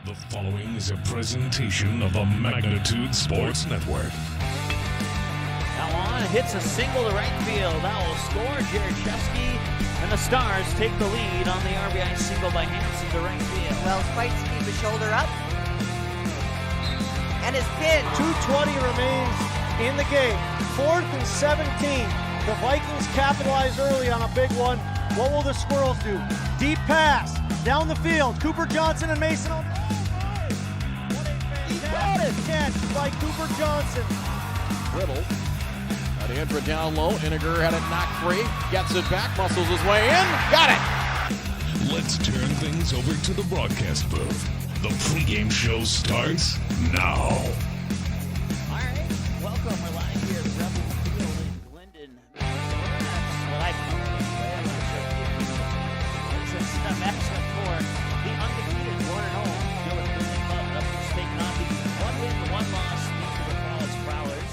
The following is a presentation of the Magnitude Sports Network. Now on, hits a single to right field. That will score. Jared Chesky and the Stars take the lead on the RBI single by Hansen to right field. Wells fights to keep his shoulder up. And his pin. 2:20 remains in the game. 4th and 17. The Vikings capitalize early on a big one. What will the Squirrels do? Deep pass down the field. Cooper Johnson and Mason. He got it. Catch by Cooper Johnson. Dribble. Leandra down low. Iniger had it knocked free. Gets it back. Muscles his way in. Got it. Let's turn things over to the broadcast booth. The pregame show starts now. All right, welcome. We're live here at Rebel Field in Glyndon, Minnesota. That's what I call it. I'm not sure if you it's a matchup for the undefeated 1-0 Dilworth-Glyndon-Felton up to taking on the 1-win, 1-loss Dilworth Prowlers.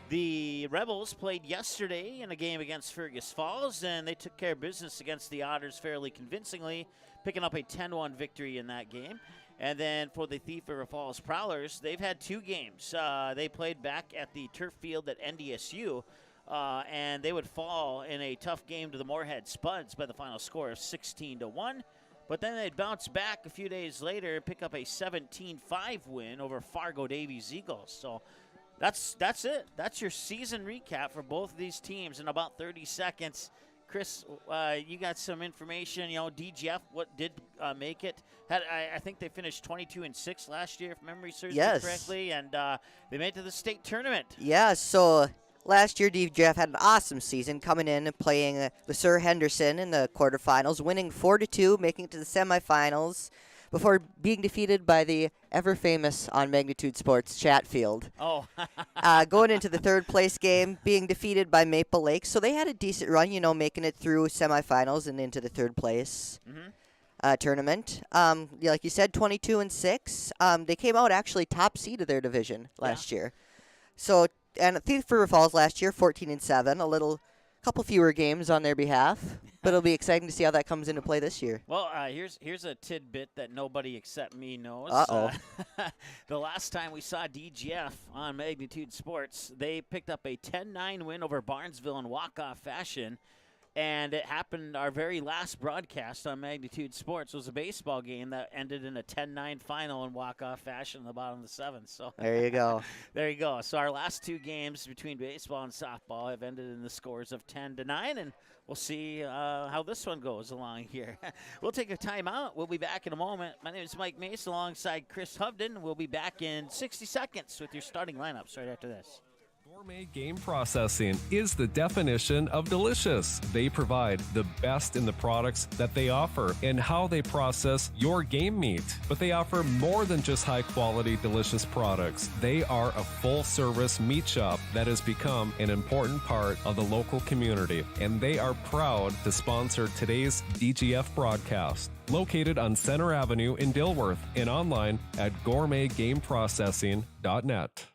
The Rebels played yesterday in a game against Fergus Falls, and they took care of business against the Otters fairly convincingly, picking up a 10-1 victory in that game. And then for the Thief River Falls Prowlers, they've had two games. They played back at the turf field at NDSU, and they would fall in a tough game to the Moorhead Spuds by the final score of 16-1. But then they'd bounce back a few days later and pick up a 17-5 win over Fargo Davies Eagles. So that's it. That's your season recap for both of these teams in about 30 seconds. Chris, you got some information. You know, DGF, what did make it? I think they finished 22-6 last year, if memory serves me correctly, and they made it to the state tournament. Yeah, so last year DGF had an awesome season, coming in and playing the Sir Henderson in the quarterfinals, winning 4-2, making it to the semifinals, before being defeated by the ever-famous on Magnitude Sports Chatfield. Oh. Going into the third place game, being defeated by Maple Lake. So they had a decent run, you know, making it through semifinals and into the third place tournament. Like you said, 22-6. They came out actually top seed of their division last year. So, and Thief River Falls last year, 14-7, couple fewer games on their behalf, but it'll be exciting to see how that comes into play this year. Well, here's a tidbit that nobody except me knows. The last time we saw DGF on Magnitude Sports, they picked up a 10-9 win over Barnesville in walk-off fashion, and it happened our very last broadcast on Magnitude Sports. It was a baseball game that ended in a 10-9 final in walk-off fashion in the bottom of the seventh. So there you go. There you go. So our last two games between baseball and softball have ended in the scores of 10-9, and we'll see how this one goes along here. We'll take a timeout. We'll be back in a moment. My name is Mike Mace alongside Chris Hovden. We'll be back in 60 seconds with your starting lineups right after this. Gourmet Game Processing is the definition of delicious. They provide the best in the products that they offer and how they process your game meat. But they offer more than just high-quality, delicious products. They are a full-service meat shop that has become an important part of the local community, and they are proud to sponsor today's DGF broadcast. Located on Center Avenue in Dilworth and online at gourmetgameprocessing.net.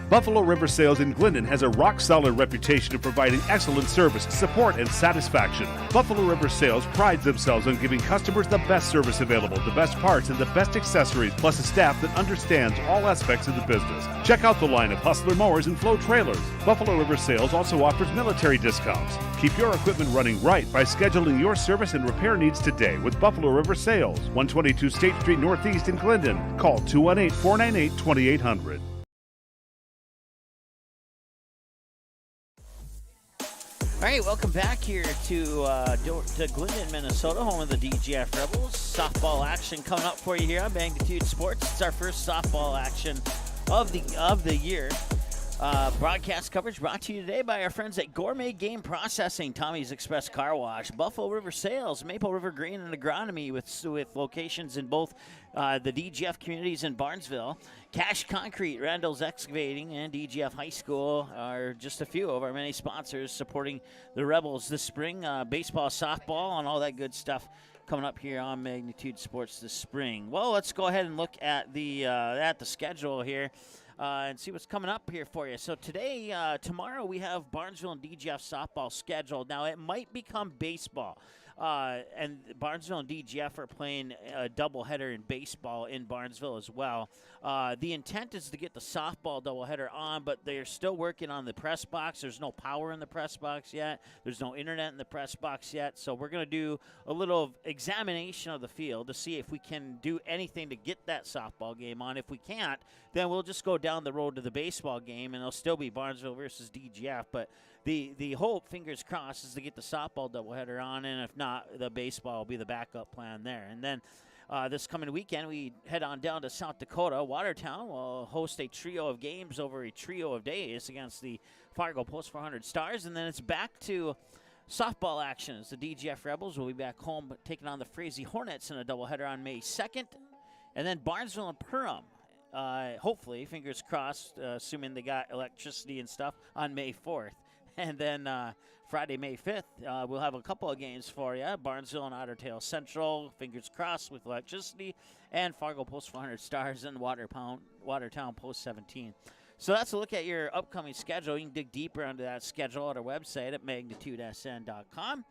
Buffalo River Sales in Glyndon has a rock-solid reputation of providing excellent service, support, and satisfaction. Buffalo River Sales prides themselves on giving customers the best service available, the best parts, and the best accessories, plus a staff that understands all aspects of the business. Check out the line of Hustler mowers and Flow trailers. Buffalo River Sales also offers military discounts. Keep your equipment running right by scheduling your service and repair needs today with Buffalo River Sales, 122 State Street Northeast in Glyndon. Call 218-498-2800. All right, welcome back here to Glyndon, Minnesota, home of the DGF Rebels. Softball action coming up for you here on Magnitude Sports. It's our first softball action of the year. Broadcast coverage brought to you today by our friends at Gourmet Game Processing, Tommy's Express Car Wash, Buffalo River Sales, Maple River Grain and Agronomy with locations in both the DGF communities in Barnesville, Cash Concrete, Randall's Excavating, and DGF High School are just a few of our many sponsors supporting the Rebels this spring. Baseball, softball, and all that good stuff coming up here on Magnitude Sports this spring. Well, let's go ahead and look at the schedule here. And see what's coming up here for you. So today, tomorrow, we have Barnesville and DGF softball scheduled. Now, it might become baseball. And Barnesville and DGF are playing a doubleheader in baseball in Barnesville as well. The intent is to get the softball doubleheader on, but they're still working on the press box. There's no power in the press box yet. There's no internet in the press box yet. So we're going to do a little examination of the field to see if we can do anything to get that softball game on. If we can't, then we'll just go down the road to the baseball game, and it'll still be Barnesville versus DGF. But the hope, fingers crossed, is to get the softball doubleheader on, and if not, the baseball will be the backup plan there. And then this coming weekend, we head on down to South Dakota. Watertown will host a trio of games over a trio of days against the Fargo Post 400 Stars, and then it's back to softball action as the DGF Rebels will be back home taking on the Frazee Hornets in a doubleheader on May 2nd, and then Barnesville and Perham. Hopefully, fingers crossed, assuming they got electricity and stuff, on May 4th. And then Friday, May 5th, we'll have a couple of games for you. Barnesville and Otter Tail Central, fingers crossed, with electricity, and Fargo Post 400 Stars and Watertown Post 17. So that's a look at your upcoming schedule. You can dig deeper into that schedule at our website at magnitudesn.com.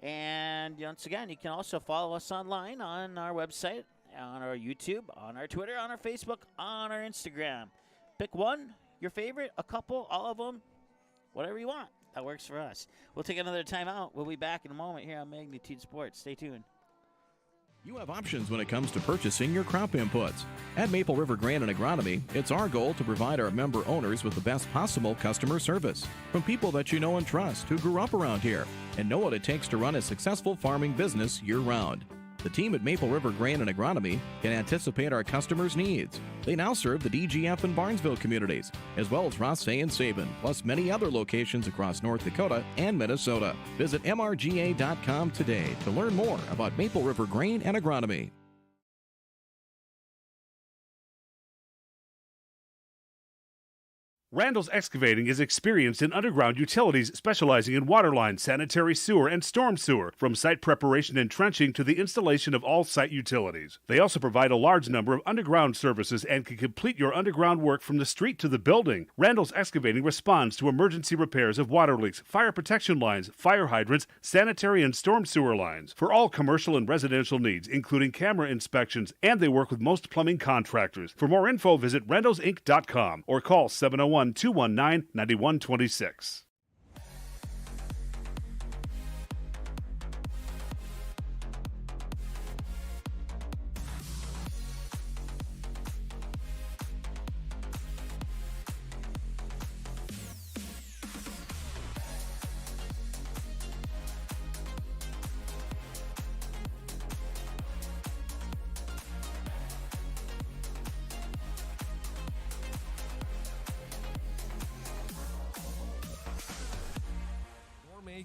And once again, you can also follow us online on our website, on our YouTube, on our Twitter, on our Facebook, on our Instagram. Pick one, your favorite, a couple, all of them, whatever you want. That works for us. We'll take another timeout. We'll be back in a moment here on Magnitude Sports. Stay tuned. You have options when it comes to purchasing your crop inputs. At Maple River Grain and Agronomy, it's our goal to provide our member owners with the best possible customer service from people that you know and trust who grew up around here and know what it takes to run a successful farming business year-round. The team at Maple River Grain and Agronomy can anticipate our customers' needs. They now serve the DGF and Barnesville communities, as well as Rothsay and Sabin, plus many other locations across North Dakota and Minnesota. Visit mrga.com today to learn more about Maple River Grain and Agronomy. Randall's Excavating is experienced in underground utilities, specializing in water lines, sanitary sewer, and storm sewer, from site preparation and trenching to the installation of all site utilities. They also provide a large number of underground services and can complete your underground work from the street to the building. Randall's Excavating responds to emergency repairs of water leaks, fire protection lines, fire hydrants, sanitary and storm sewer lines, for all commercial and residential needs, including camera inspections, and they work with most plumbing contractors. For more info, visit randallsinc.com or call 701-219-9126.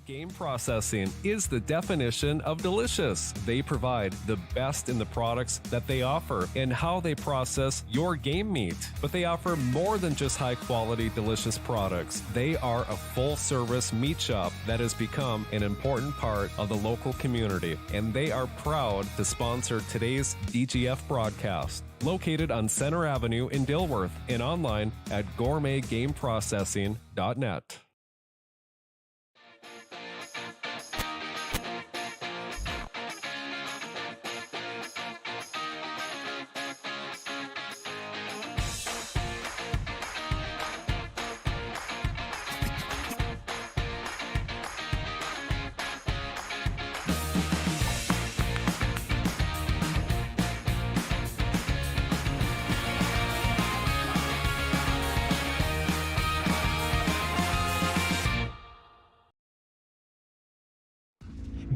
Game processing is the definition of delicious. They provide the best in the products that they offer and how they process your game meat. But they offer more than just high-quality, delicious products. They are a full-service meat shop that has become an important part of the local community, and they are proud to sponsor today's DGF broadcast. Located on Center Avenue in Dilworth and online at gourmetgameprocessing.net.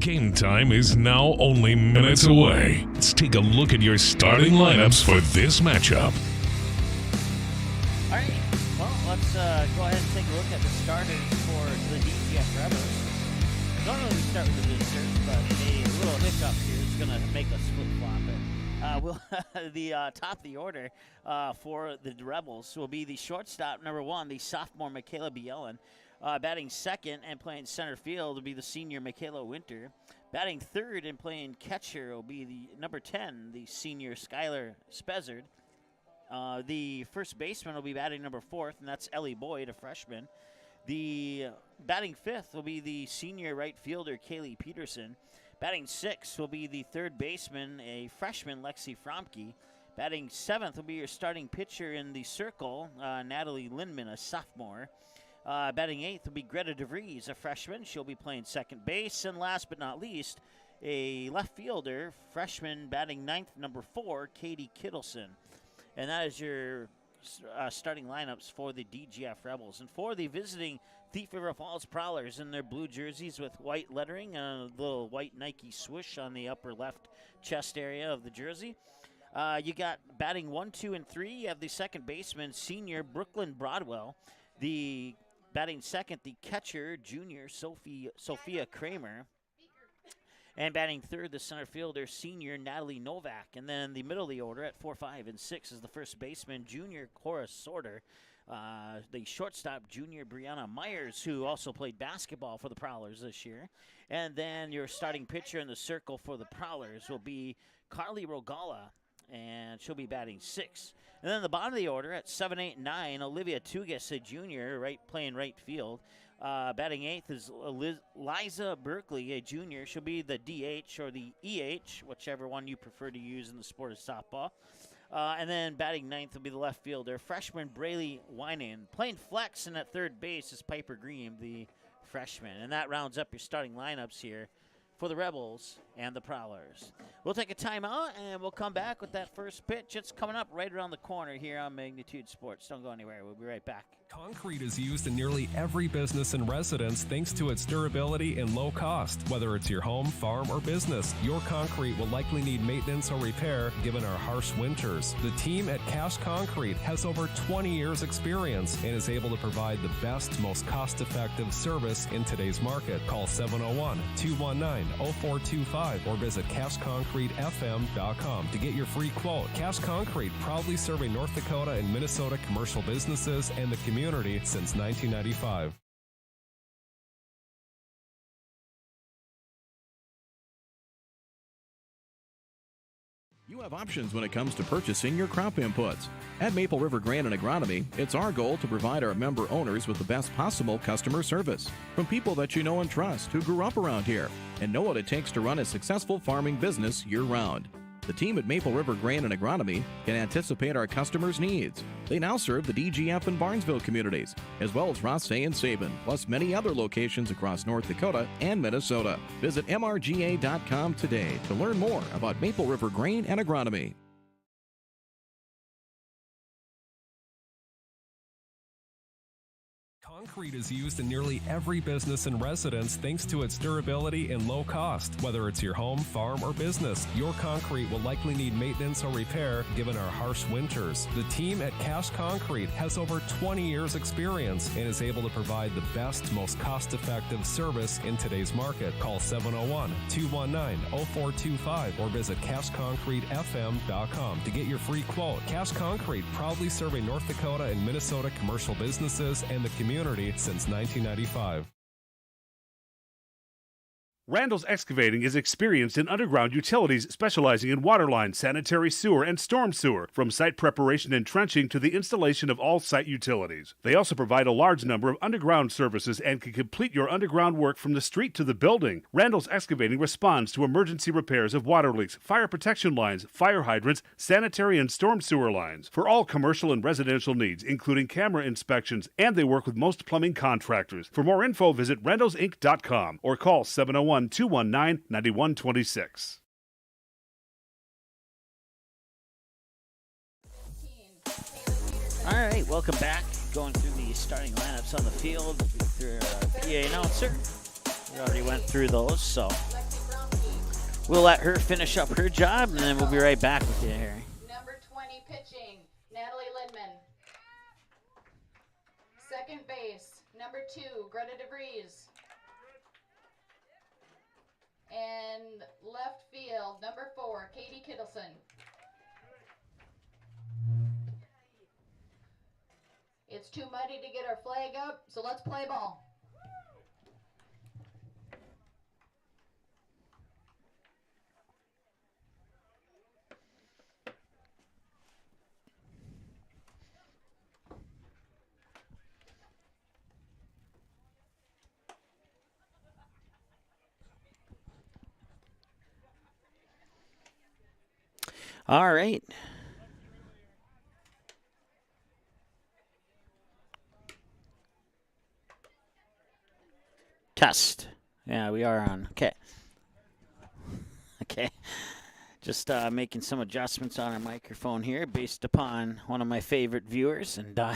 Game time is now only minutes away. Let's take a look at your starting lineups for this matchup. All right, well, let's go ahead and take a look at the starters for the DGF Rebels. Normally we start with the visitors, but a little hiccup here is going to make us flip-flop it. The top of the order for the Rebels will be the shortstop, number 1, the sophomore Michaela Bielen. Batting second and playing center field will be the senior Michaela Winter. Batting third and playing catcher will be the number 10, the senior Skylar Spezzard. The first baseman will be batting number 4th, and that's Ellie Boyd, a freshman. The batting 5th will be the senior right fielder, Kaylee Peterson. Batting 6th will be the third baseman, a freshman, Lexi Fromke. Batting 7th will be your starting pitcher in the circle, Natalie Lindman, a sophomore. Batting 8th will be Greta DeVries, a freshman. She'll be playing second base. And last but not least, a left fielder, freshman, batting 9th, number 4, Katie Kittleson. And that is your starting lineups for the DGF Rebels. And for the visiting Thief River Falls Prowlers in their blue jerseys with white lettering and a little white Nike swoosh on the upper left chest area of the jersey, you got batting 1, 2, and 3. You have the second baseman, senior Brooklyn Broadwell. The batting second, the catcher, junior Sophia Kramer. And batting third, the center fielder, senior Natalie Novak. And then the middle of the order at 4, 5, and 6 is the first baseman, junior Cora Sorter. The shortstop, junior Brianna Myers, who also played basketball for the Prowlers this year. And then your starting pitcher in the circle for the Prowlers will be Carly Rogala, and she'll be batting 6. And then the bottom of the order at 7, 8, and 9, Olivia Tugas, a junior, playing right field. Batting 8th is Liza Berkeley, a junior. She'll be the DH or the EH, whichever one you prefer to use in the sport of softball. And then batting 9th will be the left fielder, freshman Braylee Winan. Playing flex and at third base is Piper Green, the freshman. And that rounds up your starting lineups here for the Rebels and the Prowlers. We'll take a timeout, and we'll come back with that first pitch. It's coming up right around the corner here on Magnitude Sports. Don't go anywhere. We'll be right back. Concrete is used in nearly every business and residence thanks to its durability and low cost. Whether it's your home, farm, or business, your concrete will likely need maintenance or repair given our harsh winters. The team at Cash Concrete has over 20 years experience and is able to provide the best, most cost-effective service in today's market. Call 701-219-0425 or visit CashConcreteFM.com to get your free quote. Cash Concrete, proudly serving North Dakota and Minnesota commercial businesses and the community since 1995. You have options when it comes to purchasing your crop inputs. At Maple River Grain and Agronomy, it's our goal to provide our member owners with the best possible customer service from people that you know and trust who grew up around here and know what it takes to run a successful farming business year-round. The team at Maple River Grain and Agronomy can anticipate our customers' needs. They now serve the DGF and Barnesville communities, as well as Rothsay and Sabin, plus many other locations across North Dakota and Minnesota. Visit mrga.com today to learn more about Maple River Grain and Agronomy. Concrete is used in nearly every business and residence thanks to its durability and low cost. Whether it's your home, farm, or business, your concrete will likely need maintenance or repair given our harsh winters. The team at Cash Concrete has over 20 years experience and is able to provide the best, most cost-effective service in today's market. Call 701-219-0425 or visit CashConcreteFM.com to get your free quote. Cash Concrete, proudly serving North Dakota and Minnesota commercial businesses and the community since 1995. Randall's Excavating is experienced in underground utilities, specializing in water lines, sanitary sewer, and storm sewer, from site preparation and trenching to the installation of all site utilities. They also provide a large number of underground services and can complete your underground work from the street to the building. Randall's Excavating responds to emergency repairs of water leaks, fire protection lines, fire hydrants, sanitary and storm sewer lines, for all commercial and residential needs, including camera inspections, and they work with most plumbing contractors. For more info, visit randallsinc.com or call 701-219-9126. All right, welcome back. Going through the starting lineups on the field through our PA announcer. We already went through those, so we'll let her finish up her job, and then we'll be right back with you here. Number 20 pitching, Natalie Lindman. number 2, Greta DeVries. And left field, number 4, Katie Kittleson. It's too muddy to get our flag up, so let's play ball. All right. Test. Yeah, we are on. Okay. Okay. Just making some adjustments on our microphone here based upon one of my favorite viewers. And all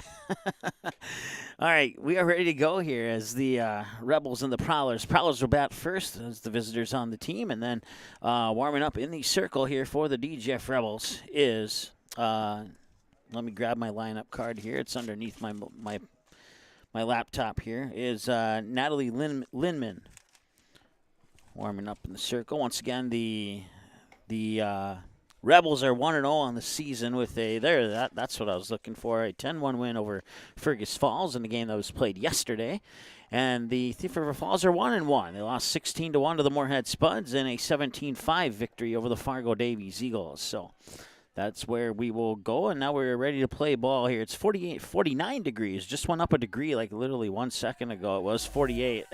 right, we are ready to go here as the Rebels and the Prowlers. Prowlers will bat first as the visitors on the team. And then warming up in the circle here for the DGF Rebels is, let me grab my lineup card here. It's underneath my laptop here, is Natalie Lindman warming up in the circle. Once again, the Rebels are 1-0 on the season with that's what I was looking for, a 10-1 win over Fergus Falls in the game that was played yesterday. And the Thief River Falls are 1-1. They lost 16-1 to the Moorhead Spuds and a 17-5 victory over the Fargo Davies Eagles. So that's where we will go, and now we're ready to play ball here. It's 49 degrees. Just went up a degree like literally 1 second ago. It was 48.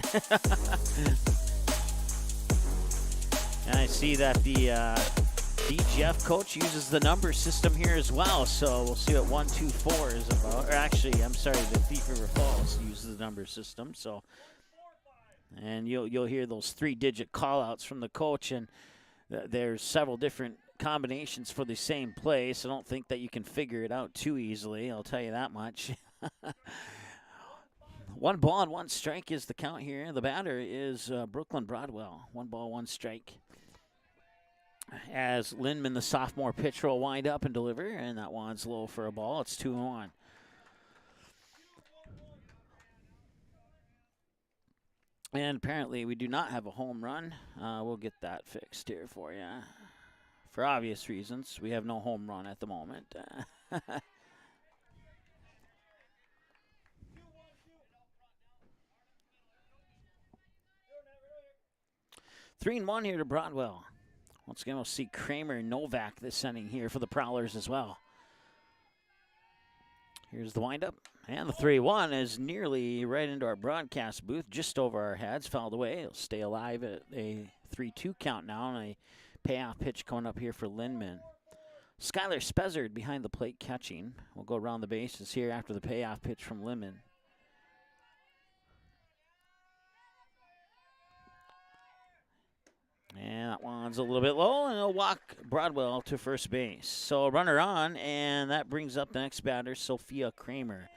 And I see that the DGF coach uses the number system here as well, so we'll see what 1, 2, 4 is about. Or actually, I'm sorry, the Thief River Falls uses the number system. So, and you'll hear those 3-digit call-outs from the coach, and there's several different combinations for the same play, so I don't think that you can figure it out too easily. I'll tell you that much. 1 ball and 1 strike is the count here. The batter is Brooklyn Broadwell. 1 ball, 1 strike. As Lindman, the sophomore pitcher, will wind up and deliver, and that one's low for a ball. It's 2-1. And apparently we do not have a home run. We'll get that fixed here for you. For obvious reasons, we have no home run at the moment. 3-1 here to Broadwell. Once again, we'll see Kramer and Novak this inning here for the Prowlers as well. Here's the windup. And the 3-1 is nearly right into our broadcast booth, just over our heads. Fouled away. It'll stay alive at a 3-2 count now, and a payoff pitch coming up here for Lindman. Skylar Spezzard behind the plate catching. We'll go around the bases here after the payoff pitch from Lindman. And that one's a little bit low, and it'll walk Broadwell to first base. So a runner on, and that brings up the next batter, Sophia Kramer.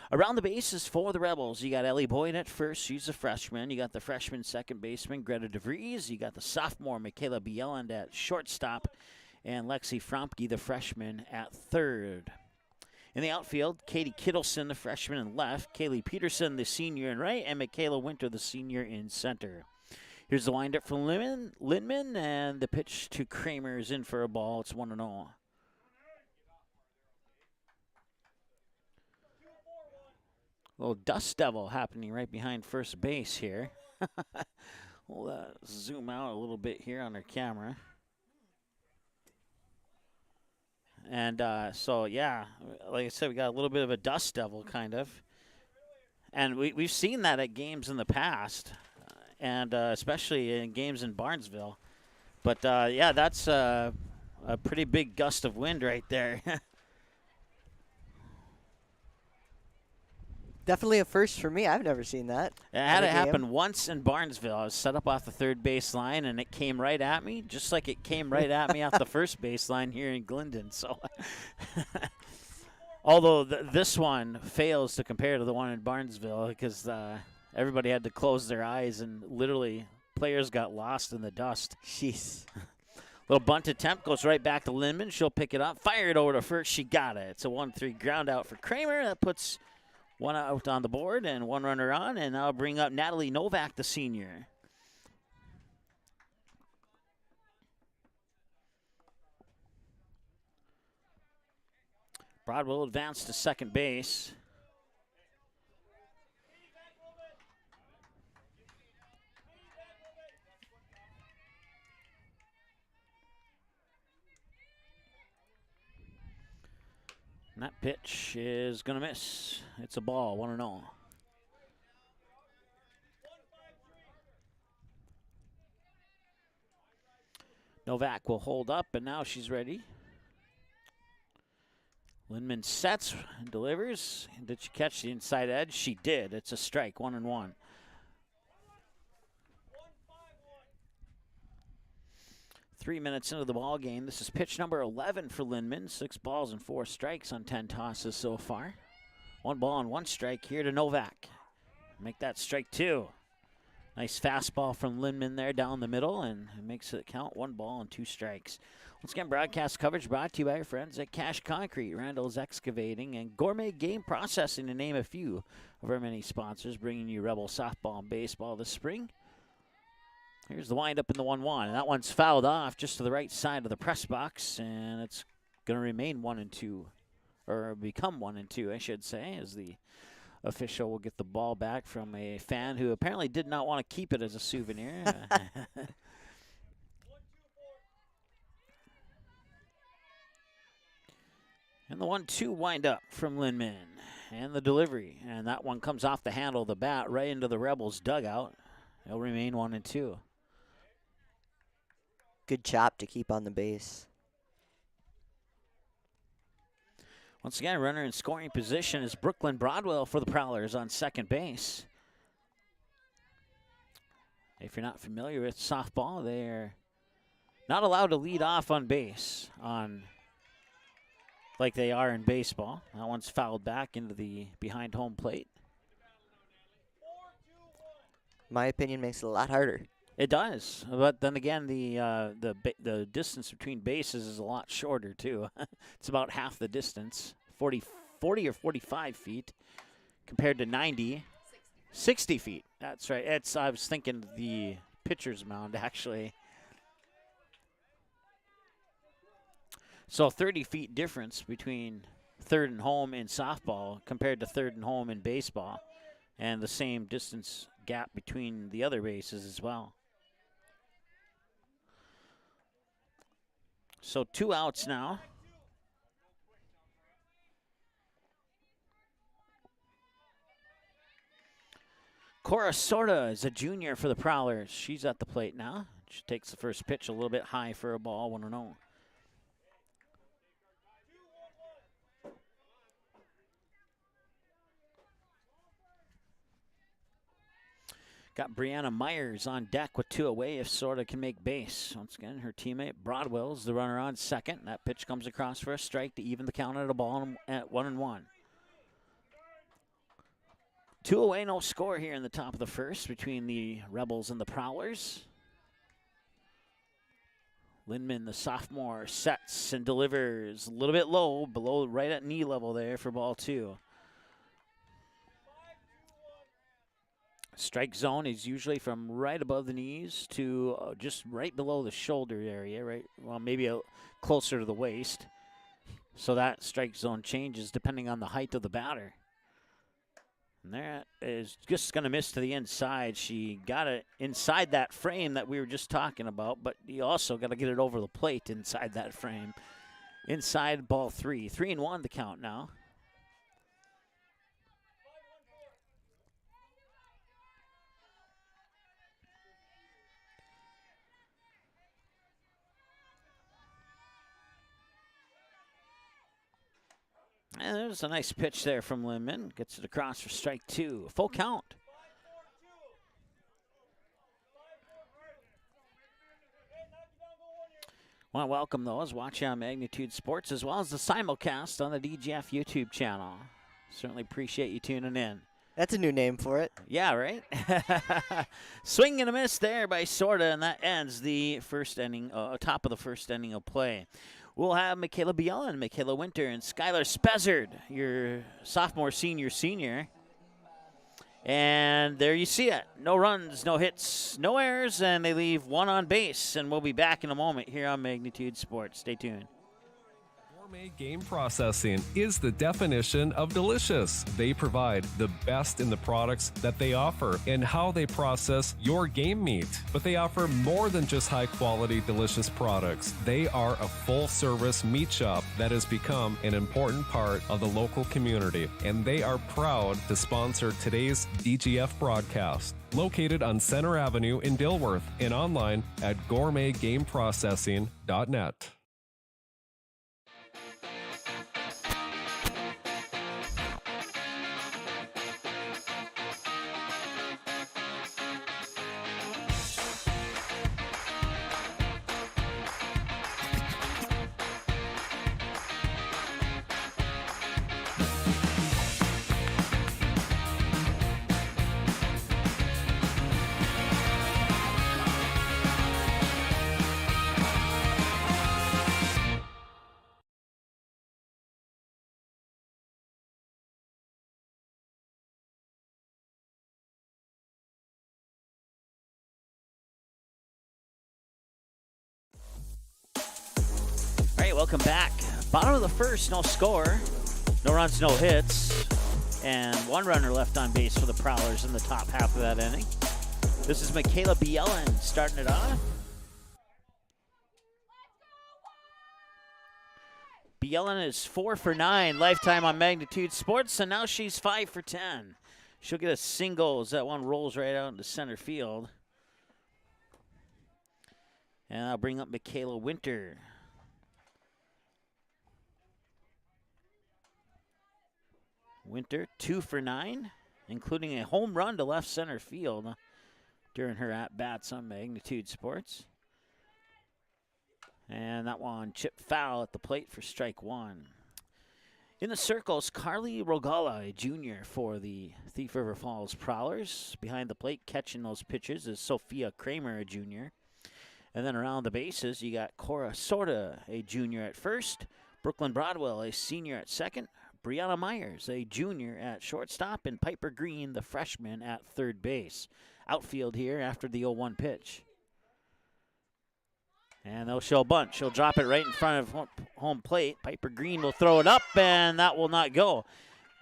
Around the bases for the Rebels, you got Ellie Boyd at first. She's a freshman. You got the freshman second baseman, Greta DeVries. You got the sophomore, Michaela Bieland at shortstop, and Lexi Fromke, the freshman, at third. In the outfield, Katie Kittleson, the freshman, in left. Kaylee Peterson, the senior, in right. And Michaela Winter, the senior, in center. Here's the windup from Lindman, and the pitch to Kramer is in for a ball. It's 1-0. Little dust devil happening right behind first base here. We'll zoom out a little bit here on our camera. And so, yeah, like I said, we got a little bit of a dust devil kind of. And we've seen that at games in the past. And especially in games in Barnesville. But, yeah, that's a pretty big gust of wind right there. Definitely a first for me. I've never seen that. It had it happen once in Barnesville. I was set up off the third base line, and it came right at me, just like it came right at me off the first base line here in Glyndon. So, although this one fails to compare to the one in Barnesville because everybody had to close their eyes, and literally players got lost in the dust. Jeez. Little bunt attempt goes right back to Lindman. She'll pick it up, fire it over to first. She got it. It's a 1-3 ground out for Kramer. That puts One out on the board and one runner on, and I'll bring up Natalie Novak, the senior. Broadwell advanced to second base. And that pitch is going to miss. It's a ball, 1-0. Novak will hold up, and now she's ready. Lindman sets and delivers. Did she catch the inside edge? She did. It's a strike, 1-1. Three minutes into the ball game. This is pitch number 11 for Lindman. 6 balls and 4 strikes on 10 tosses so far. 1 ball and 1 strike here to Novak. Make that strike 2. Nice fastball from Lindman there down the middle, and it makes it count 1 ball and 2 strikes. Once again, broadcast coverage brought to you by our friends at Cash Concrete, Randall's Excavating, and Gourmet Game Processing, to name a few of our many sponsors, bringing you Rebel softball and baseball this spring. Here's the windup in the 1-1, and that one's fouled off just to the right side of the press box, and it's going to remain 1-2, or become 1-2, I should say, as the official will get the ball back from a fan who apparently did not want to keep it as a souvenir. And the 1-2 windup from Lindman, and the delivery, and that one comes off the handle of the bat right into the Rebels' dugout. It'll remain 1-2. Good chop to keep on the base. Once again, runner in scoring position is Brooklyn Broadwell for the Prowlers on second base. If you're not familiar with softball, they're not allowed to lead off on base like they are in baseball. That one's fouled back into the behind home plate. My opinion makes it a lot harder. It does, but then again, the distance between bases is a lot shorter too. It's about half the distance, 40 or 45 feet, compared to 60 feet. That's right. I was thinking the pitcher's mound actually. So 30 feet difference between third and home in softball compared to third and home in baseball, and the same distance gap between the other bases as well. So 2 outs now. Cora Sorda is a junior for the Prowlers. She's at the plate now. She takes the first pitch a little bit high for a ball, 1-0. Got Brianna Myers on deck with 2 away if Sorda can make base. Once again, her teammate Broadwell's the runner on second. That pitch comes across for a strike to even the count at a ball at 1-1. 2 away, no score here in the top of the first between the Rebels and the Prowlers. Lindman, the sophomore, sets and delivers a little bit low, below right at knee level there for ball 2. Strike zone is usually from right above the knees to just right below the shoulder area, right? Well, maybe closer to the waist. So that strike zone changes depending on the height of the batter. And that is just going to miss to the inside. She got it inside that frame that we were just talking about, but you also got to get it over the plate inside that frame. Inside ball 3. 3-1 the count now. And there's a nice pitch there from Lindman. Gets it across for strike 2. Full count. I want to welcome those watching on Magnitude Sports as well as the simulcast on the DGF YouTube channel. Certainly appreciate you tuning in. That's a new name for it. Yeah, right? Swing and a miss there by Sorda, and that ends the first inning, top of the first inning of play. We'll have Michaela Bielen, Michaela Winter, and Skylar Spezzard, your sophomore, senior. And there you see it. No runs, no hits, no errors, and they leave one on base. And we'll be back in a moment here on Magnitude Sports. Stay tuned. Gourmet Game Processing is the definition of delicious. They provide the best in the products that they offer and how they process your game meat. But they offer more than just high-quality, delicious products. They are a full-service meat shop that has become an important part of the local community, and they are proud to sponsor today's DGF broadcast. Located on Center Avenue in Dilworth and online at gourmetgameprocessing.net. All right, welcome back. Bottom of the first, no score. No runs, no hits. And one runner left on base for the Prowlers in the top half of that inning. This is Michaela Bielen starting it off. Bielen is 4 for 9 lifetime on Magnitude Sports, and now she's 5 for 10. She'll get a single as that one rolls right out into center field. And I'll bring up Michaela Winter. Winter, 2 for 9, including a home run to left center field during her at-bats on Magnitude Sports. And that one chipped foul at the plate for strike one. In the circles, Carly Rogala, a junior for the Thief River Falls Prowlers. Behind the plate, catching those pitches is Sophia Kramer, a junior. And then around the bases, you got Cora Sorda, a junior at first. Brooklyn Broadwell, a senior at second. Brianna Myers, a junior at shortstop. And Piper Green, the freshman, at third base. Outfield here after the 0-1 pitch. And they'll show a bunt. She'll drop it right in front of home plate. Piper Green will throw it up, and that will not go.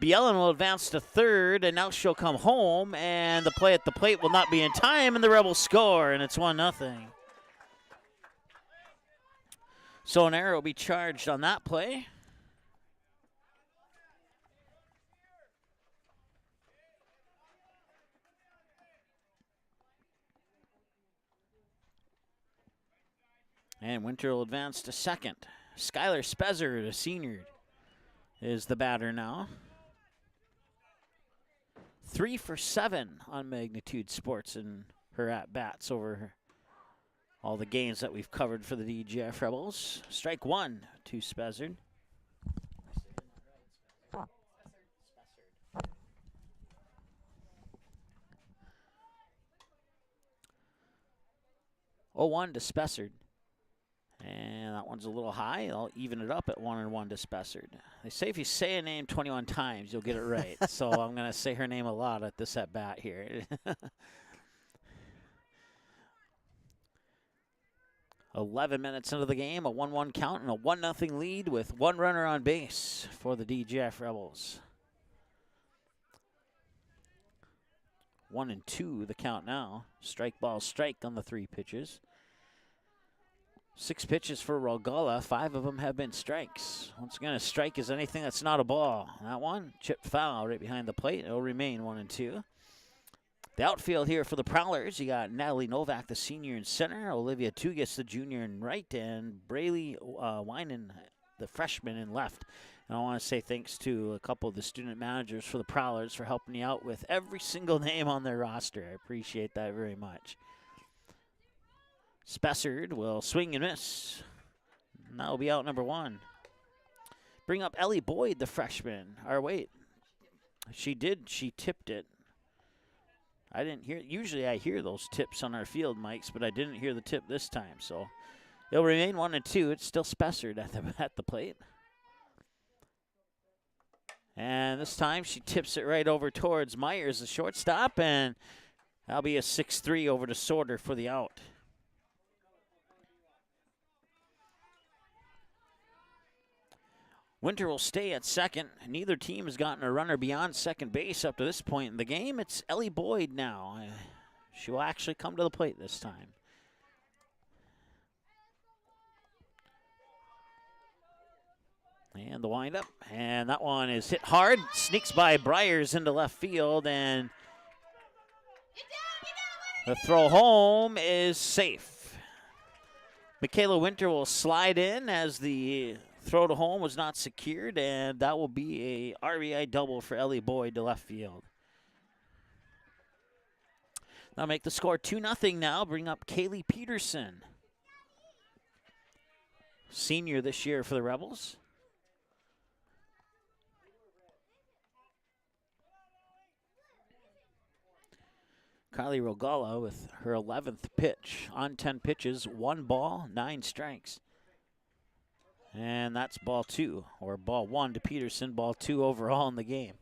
Bielen will advance to third, and now she'll come home, and the play at the plate will not be in time, and the Rebels score, and it's 1-0. So an error will be charged on that play. And Winter will advance to second. Skylar Spezzard, a senior, is the batter now. 3 for 7 on Magnitude Sports in her at-bats over all the games that we've covered for the DGF Rebels. Strike one to Spezzard. 0-1 to Spezzard. And that one's a little high. I'll even it up at 1-1 to Spezzard. They say if you say a name 21 times, you'll get it right. So I'm going to say her name a lot at this at-bat here. 11 minutes into the game, a 1-1 count and a 1-0 lead with one runner on base for the DGF Rebels. 1-2 the count now. Strike ball strike on the 3 pitches. 6 pitches for Rogala. 5 of them have been strikes. Once again, a strike is anything that's not a ball. That one, chipped foul right behind the plate. It'll remain 1-2. The outfield here for the Prowlers, you got Natalie Novak, the senior in center. Olivia Tugas, the junior in right. And Braylee Winan, the freshman in left. And I want to say thanks to a couple of the student managers for the Prowlers for helping me out with every single name on their roster. I appreciate that very much. Spezzard will swing and miss. And that'll be out number 1. Bring up Ellie Boyd, the freshman. Or wait, she tipped it. I didn't hear, usually I hear those tips on our field mics, but I didn't hear the tip this time. So It'll remain 1-2. It's still Spessard at the plate. And this time she tips it right over towards Myers, the shortstop, and that'll be a 6-3 over to Sorter for the out. Winter will stay at second. Neither team has gotten a runner beyond second base up to this point in the game. It's Ellie Boyd now. She will actually come to the plate this time. And the windup, and that one is hit hard, sneaks by Briers into left field, and the throw home is safe. Michaela Winter will slide in as the throw to home was not secured, and that will be a RBI double for Ellie Boyd to left field. That'll make the score 2-0 now, bring up Kaylee Peterson. Senior this year for the Rebels. Kylie Rogala with her 11th pitch on 10 pitches, 1 ball, 9 strikes. And that's ball 2, or ball 1 to Peterson, ball 2 overall in the game.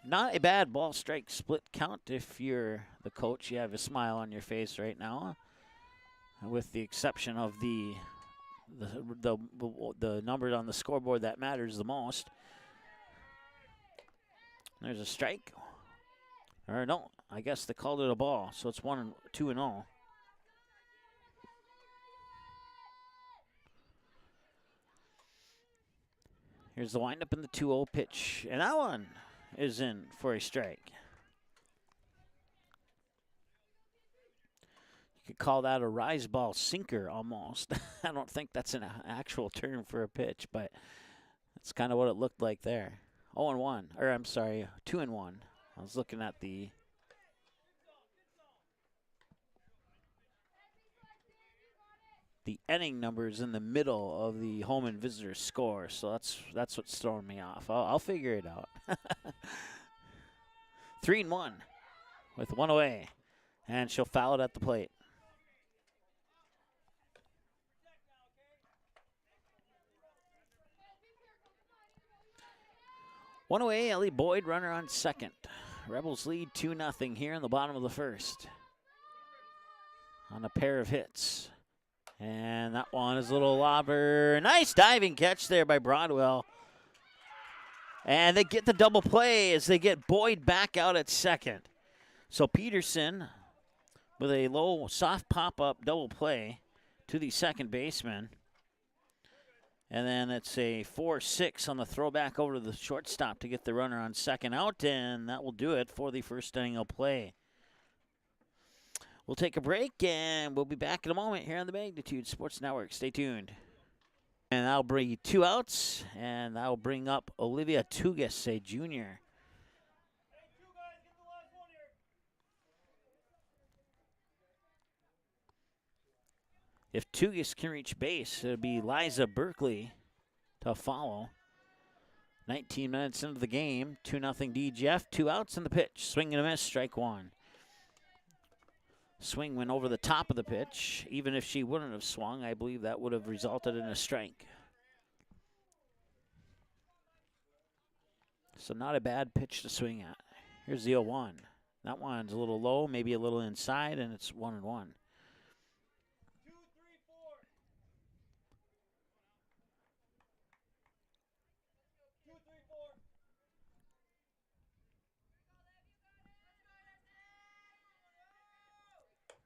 Not a bad ball strike split count if you're the coach. You have a smile on your face right now, with the exception of the number on the scoreboard that matters the most. There's a strike. Or no, I guess they called it a ball, so it's 2-0. Here's the windup in the 2-0 pitch, and that one is in for a strike. You could call that a rise ball sinker almost. I don't think that's an actual term for a pitch, but that's kind of what it looked like there. 0-1, or I'm sorry, 2-1. I was looking at the inning numbers in the middle of the home and visitor score, so that's what's throwing me off. I'll figure it out. 3-1 with 1 away, and she'll foul it at the plate. One away, Ellie Boyd, runner on second. Rebels lead 2-0 here in the bottom of the first on a pair of hits. And that one is a little lobber. Nice diving catch there by Broadwell. And they get the double play as they get Boyd back out at second. So Peterson with a low, soft pop-up double play to the second baseman. And then it's a 4-6 on the throwback over to the shortstop to get the runner on second out, and that will do it for the first inning of play. We'll take a break, and we'll be back in a moment here on the Magnitude Sports Network. Stay tuned. And that'll bring you 2 outs, and that'll bring up Olivia Tugas, a junior. If Tugas can reach base, it'll be Liza Berkeley to follow. 19 minutes into the game, 2-0 DGF, 2 outs in the pitch. Swing and a miss, strike 1. Swing went over the top of the pitch. Even if she wouldn't have swung, I believe that would have resulted in a strike. So not a bad pitch to swing at. Here's the 0-1. That one's a little low, maybe a little inside, and it's 1-1.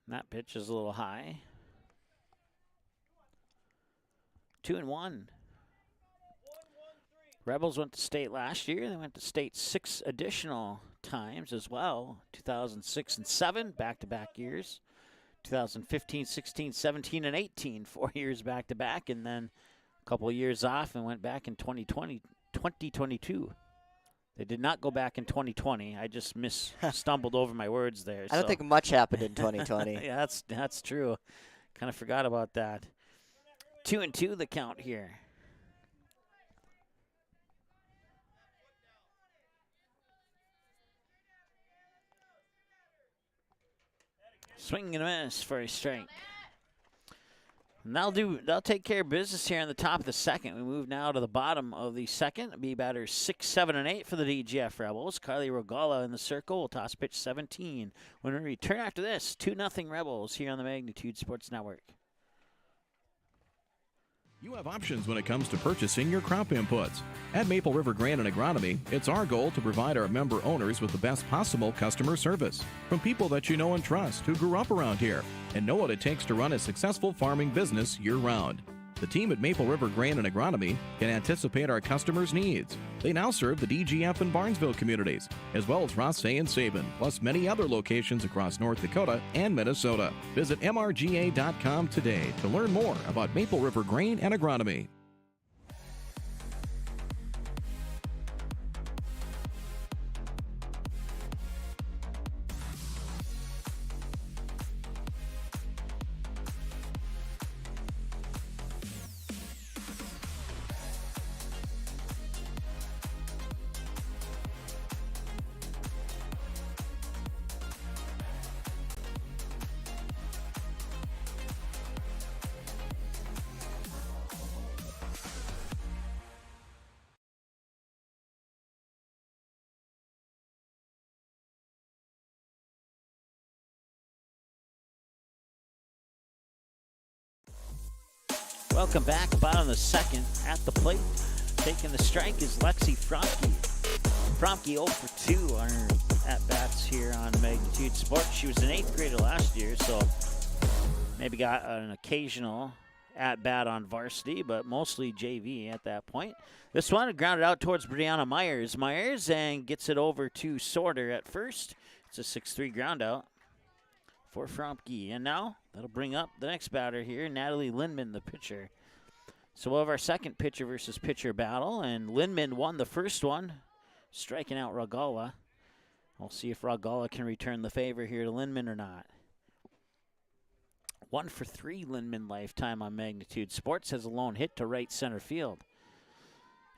That pitch is a little high. 2-1. Rebels went to state last year. They went to state 6 additional times as well. 2006 and 7, back-to-back years. 2015, 16, 17, and 18, 4 years back-to-back. And then a couple of years off and went back in 2022. They did not go back in 2020. I just stumbled over my words there. I don't think much happened in 2020. Yeah, that's true. Kind of forgot about that. 2-2 the count here. Swing and a miss for a strike. And they'll take care of business here in the top of the second. We move now to the bottom of the second. It'll be batters 6, 7, and 8 for the DGF Rebels. Carly Regala in the circle will toss pitch 17. When we return after this, 2-0 Rebels here on the Magnitude Sports Network. You have options when it comes to purchasing your crop inputs. At Maple River Grain and Agronomy, it's our goal to provide our member owners with the best possible customer service from people that you know and trust who grew up around here and know what it takes to run a successful farming business year-round. The team at Maple River Grain and Agronomy can anticipate our customers' needs. They now serve the DGF and Barnesville communities, as well as Rothsay and Sabin, plus many other locations across North Dakota and Minnesota. Visit mrga.com today to learn more about Maple River Grain and Agronomy. Welcome back. Bottom of the second at the plate. Taking the strike is Lexi Fromke. Fromke 0 for 2 on her at-bats here on Magnitude Sports. She was an 8th grader last year, so maybe got an occasional at-bat on varsity, but mostly JV at that point. This one grounded out towards Brianna Myers. Myers and gets it over to Sorter at first. It's a 6-3 ground out for Fromke. And now that'll bring up the next batter here, Natalie Lindman, the pitcher. So we'll have our second pitcher versus pitcher battle, and Lindman won the first one, striking out Ragala. We'll see if Ragala can return the favor here to Lindman or not. 1 for 3 Lindman lifetime on Magnitude Sports, has a lone hit to right center field.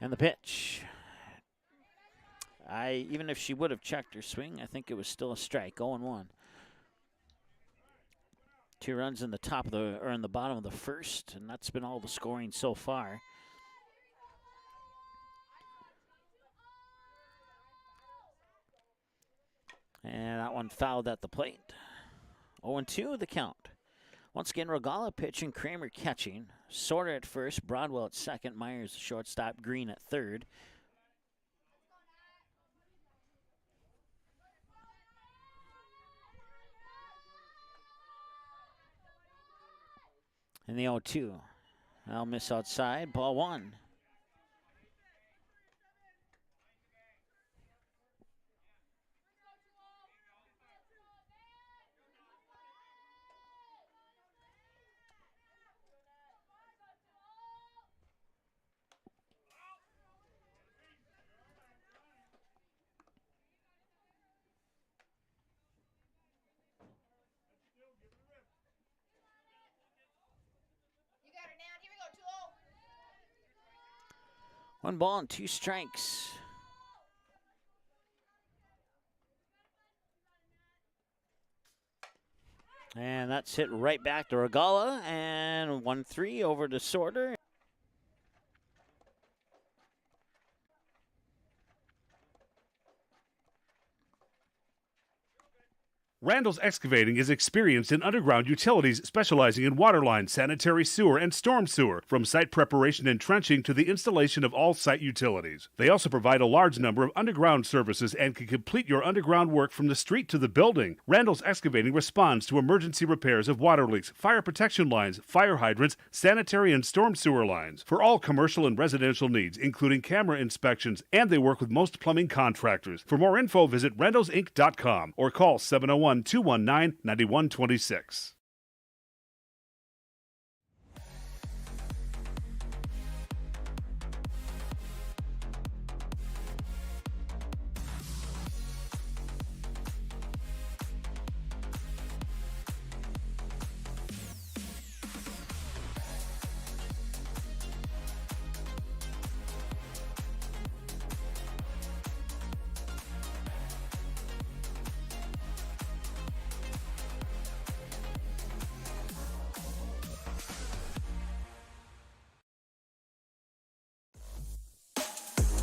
And the pitch. Even if she would have checked her swing, I think it was still a strike, 0-1. 2 runs in the in the bottom of the first, and that's been all the scoring so far. And that one fouled at the plate. 0-2 the count. Once again, Regala pitching, Kramer catching. Sorter at first, Broadwell at second, Myers shortstop, Green at third. And the 0-2. I'll miss outside, ball 1. One ball and 2 strikes. And that's hit right back to Regala, and 1-3 over to Sorter. Randall's Excavating is experienced in underground utilities, specializing in water line, sanitary sewer, and storm sewer, from site preparation and trenching to the installation of all site utilities. They also provide a large number of underground services and can complete your underground work from the street to the building. Randall's Excavating responds to emergency repairs of water leaks, fire protection lines, fire hydrants, sanitary and storm sewer lines, for all commercial and residential needs, including camera inspections, and they work with most plumbing contractors. For more info, visit randallsinc.com or call 701-219-9126.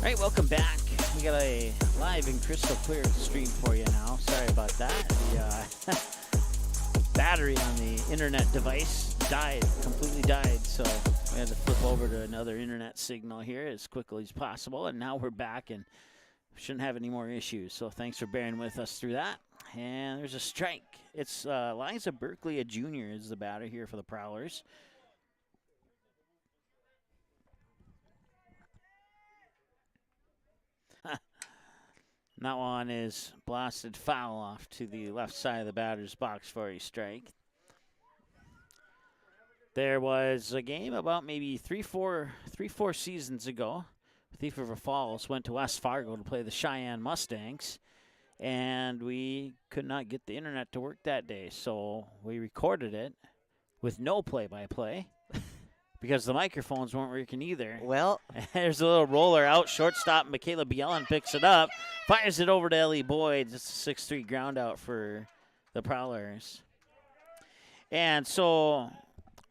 All right, welcome back. We got a live and crystal clear stream for you now. Sorry about that. The battery on the internet device completely died, so we had to flip over to another internet signal here as quickly as possible, and now we're back and shouldn't have any more issues. So thanks for bearing with us through that. And there's a strike. It's Liza Berkeley, a junior, is the batter here for the Prowlers. That one is blasted foul off to the left side of the batter's box for a strike. There was a game about maybe three, four seasons ago. Thief River Falls went to West Fargo to play the Cheyenne Mustangs, and we could not get the internet to work that day, so we recorded it with no play-by-play. Because the microphones weren't working either. Well, there's a little roller out. Shortstop Michaela Bielen picks it up. Fires it over to Ellie Boyd. It's a 6-3 ground out for the Prowlers. And so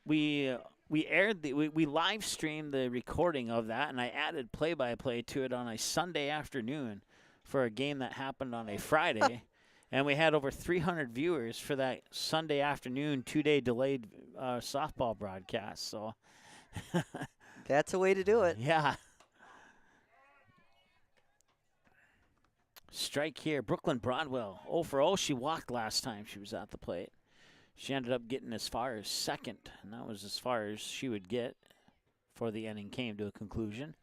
we live streamed the recording of that, and I added play-by-play to it on a Sunday afternoon for a game that happened on a Friday. And we had over 300 viewers for that Sunday afternoon 2-day delayed softball broadcast. So that's a way to do it. Yeah. Strike here. Brooklyn Broadwell 0 for 0. She walked last time she was at the plate. She ended up getting as far as second, and that was as far as she would get before the inning came to a conclusion.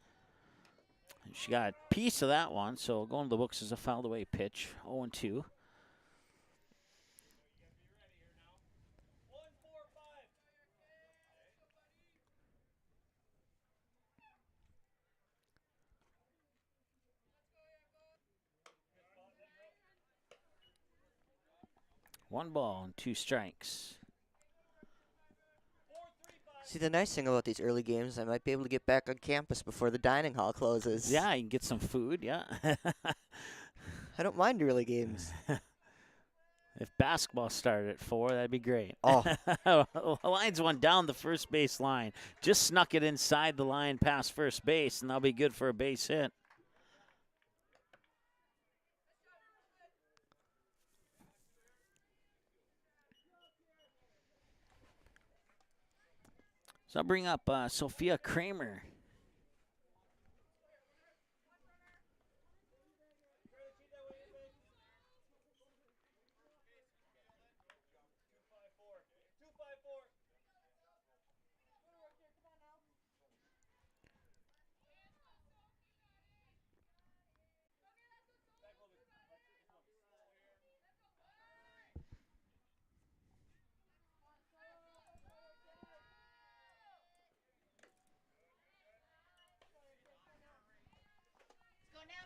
She got a piece of that one, so going to the books as a fouled away pitch. 0-2. One ball and 2 strikes. See, the nice thing about these early games, I might be able to get back on campus before the dining hall closes. Yeah, you can get some food, yeah. I don't mind early games. If basketball started at 4, that'd be great. Oh. Lines one down the first base line. Just snuck it inside the line past first base, and that'll be good for a base hit. So I'll bring up Sophia Kramer.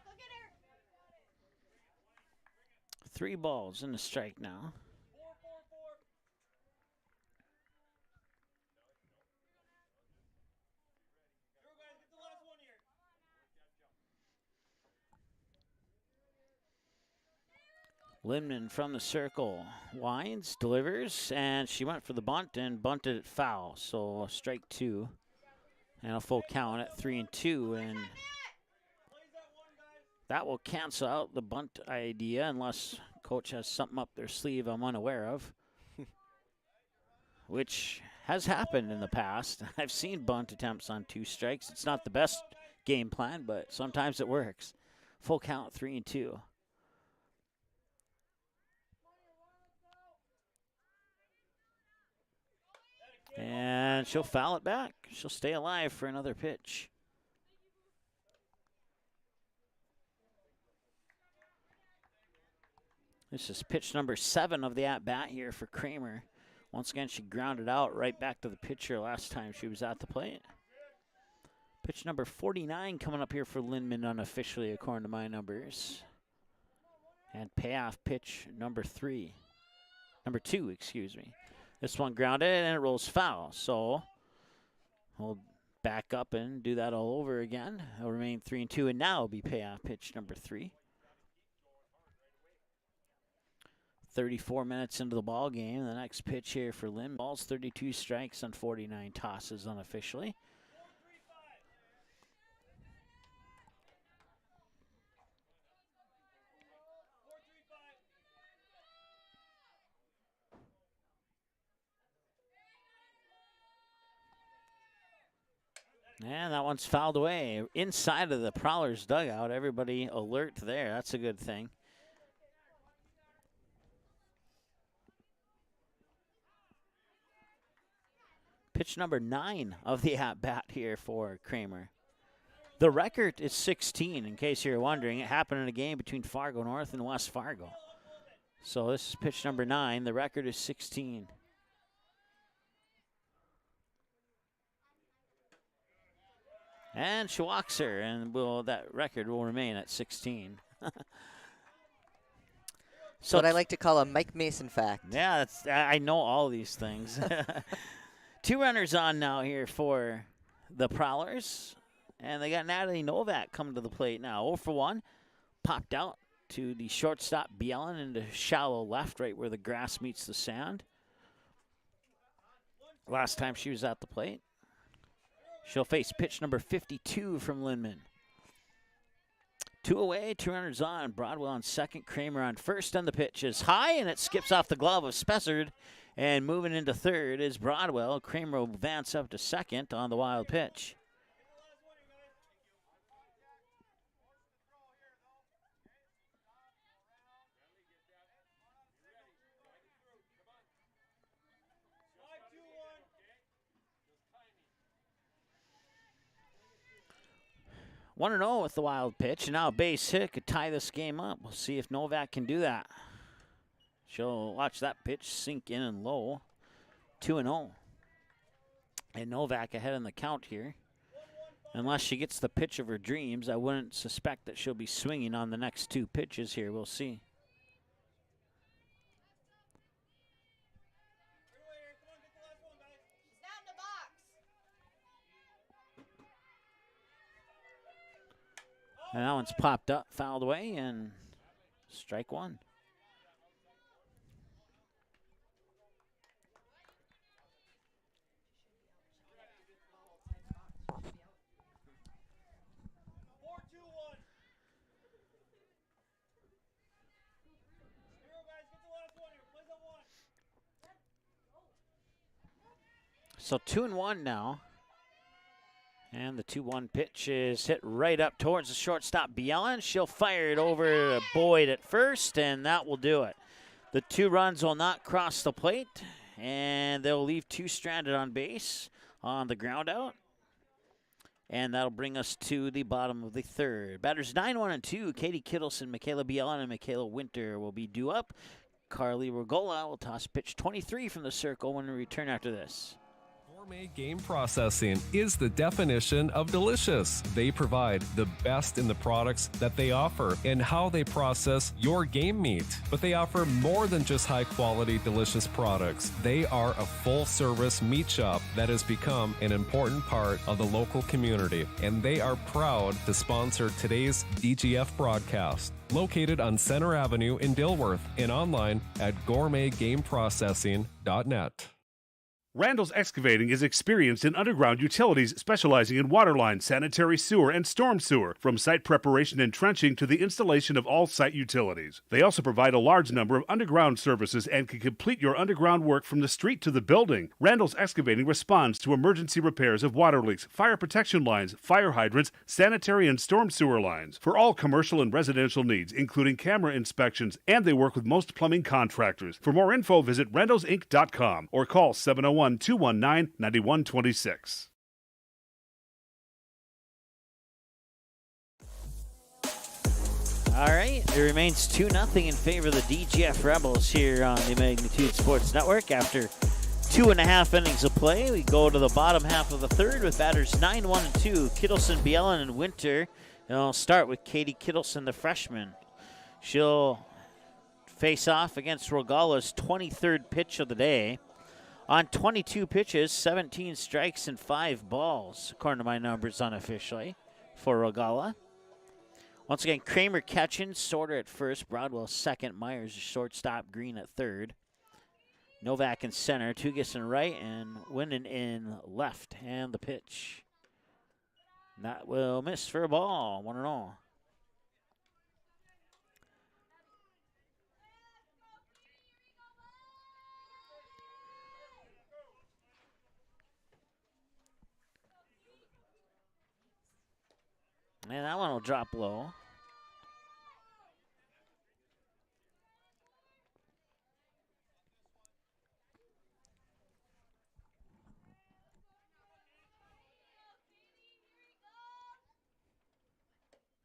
Go get her. 3 balls and a strike now. Lindman from the circle winds, delivers, and she went for the bunt and bunted it foul. So strike 2 and a full count at 3-2, and that will cancel out the bunt idea unless coach has something up their sleeve I'm unaware of, which has happened in the past. I've seen bunt attempts on 2 strikes. It's not the best game plan, but sometimes it works. Full count, 3-2. And she'll foul it back. She'll stay alive for another pitch. This is pitch number 7 of the at-bat here for Kramer. Once again, she grounded out right back to the pitcher last time she was at the plate. Pitch number 49 coming up here for Lindman unofficially, according to my numbers. And payoff pitch number 2, excuse me. This one grounded and it rolls foul. So we'll back up and do that all over again. It'll remain 3-2, and now it'll be payoff pitch number 3. 34 minutes into the ball game. The next pitch here for Lynn. Balls 32 strikes on 49 tosses unofficially. And that one's fouled away. Inside of the Prowlers dugout. Everybody alert there. That's a good thing. Pitch number 9 of the at-bat here for Kramer. The record is 16, in case you're wondering. It happened in a game between Fargo North and West Fargo. So this is pitch number 9. The record is 16. And she walks her, and that record will remain at 16. So what I like to call a Mike Mason fact. Yeah, I know all these things. 2 runners on now here for the Prowlers. And they got Natalie Novak coming to the plate now. 0 for 1. Popped out to the shortstop Bielen into shallow left, right where the grass meets the sand. Last time she was at the plate. She'll face pitch number 52 from Lindman. 2 away, 2 runners on. Broadwell on second, Kramer on first, and the pitch is high, and it skips off the glove of Spessard. And moving into third is Broadwell. Kramer will advance up to second on the wild pitch. One and 0 with the wild pitch, and now a base hit could tie this game up. We'll see if Novak can do that. She'll watch that pitch sink in and low. 2-0. And Novak ahead in the count here. Unless she gets the pitch of her dreams, I wouldn't suspect that she'll be swinging on the next 2 pitches here. We'll see. And that one's popped up, fouled away, and strike 1. So 2-1 now. And the 2-1 pitch is hit right up towards the shortstop, Bielen. She'll fire it over to Boyd at first, and that will do it. The 2 runs will not cross the plate, and they'll leave 2 stranded on base on the ground out. And that'll bring us to the bottom of the third. Batters 9, 1, and 2. Katie Kittleson, Michaela Bielen, and Michaela Winter will be due up. Carly Regola will toss pitch 23 from the circle when we return after this. Gourmet Game Processing is the definition of delicious. They provide the best in the products that they offer and how they process your game meat. But they offer more than just high-quality, delicious products. They are a full-service meat shop that has become an important part of the local community, and they are proud to sponsor today's DGF broadcast. Located on Center Avenue in Dilworth and online at gourmetgameprocessing.net. Randall's Excavating is experienced in underground utilities, specializing in water line, sanitary sewer, and storm sewer, from site preparation and trenching to the installation of all site utilities. They also provide a large number of underground services and can complete your underground work from the street to the building. Randall's Excavating responds to emergency repairs of water leaks, fire protection lines, fire hydrants, sanitary and storm sewer lines, for all commercial and residential needs, including camera inspections, and they work with most plumbing contractors. For more info, visit randallsinc.com or call 701-219-9126. All right, it remains 2-0 in favor of the DGF Rebels here on the Magnitude Sports Network. After 2.5 innings of play, we go to the bottom half of the third with batters 9, 1, and 2. Kittleson, Bielen, and Winter. And I'll start with Katie Kittleson, the freshman. She'll face off against Rogala's 23rd pitch of the day. On 22 pitches, 17 strikes and 5 balls, according to my numbers unofficially, for Rogala. Once again, Kramer catching, Sorter at first, Broadwell second, Myers shortstop, Green at third. Novak in center, Tugas in right, and Winden in left. And the pitch. That will miss for a ball, 1-0. And that one will drop low.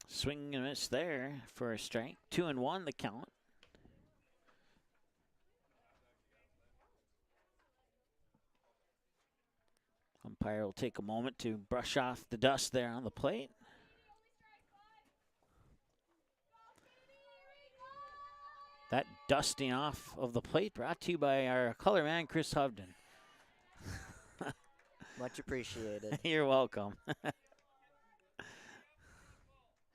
Swing and miss there for a strike. 2-1 the count. Umpire will take a moment to brush off the dust there on the plate. That dusting off of the plate brought to you by our color man, Chris Hovden. Much appreciated. You're welcome.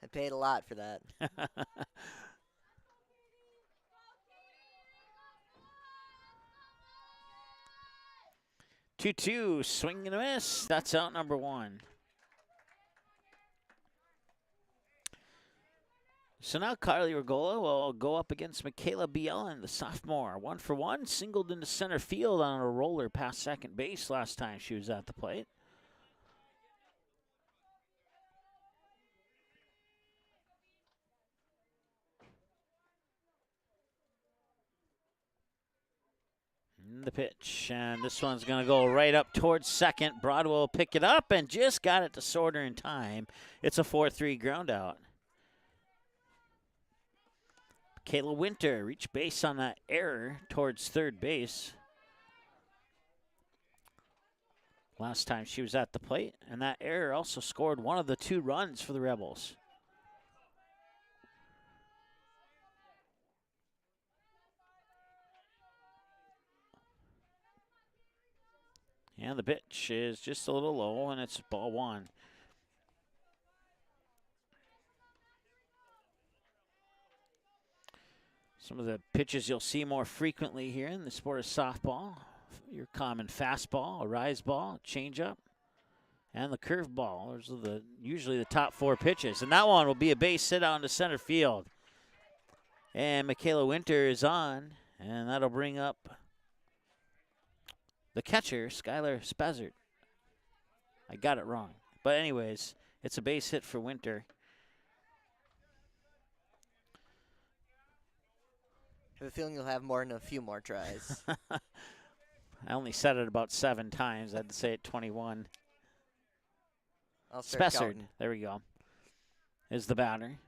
I paid a lot for that. 2-2, swing and a miss. That's out number 1. So now Carly Regola will go up against Michaela Bielen, the sophomore. 1-for-1, singled into center field on a roller past second base last time she was at the plate. The pitch, and this one's going to go right up towards second. Broadwell will pick it up and just got it to Sorter in time. It's a 4-3 ground out. Kayla Winter reached base on that error towards third base last time she was at the plate, and that error also scored one of the 2 runs for the Rebels. And the pitch is just a little low, and it's ball 1. Some of the pitches you'll see more frequently here in the sport of softball. Your common fastball, a rise ball, changeup, and the curveball. Those are usually the top 4 pitches. And that one will be a base hit out into center field. And Michaela Winter is on, and that'll bring up the catcher, Skylar Spazzard. I got it wrong. But anyways, it's a base hit for Winter. I have a feeling you'll have more than a few more tries. I only said it about 7 times. I had to say it 21. I'll start Spazzard, counting. there we go, is the batter.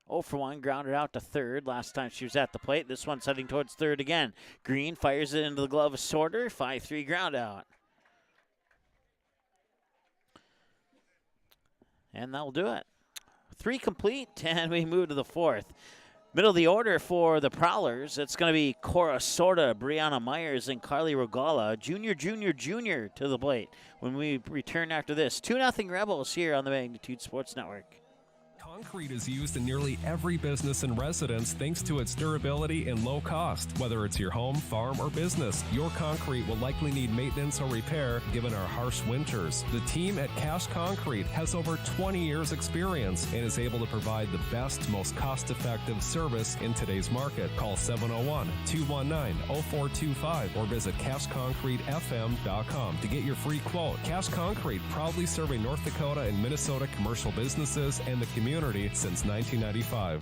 0-for-1, grounded out to third. Last time she was at the plate. This one's heading towards third again. Green fires it into the glove of Sorter. 5-3 ground out. And that'll do it. 3 complete, and we move to the 4th. Middle of the order for the Prowlers. It's going to be Cora Sorta, Brianna Myers, and Carly Regala. Junior to the plate when we return after this. 2-0 Rebels here on the Magnitude Sports Network. Concrete is used in nearly every business and residence thanks to its durability and low cost. Whether it's your home, farm, or business, your concrete will likely need maintenance or repair given our harsh winters. The team at Cash Concrete has over 20 years experience and is able to provide the best, most cost-effective service in today's market. Call 701-219-0425 or visit cashconcretefm.com to get your free quote. Cash Concrete, proudly serving North Dakota and Minnesota commercial businesses and the community since 1995.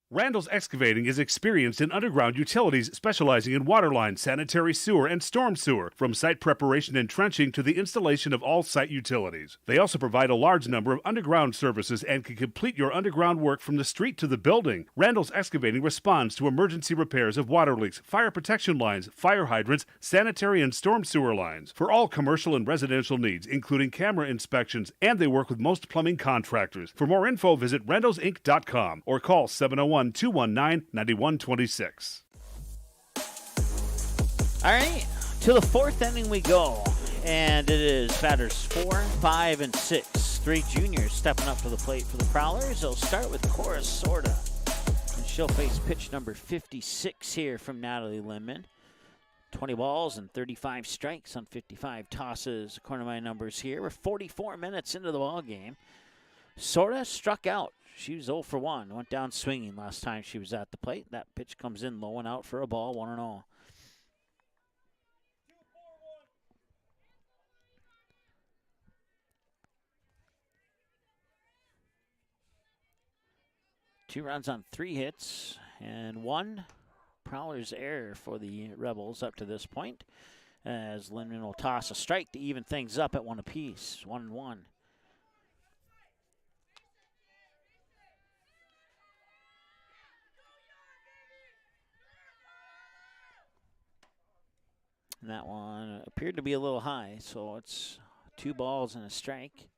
Randall's Excavating is experienced in underground utilities, specializing in water line, sanitary sewer, and storm sewer, from site preparation and trenching to the installation of all site utilities. They also provide a large number of underground services and can complete your underground work from the street to the building. Randall's Excavating responds to emergency repairs of water leaks, fire protection lines, fire hydrants, sanitary and storm sewer lines, for all commercial and residential needs, including camera inspections, and they work with most plumbing contractors. For more info, visit randallsinc.com or call 701-219-9126. All right, to the 4th inning we go, and it is batters 4, 5, and 6. 3 juniors stepping up to the plate for the Prowlers. They'll start with Cora Sorta, and she'll face pitch number 56 here from Natalie Lindman. 20 balls and 35 strikes on 55 tosses, according to my numbers here. We're 44 minutes into the ball game. Sorta struck out. She was 0-for-1, went down swinging last time she was at the plate. That pitch comes in low and out for a ball, 1-0. 2 runs on 3 hits and 1 Prowler's error for the Rebels up to this point, as Lindman will toss a strike to even things up at 1 apiece, 1-1. And that one appeared to be a little high, so it's 2 balls and a strike.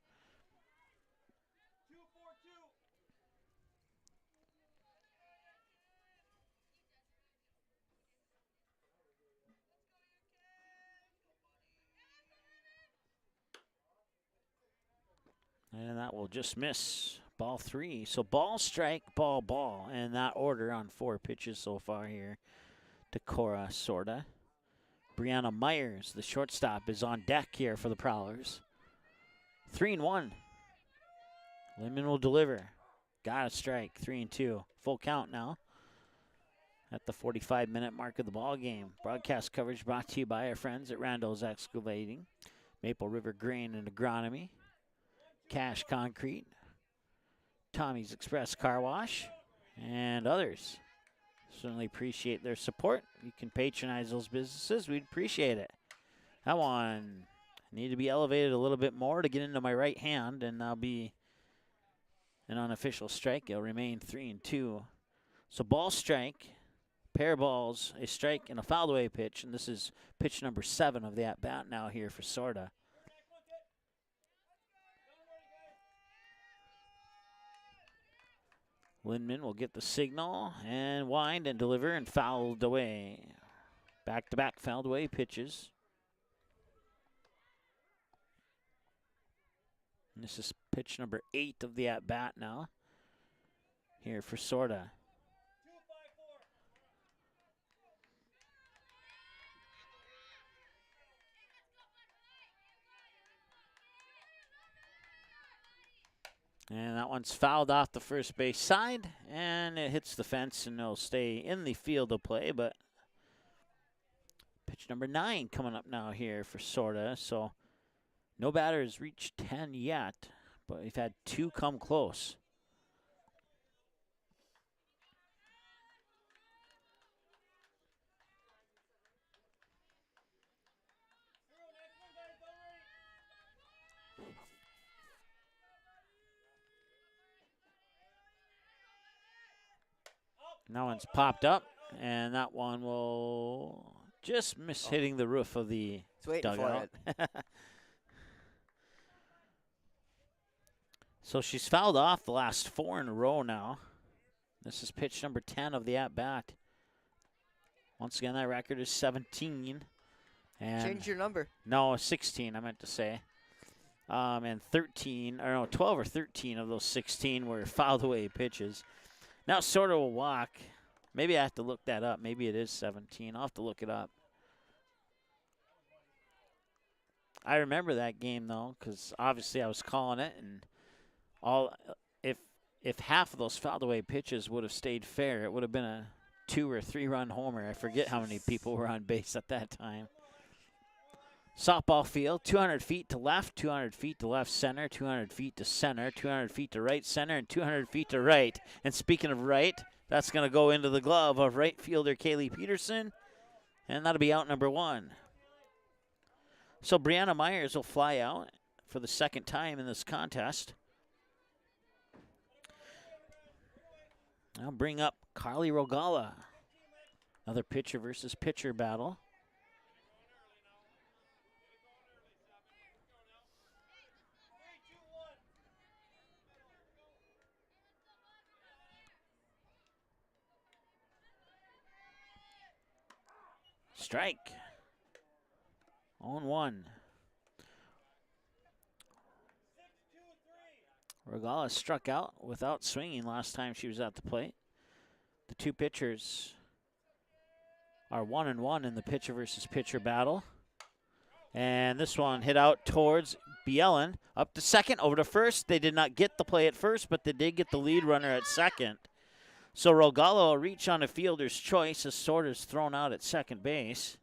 And that will just miss. Ball 3. So ball, strike, ball, ball. And that order on 4 pitches so far here to Cora Sorda. Brianna Myers, the shortstop, is on deck here for the Prowlers. 3-1. Lindman will deliver. Got a strike. 3-2. Full count now at the 45-minute mark of the ball game. Broadcast coverage brought to you by our friends at Randall's Excavating, Maple River Grain and Agronomy, Cash Concrete, Tommy's Express Car Wash, and others. Certainly appreciate their support. You can patronize those businesses. We'd appreciate it. That one need to be elevated a little bit more to get into my right hand, and that'll be an unofficial strike. It'll remain 3-2. So ball, strike, pair of balls, a strike, and a fouled away pitch. And this is pitch number 7 of the at-bat now here for Sorda. Lindman will get the signal and wind and deliver and fouled away. Back-to-back fouled away pitches. And this is pitch number 8 of the at-bat now here for Sorda. And that one's fouled off the first base side, and it hits the fence, and it'll stay in the field of play. But pitch number 9 coming up now here for Sorda. So no batter has reached 10 yet, but we've had 2 come close. That one's popped up, and that one will just miss hitting the roof of the dugout. So she's fouled off the last 4 in a row now. This is pitch number 10 of the at-bat. Once again, that record is 17. And change your number. No, 16, I meant to say. And 13, or no, 12 or 13 of those 16 were fouled away pitches. Now Sorda will walk. Maybe I have to look that up. Maybe it is 17. I'll have to look it up. I remember that game, though, because obviously I was calling it. And if half of those fouled away pitches would have stayed fair, it would have been a 2 or 3 run homer. I forget how many people were on base at that time. Softball field, 200 feet to left, 200 feet to left center, 200 feet to center, 200 feet to right center, and 200 feet to right. And speaking of right, that's going to go into the glove of right fielder Kaylee Peterson, and that'll be out number 1. So Brianna Myers will fly out for the 2nd time in this contest. I'll bring up Carly Rogala. Another pitcher versus pitcher battle. Strike. 0-1. Rogala struck out without swinging last time she was at the plate. The 2 pitchers are 1-1 in the pitcher versus pitcher battle. And this one hit out towards Bielen. Up to second, over to first. They did not get the play at first, but they did get the lead runner at second. So Rogala will reach on a fielder's choice as Sorda's thrown out at second base.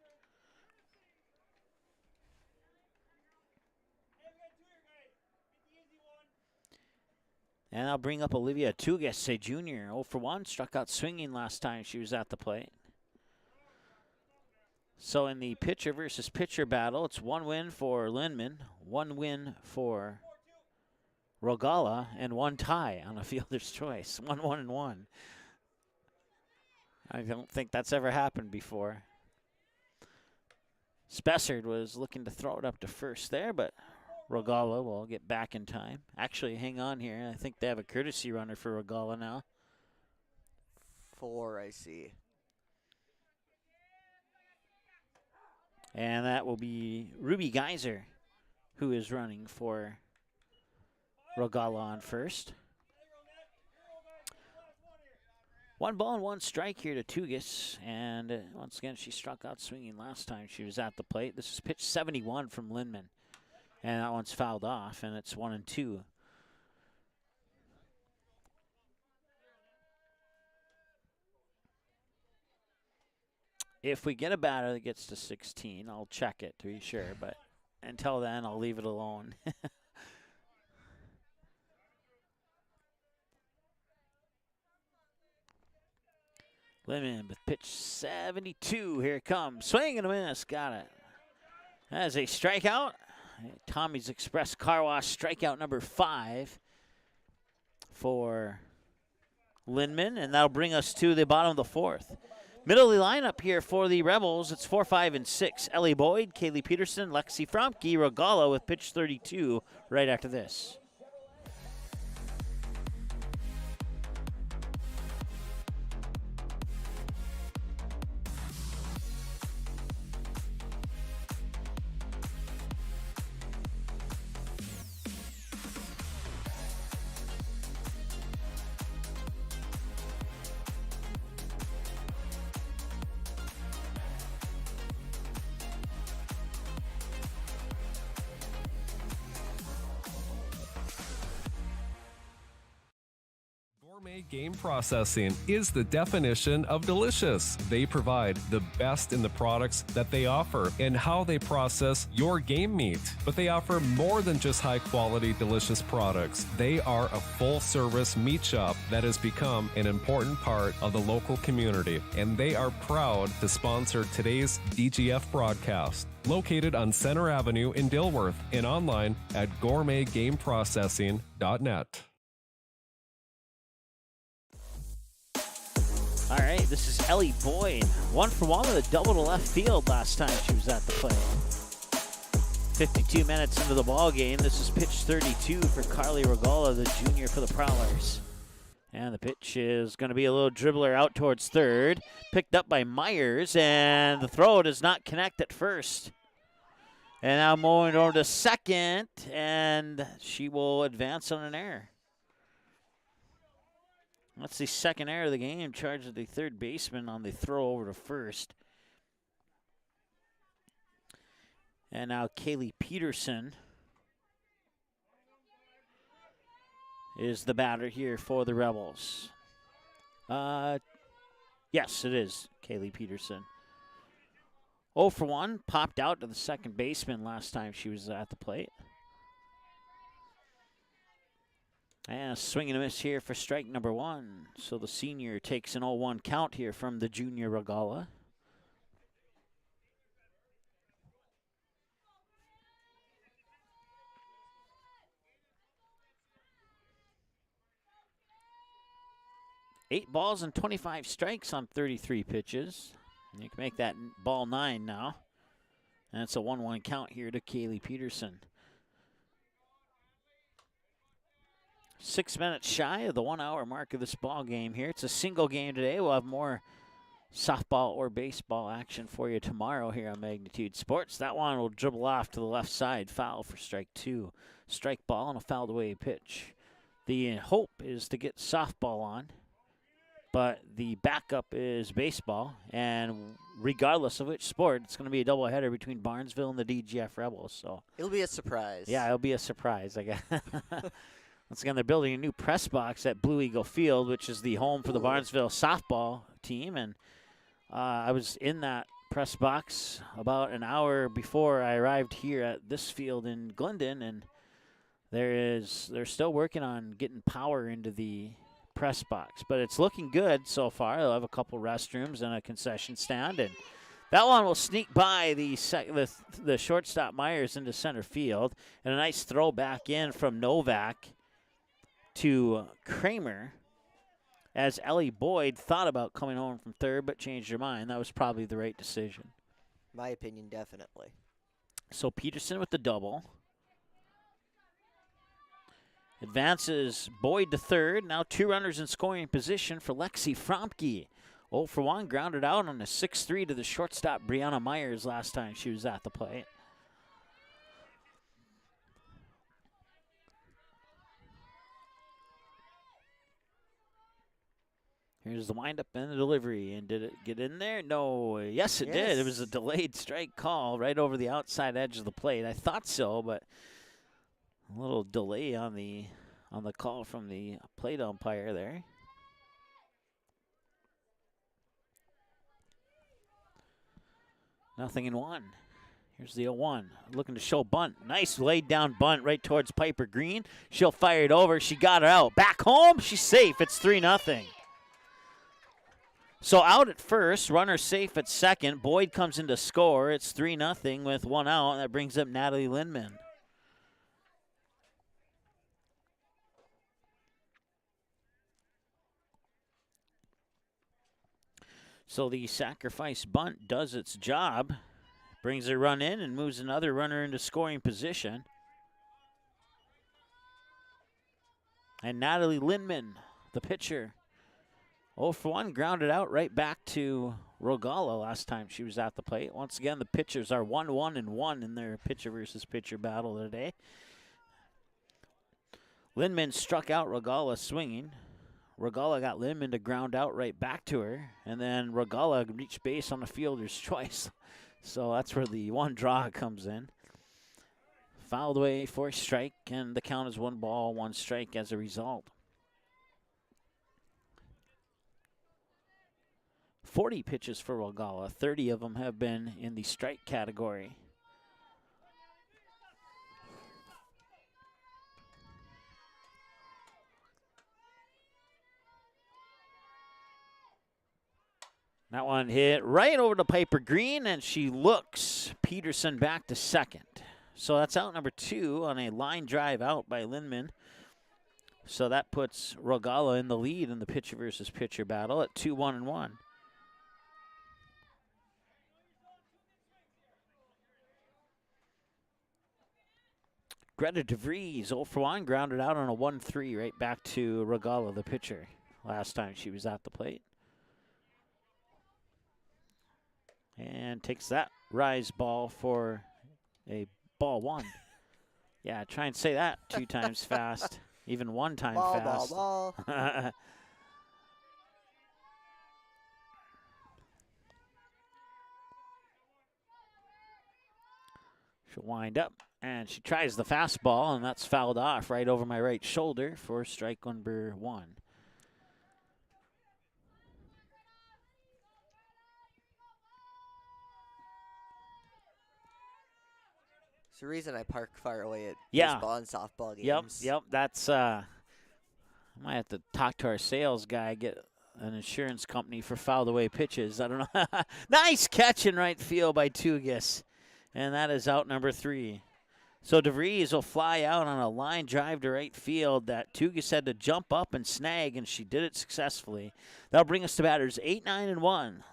And I'll bring up Olivia Tugas, a junior. 0 for 1, struck out swinging last time she was at the plate. So in the pitcher versus pitcher battle, it's 1 win for Lindman, 1 win for Rogala, and 1 tie on a fielder's choice. 1-1-1. I don't think that's ever happened before. Spessard was looking to throw it up to first there, but Rogala will get back in time. Actually, hang on here. I think they have a courtesy runner for Rogala now. 4, I see. And that will be Ruby Geyser, who is running for Rogala on first. 1 ball and 1 strike here to Tugas. And once again, she struck out swinging last time she was at the plate. This is pitch 71 from Lindman. And that one's fouled off, and it's 1-2. If we get a batter that gets to 16, I'll check it to be sure. But until then, I'll leave it alone. Lindman with pitch 72. Here it comes. Swing and a miss. Got it. That is a strikeout. Tommy's Express Car Wash strikeout number 5 for Lindman, and that'll bring us to the bottom of the 4th. Middle of the lineup here for the Rebels, it's 4, 5, and 6. Ellie Boyd, Kaylee Peterson, Lexi Fromke, Rogala with pitch 32 right after this. Gourmet Game Processing is the definition of delicious. They provide the best in the products that they offer and how they process your game meat. But they offer more than just high-quality, delicious products. They are a full-service meat shop that has become an important part of the local community, and they are proud to sponsor today's DGF broadcast. Located on Center Avenue in Dilworth and online at gourmetgameprocessing.net. All right, this is Ellie Boyd. 1 for 1 with a double to left field last time she was at the plate. 52 minutes into the ball game. This is pitch 32 for Carly Rogala, the junior for the Prowlers. And the pitch is going to be a little dribbler out towards third. Picked up by Myers, and the throw does not connect at first. And now moving over to second, and she will advance on an error. That's the second error of the game, charged the third baseman on the throw over to first. And now Kaylee Peterson is the batter here for the Rebels. Yes, it is Kaylee Peterson. 0 for 1, popped out to the second baseman last time she was at the plate. And a swing and a miss here for strike number 1. So the senior takes an 0-1 count here from the junior Rogala. Eight balls and 25 strikes on 33 pitches. And you can make that ball 9 now. And it's a 1-1 count here to Kaylee Peterson. 6 minutes shy of the 1 hour mark of this ball game here. It's a single game today. We'll have more softball or baseball action for you tomorrow here on Magnitude Sports. That one will dribble off to the left side. Foul for strike 2. Strike ball and a fouled away pitch. The hope is to get softball on, but the backup is baseball. And regardless of which sport, it's going to be a doubleheader between Barnesville and the DGF Rebels. So It'll be a surprise. yeah, it'll be a surprise, I guess. Once again, they're building a new press box at Blue Eagle Field, which is the home for the Barnesville softball team. And I was in that press box about an hour before I arrived here at this field in Glendon. And they're still working on getting power into the press box, but it's looking good so far. They'll have a couple restrooms and a concession stand, and that one will sneak by the shortstop Myers into center field, and a nice throw back in from Novak to Kramer as Ellie Boyd thought about coming home from third but changed her mind. That was probably the right decision. My opinion, definitely. So Peterson with the double. Advances Boyd to third. Now 2 runners in scoring position for Lexi Fromke. 0 for 1, grounded out on a 6-3 to the shortstop Brianna Myers last time she was at the plate. Here's the windup and the delivery. And did it get in there? No. Yes, it did. It was a delayed strike call right over the outside edge of the plate. I thought so, but a little delay on the call from the plate umpire there. Nothing in 1. Here's the 0-1. Looking to show bunt. Nice laid down bunt right towards Piper Green. She'll fire it over. She got her out. Back home. She's safe. It's 3-0. So out at first, runner safe at second. Boyd comes in to score. It's 3-0 with 1 out, and that brings up Natalie Lindman. So the sacrifice bunt does its job. Brings a run in and moves another runner into scoring position. And Natalie Lindman, the pitcher, 0 for 1, grounded out right back to Rogala last time she was at the plate. Once again, the pitchers are 1-1-1 in their pitcher versus pitcher battle today. Lindman struck out Rogala swinging. Rogala got Lindman to ground out right back to her, and then Rogala reached base on the fielder's choice. So that's where the 1 draw comes in. Fouled away for a strike, and the count is 1 ball, 1 strike as a result. 40 pitches for Rogala. 30 of them have been in the strike category. That one hit right over to Piper Green, and she looks Peterson back to second. So that's out number 2 on a line drive out by Lindman. So that puts Rogala in the lead in the pitcher versus pitcher battle at 2-1-1. Greta DeVries, 0 for 1, grounded out on a 1-3 right back to Rogala, the pitcher, last time she was at the plate. And takes that rise ball for a ball 1. Yeah, try and say that 2 times fast, even 1 time fast. Ball. She'll wind up, and she tries the fastball, and that's fouled off right over my right shoulder for strike number 1. It's the reason I park far away at Yeah. baseball and softball games. Yep. That's I might have to talk to our sales guy, get an insurance company for fouled away pitches. I don't know. Nice catch in right field by Tugas. And that is out number 3. So DeVries will fly out on a line drive to right field that Tugas had to jump up and snag, and she did it successfully. That'll bring us to batters 8, 9, and 1.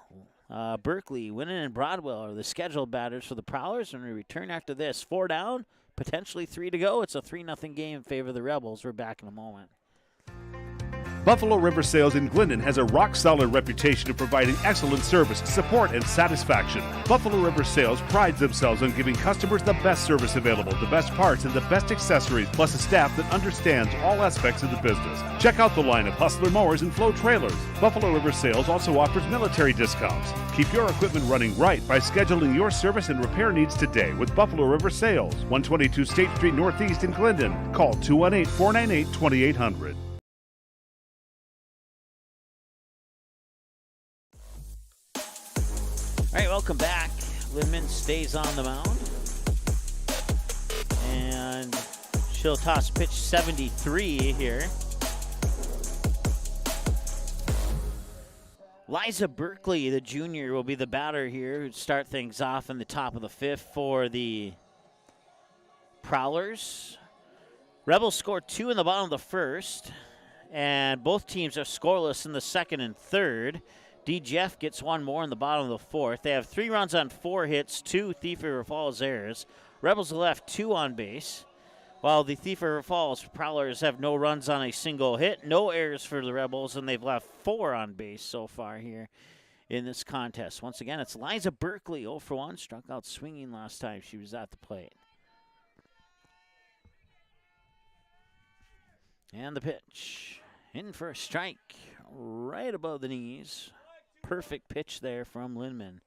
Berkeley, Winnan, and Broadwell are the scheduled batters for the Prowlers. When we return after this, 4 down, potentially 3 to go. It's a 3-0 game in favor of the Rebels. We're back in a moment. Buffalo River Sales in Glendon has a rock-solid reputation of providing excellent service, support, and satisfaction. Buffalo River Sales prides themselves on giving customers the best service available, the best parts, and the best accessories, plus a staff that understands all aspects of the business. Check out the line of Hustler mowers and Flow trailers. Buffalo River Sales also offers military discounts. Keep your equipment running right by scheduling your service and repair needs today with Buffalo River Sales, 122 State Street Northeast in Glendon. Call 218-498-2800. All right, welcome back. Lindman stays on the mound. And She'll toss pitch 73 here. Liza Berkeley, the junior, will be the batter here who'd start things off in the top of the 5th for the Prowlers. Rebels scored 2 in the bottom of the 1st, and both teams are scoreless in the 2nd and 3rd. DGF gets 1 more in the bottom of the 4th. They have 3 runs on 4 hits, 2 Thief River Falls errors. Rebels left 2 on base, while the Thief River Falls Prowlers have no runs on a single hit, no errors for the Rebels, and they've left 4 on base so far here in this contest. Once again, it's Liza Berkeley, 0 for 1, struck out swinging last time she was at the plate. And the pitch, in for a strike, right above the knees. Perfect pitch there from Lindman.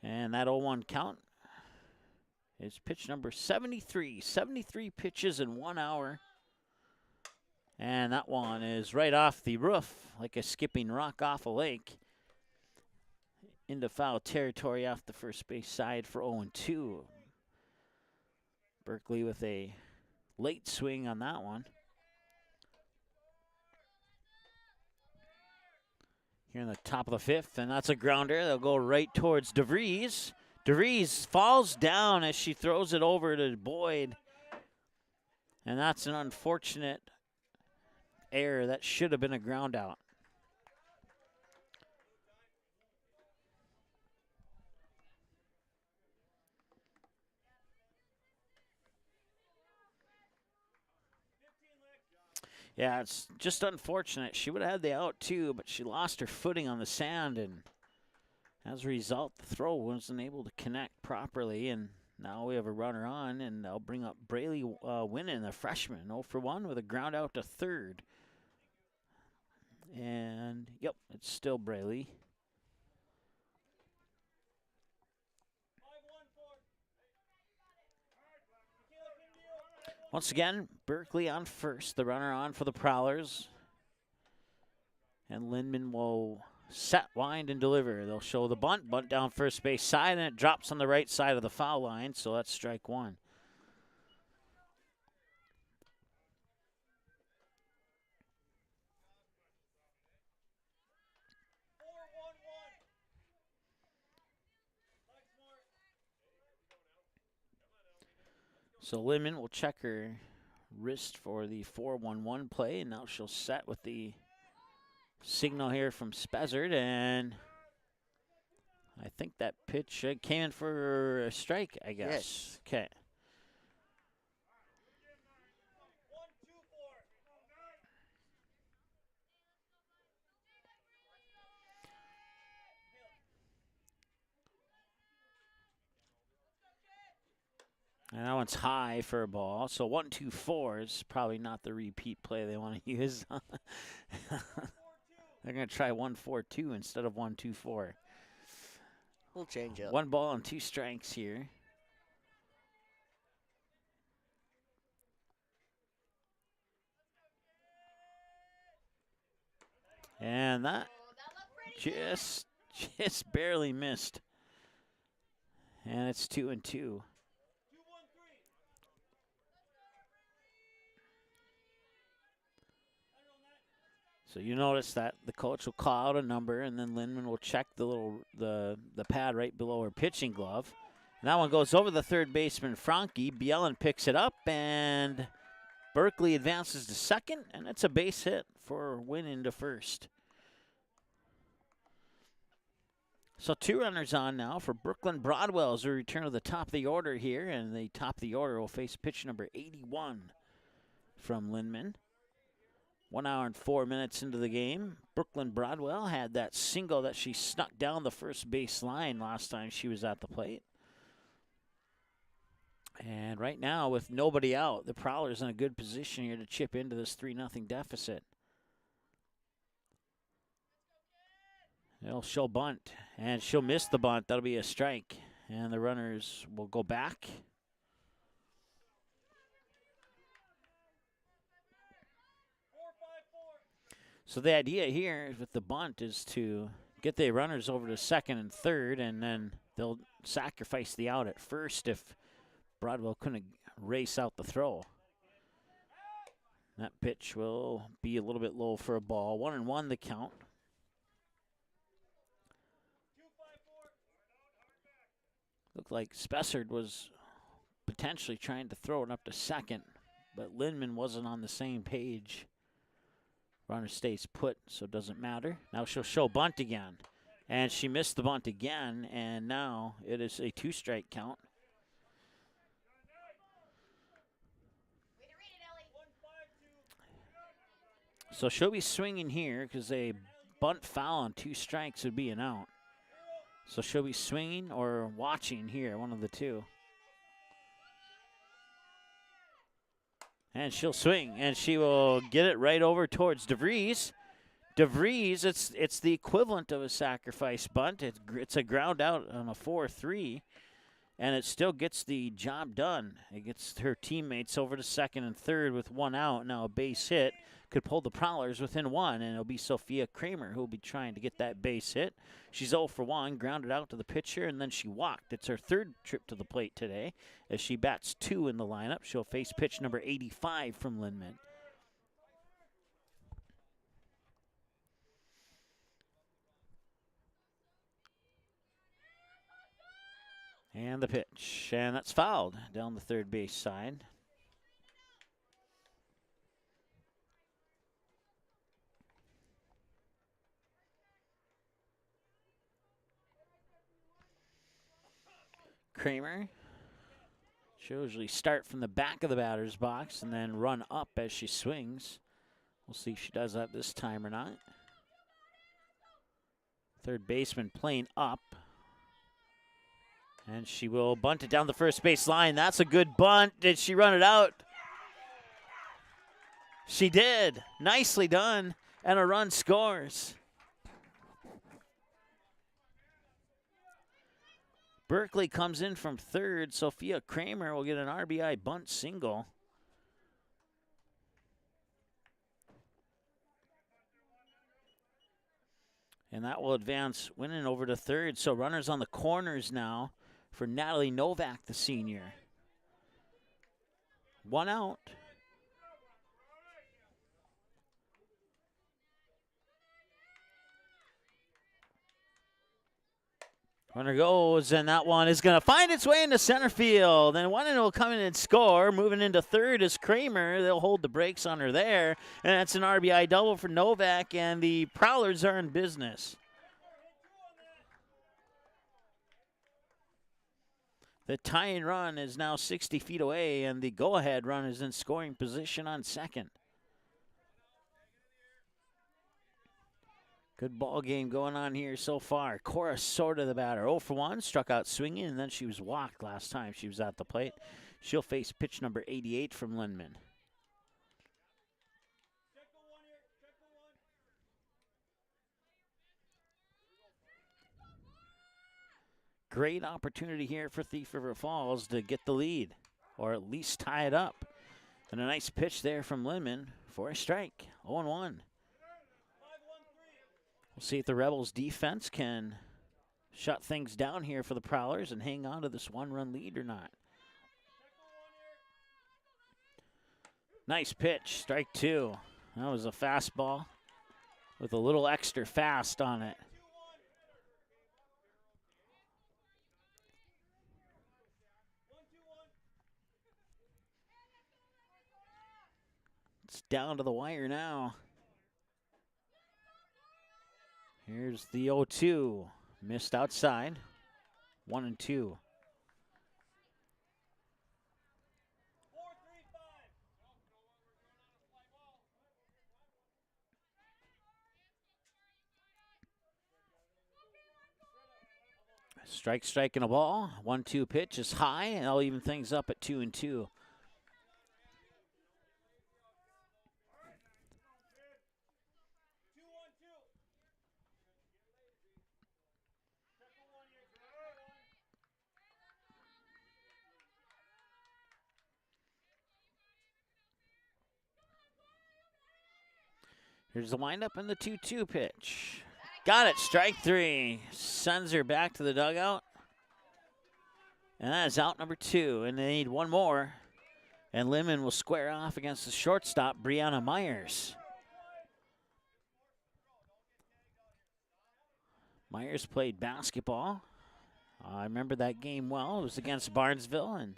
And that 0-1 count is pitch number 73. 73 pitches in 1 hour. And that one is right off the roof, like a skipping rock off a lake. Into foul territory off the first base side for 0-2. Berkeley with a late swing on that one. Here in the top of the 5th, and that's a grounder. They'll go right towards DeVries. DeVries falls down as she throws it over to Boyd. And that's an unfortunate error. That should have been a ground out. Yeah, it's just unfortunate. She would have had the out too, but she lost her footing on the sand, and as a result, the throw wasn't able to connect properly, and now we have a runner on, and I'll bring up Braylee Winnan, the freshman, 0 for 1 with a ground out to 3rd. And, yep, it's still Braylee. Once again, Berkeley on first, the runner on for the Prowlers. And Lindman will set, wind, and deliver. They'll show the bunt down first base side, and it drops on the right side of the foul line, so that's strike 1. So Lindman will check her wrist for the 4-1-1 play, and now she'll set with the signal here from Spezzard, and I think that pitch came in for a strike, I guess. Yes. Okay. And that one's high for a ball. So 1-2-4 is probably not the repeat play they want to use. They're going to try 1-4-2 instead of 1-2-4. We'll change it. 1 ball and 2 strikes here. And that just barely missed. And it's 2-2. So you notice that the coach will call out a number, and then Lindman will check the pad right below her pitching glove. And that one goes over the third baseman, Franke. Bielen picks it up, and Berkeley advances to second, and it's a base hit for Winnan to first. So 2 runners on now for Brooklyn Broadwell as we return to the top of the order here, and the top of the order will face pitch number 81 from Lindman. 1 hour and 4 minutes into the game. Brooklyn Broadwell had that single that she snuck down the first base line last time she was at the plate. And right now, with nobody out, the Prowlers in a good position here to chip into this 3-0 deficit. They'll show bunt, and she'll miss the bunt. That'll be a strike, and the runners will go back. So the idea here with the bunt is to get the runners over to second and third, and then they'll sacrifice the out at first if Broadwell couldn't race out the throw. That pitch will be a little bit low for a ball. 1-1 the count. Looked like Spessard was potentially trying to throw it up to second, but Lindman wasn't on the same page. Runner stays put, so it doesn't matter. Now she'll show bunt again. And she missed the bunt again, and now it is a 2-strike count. So she'll be swinging here because a bunt foul on 2 strikes would be an out. So she'll be swinging or watching here, one of the two. And she'll swing, and she will get it right over towards DeVries. DeVries, it's the equivalent of a sacrifice bunt. It's a ground out on a 4-3, and it still gets the job done. It gets her teammates over to second and third with 1 out. Now a base hit could pull the Prowlers within 1, and it'll be Sophia Kramer who will be trying to get that base hit. She's 0 for 1, grounded out to the pitcher, and then she walked. It's her 3rd trip to the plate today as she bats 2 in the lineup. She'll face pitch number 85 from Lindman. And the pitch, and that's fouled down the third base side. Kramer. She'll usually start from the back of the batter's box and then run up as she swings. We'll see if she does that this time or not. Third baseman playing up. And she will bunt it down the first base line. That's a good bunt. Did she run it out? She did. Nicely done. And a run scores. Berkeley comes in from third. Sophia Kramer will get an RBI bunt single. And that will advance Winnan over to third. So runners on the corners now for Natalie Novak, the senior. 1 out. Runner goes, and that one is going to find its way into center field. And Winnan will come in and score. Moving into third is Kramer. They'll hold the brakes on her there. And that's an RBI double for Novak, and the Prowlers are in business. The tying run is now 60 feet away, and the go-ahead run is in scoring position on second. Good ball game going on here so far. Cora Sorta, the batter, 0 for 1, struck out swinging, and then she was walked last time she was at the plate. She'll face pitch number 88 from Lindman. Great opportunity here for Thief River Falls to get the lead, or at least tie it up. And a nice pitch there from Lindman for a strike, 0-1. We'll see if the Rebels' defense can shut things down here for the Prowlers and hang on to this 1-run lead or not. Nice pitch, strike 2. That was a fastball with a little extra fast on it. It's down to the wire now. Here's the 0-2. Missed outside. 1-2. Strike, and a ball. 1-2 pitch is high, and they'll even things up at 2-2. Here's the windup and the 2-2 pitch. Got it, strike 3. Sends her back to the dugout. And that is out number 2, and they need one more And Lemon will square off against the shortstop, Brianna Myers. Myers played basketball. I remember that game well. It was against Barnesville, and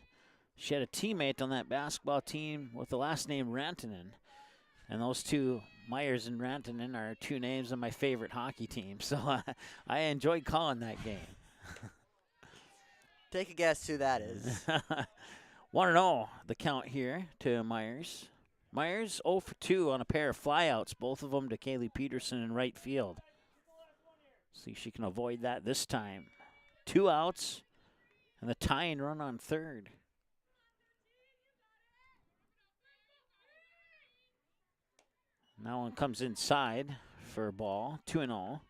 she had a teammate on that basketball team with the last name Rantanen. And those two, Myers and Rantanen, are two names of my favorite hockey team. So I enjoyed calling that game. Take a guess who that is. 1-0 the count here to Myers. Myers 0 for 2 on a pair of flyouts, both of them to Kaylee Peterson in right field. See if she can avoid that this time. 2 outs and the tying run on third. Now one comes inside for a ball, 2-0.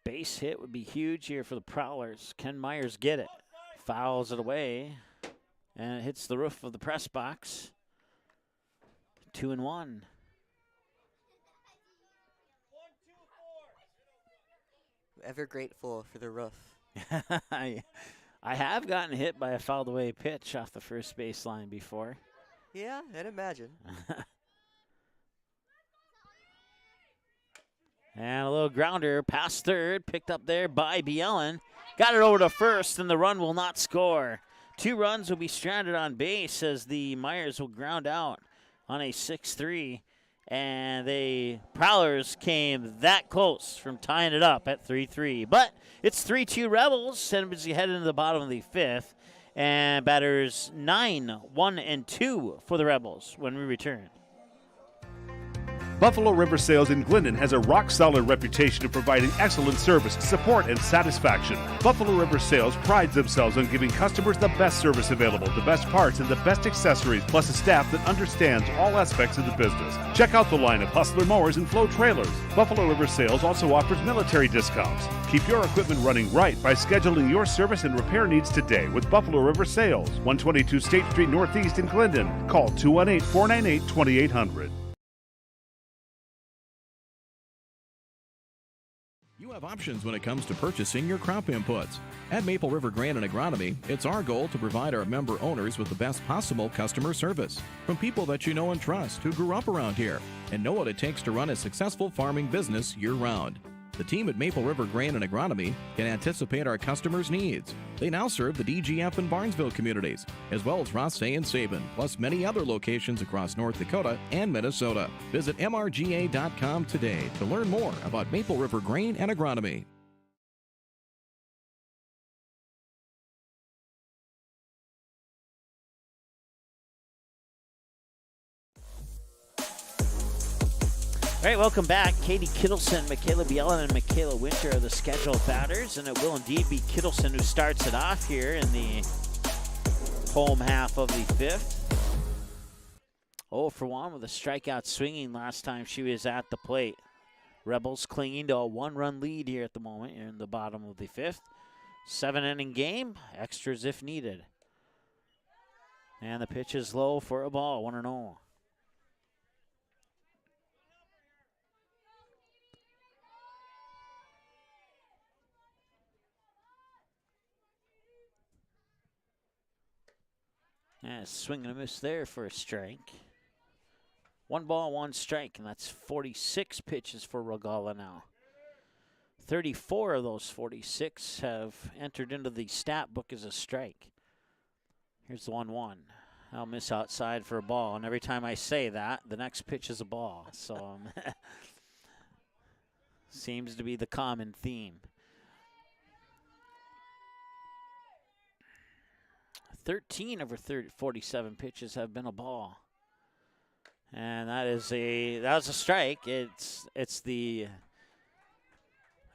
Base hit would be huge here for the Prowlers. Can Myers get it? Fouls it away, and it hits the roof of the press box. 2-1. Ever grateful for the roof. I have gotten hit by a fouled away pitch off the first baseline before. Yeah, I'd imagine. And a little grounder past third, picked up there by Bielen. Got it over to first, and the run will not score. 2 runs will be stranded on base as the Myers will ground out on a 6-3. And the Prowlers came that close from tying it up at 3-3. But it's 3-2 Rebels, and as you head into the bottom of the 5th. And batters 9, 1, and 2 for the Rebels when we return. Buffalo River Sales in Glendon has a rock-solid reputation of providing excellent service, support, and satisfaction. Buffalo River Sales prides themselves on giving customers the best service available, the best parts, and the best accessories, plus a staff that understands all aspects of the business. Check out the line of Hustler mowers and Flow trailers. Buffalo River Sales also offers military discounts. Keep your equipment running right by scheduling your service and repair needs today with Buffalo River Sales, 122 State Street Northeast in Glendon. Call 218-498-2800. You have options when it comes to purchasing your crop inputs. At Maple River Grain and Agronomy, it's our goal to provide our member owners with the best possible customer service from people that you know and trust who grew up around here and know what it takes to run a successful farming business year-round. The team at Maple River Grain and Agronomy can anticipate our customers' needs. They now serve the DGF and Barnesville communities, as well as Rothsay and Sabin, plus many other locations across North Dakota and Minnesota. Visit mrga.com today to learn more about Maple River Grain and Agronomy. All right, welcome back. Katie Kittleson, Michaela Bielen, and Michaela Winter are the scheduled batters, and it will indeed be Kittleson who starts it off here in the home half of the 5th. 0 for 1 with a strikeout swinging last time she was at the plate. Rebels clinging to a 1-run lead here at the moment in the bottom of the 5th. 7-inning game, extras if needed. And the pitch is low for a ball, 1-0. Yeah, swing and a miss there for a strike. 1 ball, 1 strike, and that's 46 pitches for Regala now. 34 of those 46 have entered into the stat book as a strike. Here's the 1-1. I'll miss outside for a ball, and every time I say that, the next pitch is a ball. So seems to be the common theme. 13 over 47 pitches have been a ball. And that was a strike. It's the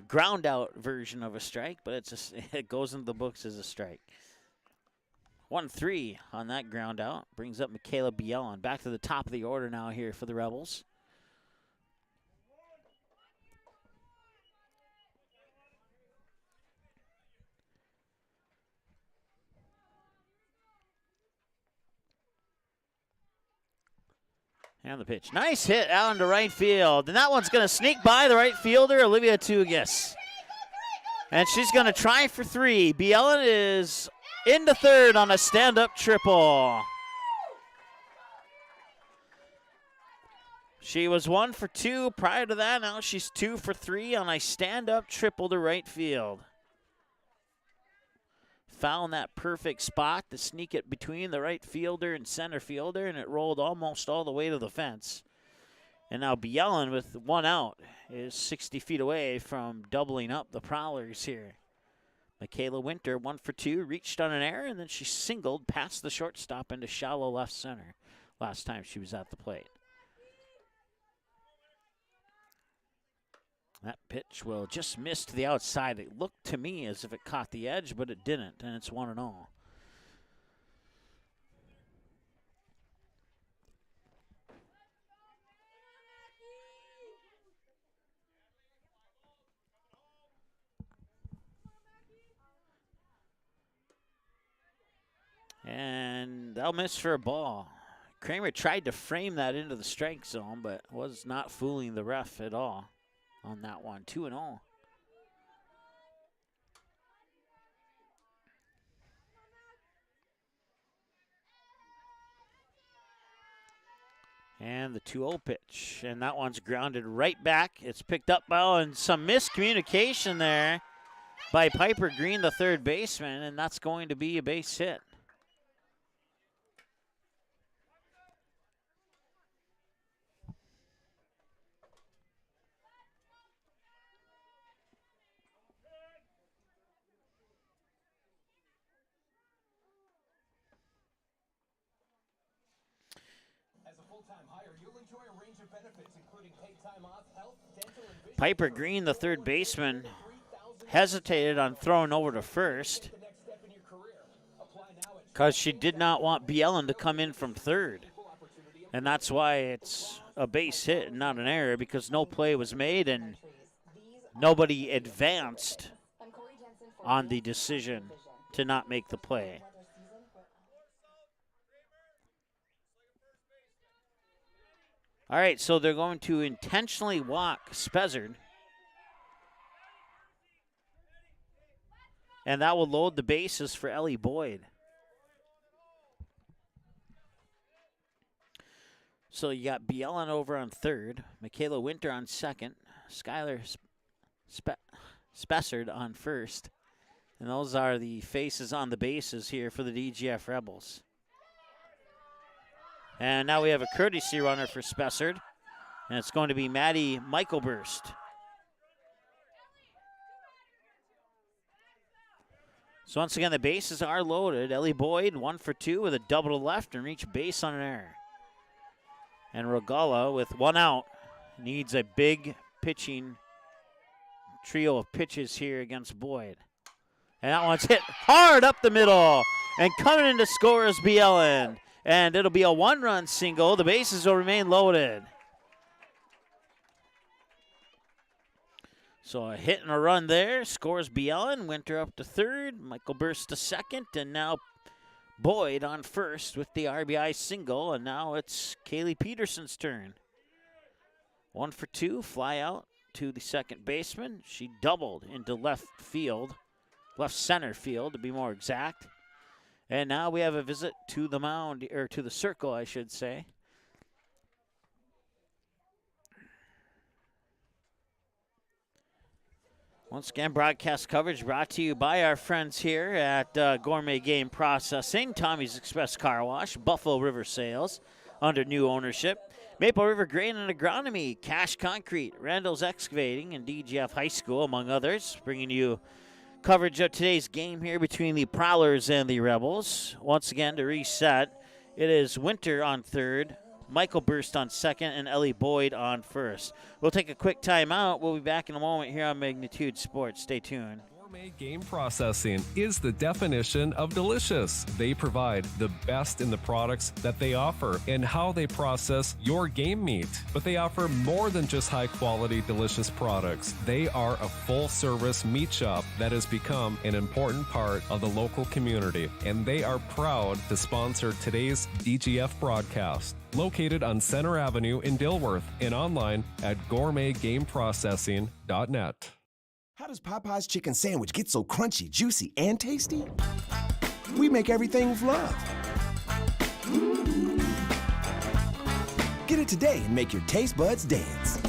ground out version of a strike, but it goes into the books as a strike. 1-3 on that ground out. Brings up Michaela Bielen. Back to the top of the order now here for the Rebels. And the pitch. Nice hit out into right field. And that one's going to sneak by the right fielder, Olivia Tugas. And she's going to try for 3. Bjelland is into third on a stand-up triple. She was 1 for 2 prior to that. Now she's 2 for 3 on a stand-up triple to right field. Found that perfect spot to sneak it between the right fielder and center fielder, and it rolled almost all the way to the fence. And now Bjelland, with 1 out, is 60 feet away from doubling up the Prowlers here. Michaela Winter, 1 for 2, reached on an error, and then she singled past the shortstop into shallow left center last time she was at the plate. That pitch will just miss to the outside. It looked to me as if it caught the edge, but it didn't, and it's 1-0. And they'll miss for a ball. Kramer tried to frame that into the strike zone, but was not fooling the ref at all on that one. 2-0. And the 2-0 pitch. And that one's grounded right back. It's picked up by, and some miscommunication there by Piper Green, the third baseman, and that's going to be a base hit. Piper Green, the third baseman, hesitated on throwing over to first because she did not want Bjelland to come in from third. And that's why it's a base hit and not an error, because no play was made and nobody advanced on the decision to not make the play. All right, so they're going to intentionally walk Spezzard. And that will load the bases for Ellie Boyd. So you got Bjelland over on third, Michaela Winter on second, Skylar Spessard on first. And those are the faces on the bases here for the DGF Rebels. And now we have a courtesy runner for Spessard, and it's going to be Maddie Michaelburst. So once again, the bases are loaded. Ellie Boyd, 1 for 2 with a double to left and reach base on an error. And Regala, with 1 out, needs a big pitching trio of pitches here against Boyd. And that one's hit hard up the middle, and coming in to score is Bjelland. And it'll be a 1-run single. The bases will remain loaded. So a hit and a run there. Scores Bjelland. Winter up to third. Michaelburst to second. And now Boyd on first with the RBI single. And now it's Kaylee Peterson's turn. 1 for 2. Fly out to the second baseman. She doubled into left field. Left center field, to be more exact. And now we have a visit to the mound, or to the circle, I should say. Once again, broadcast coverage brought to you by our friends here at Gourmet Game Processing, Tommy's Express Car Wash, Buffalo River Sales, under new ownership, Maple River Grain and Agronomy, Cash Concrete, Randall's Excavating, and DGF High School, among others, bringing you coverage of today's game here between the Prowlers and the Rebels. Once again, to reset, it is Winter on third, Michaelburst on second, and Ellie Boyd on first. We'll take a quick timeout. We'll be back in a moment here on Magnitude Sports. Stay tuned. Your Gourmet Game Processing is the definition of delicious. They provide the best in the products that they offer and how they process your game meat. But they offer more than just high-quality, delicious products. They are a full-service meat shop that has become an important part of the local community, and they are proud to sponsor today's DGF broadcast. Located on Center Avenue in Dilworth and online at gourmetgameprocessing.net. How does Popeye's chicken sandwich get so crunchy, juicy, and tasty? We make everything with love. Get it today and make your taste buds dance.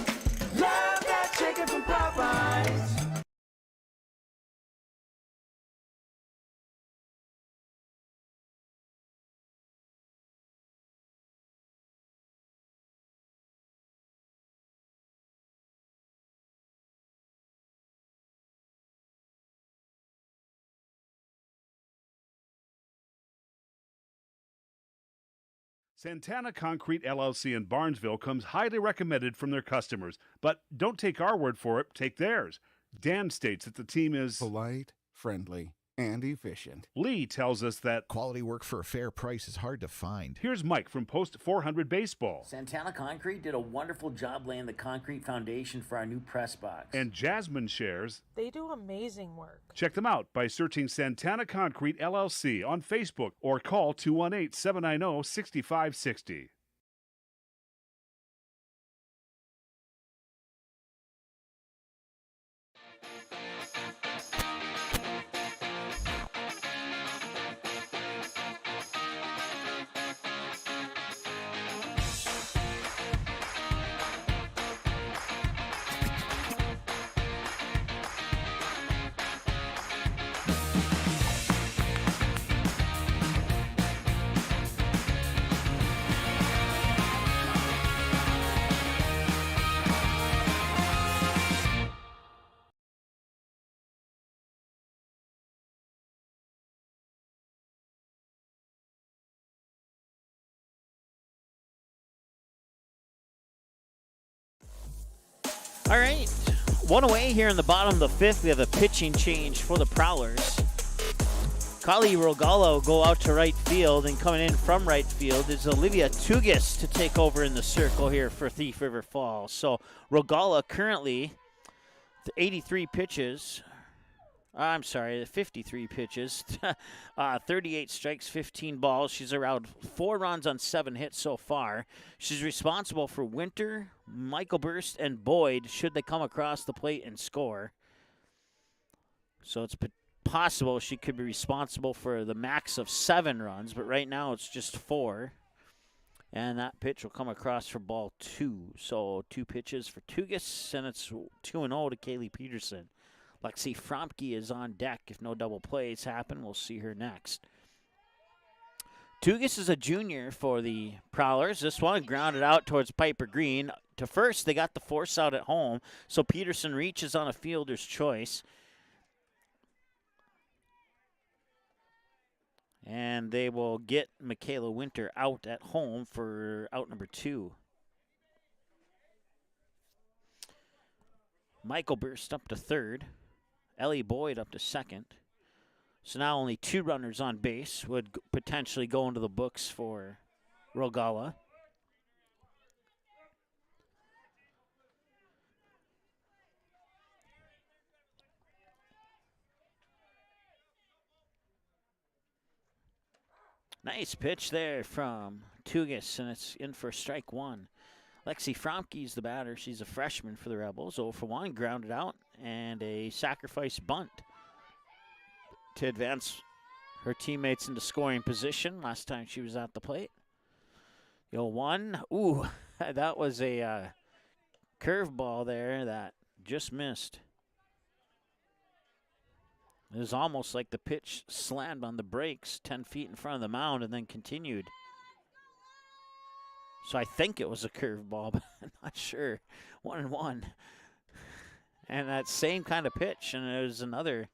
Love that chicken from Popeyes. Santana Concrete LLC in Barnesville comes highly recommended from their customers. But don't take our word for it, take theirs. Dan states that the team is polite, friendly, and efficient. Lee tells us that quality work for a fair price is hard to find. Here's Mike from Post 400 Baseball. Santana Concrete did a wonderful job laying the concrete foundation for our new press box. And Jasmine shares they do amazing work. Check them out by searching Santana Concrete LLC on Facebook or call 218-790-6560. All right, one away here in the bottom of the fifth. We have a pitching change for the Prowlers. Kali Rogala will go out to right field, and coming in from right field is Olivia Tugis to take over in the circle here for Thief River Falls. So Rogala currently 83 pitches. I'm sorry, 53 pitches, 38 strikes, 15 balls. She's around 4 runs on 7 hits so far. She's responsible for Winter, Michael Burst, and Boyd should they come across the plate and score. So it's possible she could be responsible for the max of 7 runs, but right now it's just 4. And that pitch will come across for ball 2. So 2 pitches for Tugis, and it's 2-0 to Kaylee Peterson. Lexi Fromke is on deck. If no double plays happen, we'll see her next. Tugis is a junior for the Prowlers. This one grounded out towards Piper Green. To first, they got the force out at home, so Peterson reaches on a fielder's choice. And they will get Michaela Winter out at home for out number 2. Michael Burst up to third. Ellie Boyd up to second. So now only 2 runners on base would potentially go into the books for Rogala. Nice pitch there from Tugis, and it's in for strike 1. Lexi Fromke is the batter. She's a freshman for the Rebels. 0 for 1, grounded out, and a sacrifice bunt to advance her teammates into scoring position last time she was at the plate. The 0-1. Ooh, that was a curveball there that just missed. It was almost like the pitch slammed on the brakes 10 feet in front of the mound and then continued. So I think it was a curveball, but I'm not sure. 1-1. And that same kind of pitch, and there's another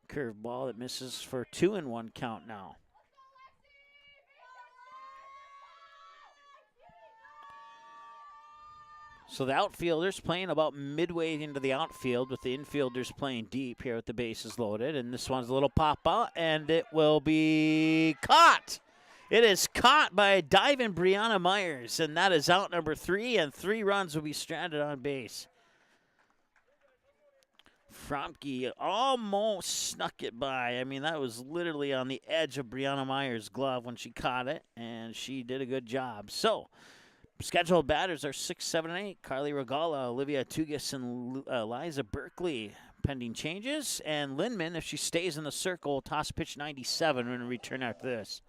curveball that misses for 2-1 count now. So the outfielders playing about midway into the outfield with the infielders playing deep here with the bases loaded. And this one's a little pop out, and it will be caught. It is caught by a diving Brianna Myers, and that is out number 3, and 3 runs will be stranded on base. Fromke almost snuck it by. I mean, that was literally on the edge of Brianna Myers' glove when she caught it, and she did a good job. So, scheduled batters are 6, 7, and 8. Carly Regala, Olivia Tugis, and Liza Berkeley pending changes. And Lindman, if she stays in the circle, will toss pitch 97 when we return after this.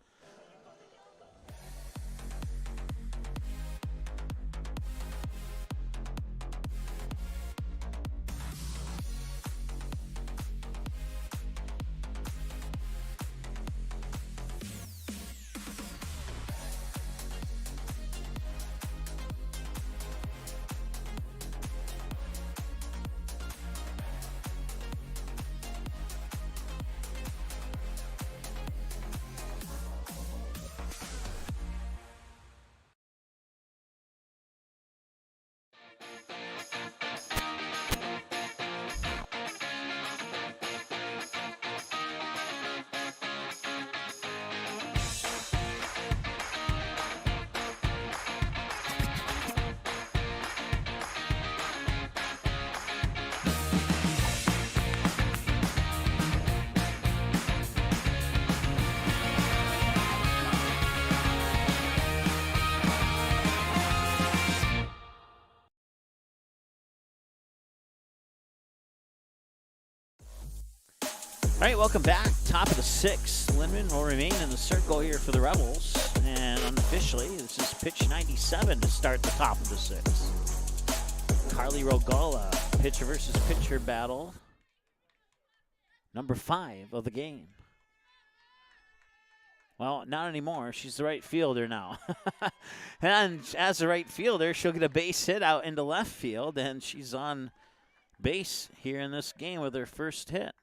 All right, welcome back. Top of the 6th. Lindman will remain in the circle here for the Rebels. And unofficially, this is pitch 97 to start the top of the 6th. Carly Rogala, pitcher versus pitcher battle. Number 5 of the game. Well, not anymore. She's the right fielder now. And as the right fielder, she'll get a base hit out into left field. And she's on base here in this game with her first hit.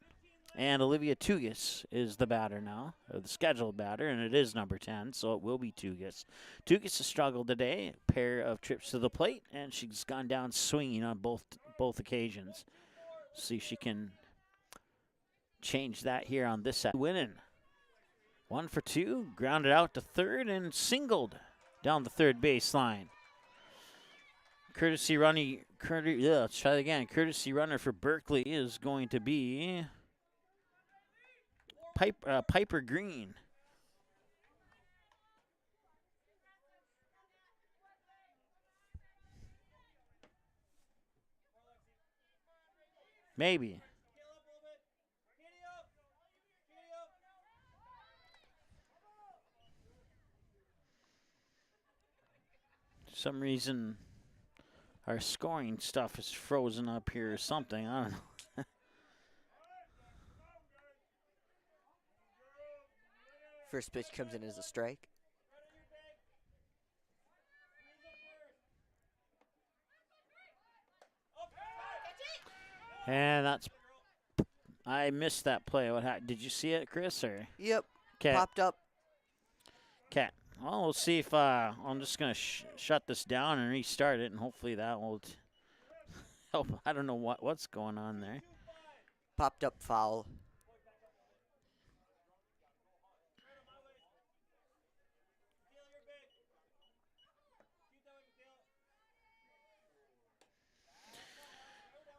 And Olivia Tugis is the batter now, or the scheduled batter, and it is number 10, so it will be Tugis. Tugis has struggled today, a pair of trips to the plate, and she's gone down swinging on both occasions. See if she can change that here on this side. Winning. 1 for 2, grounded out to third, and singled down the third baseline. Courtesy runner for Berkeley is going to be Piper Green. Maybe. For some reason, our scoring stuff is frozen up here or something. I don't know. First pitch comes in as a strike. And that's, I missed that play. What happened? Did you see it, Chris? Or? Yep. Kay. Popped up. Okay. Well, we'll see if I'm just going to shut this down and restart it, and hopefully that will help. I don't know what's going on there. Popped up foul.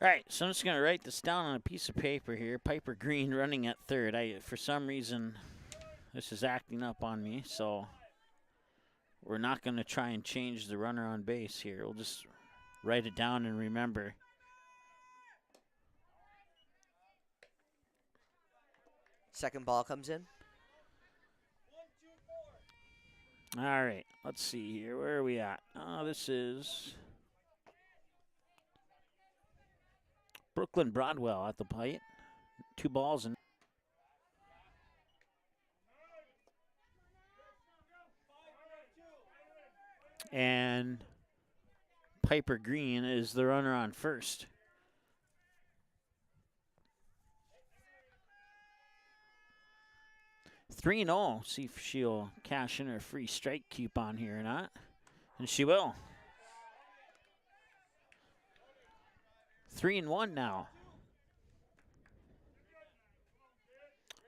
All right, so I'm just going to write this down on a piece of paper here. Piper Green running at third. For some reason, this is acting up on me, so we're not going to try and change the runner on base here. We'll just write it down and remember. Second ball comes in. All right, let's see here. Where are we at? This is Brooklyn Broadwell at the plate. 2 balls and Piper Green is the runner on first. Three and 0. See if she'll cash in her free strike coupon here or not. And she will. 3-1 now.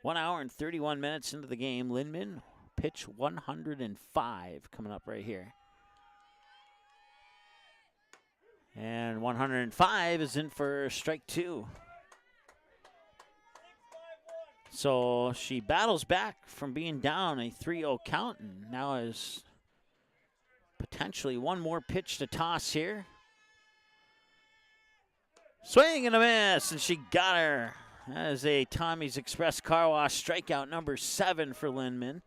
1 hour and 31 minutes into the game. Lindman, pitch 105 coming up right here. And 105 is in for strike 2. So she battles back from being down a 3-0 count and now is potentially one more pitch to toss here. Swing and a miss, and she got her. That is a Tommy's Express Car Wash strikeout number 7 for Lindman.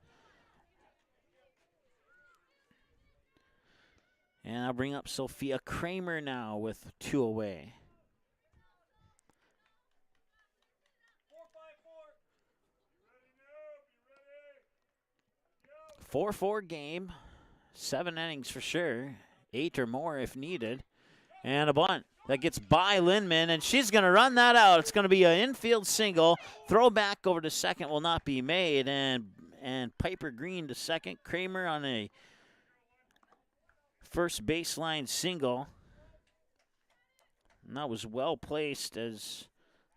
And I'll bring up Sophia Kramer now with 2 away. 4-4 game, 7 innings for sure, 8 or more if needed. And a bunt that gets by Lindman, and she's going to run that out. It's going to be an infield single. Throw back over to second will not be made, and Piper Green to second. Kramer on a first baseline single. And that was well placed as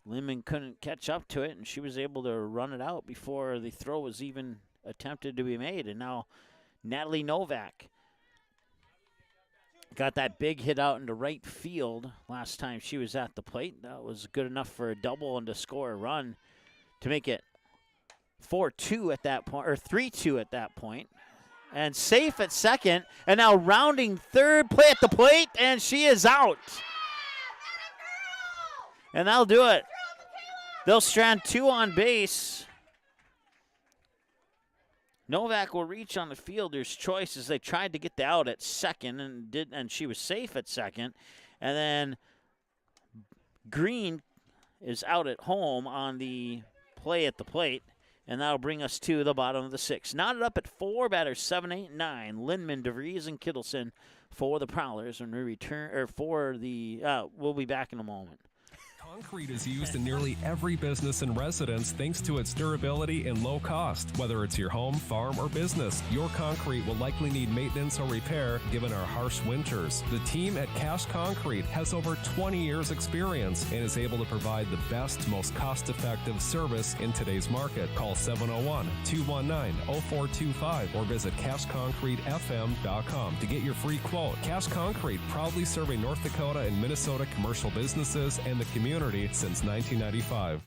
Lindman couldn't catch up to it, and she was able to run it out before the throw was even attempted to be made. And now Natalie Novak got that big hit out into right field last time she was at the plate. That was good enough for a double and to score a run to make it 4-2 at that point, or 3-2 at that point. And safe at second, and now rounding third, play at the plate, and she is out. And that'll do it. They'll strand 2 on base. Novak will reach on the fielder's choice as they tried to get the out at second and she was safe at second. And then Green is out at home on the play at the plate. And that'll bring us to the bottom of the 6th. Knotted up at 4, batters 7, 8, 9. Lindman, DeVries, and Kittleson for the Prowlers. And we return, or for the, we'll be back in a moment. Concrete is used in nearly every business and residence thanks to its durability and low cost. Whether it's your home, farm, or business, your concrete will likely need maintenance or repair given our harsh winters. The team at Cash Concrete has over 20 years experience and is able to provide the best, most cost-effective service in today's market. Call 701-219-0425 or visit cashconcretefm.com to get your free quote. Cash Concrete, proudly serving North Dakota and Minnesota commercial businesses and the community since 1995.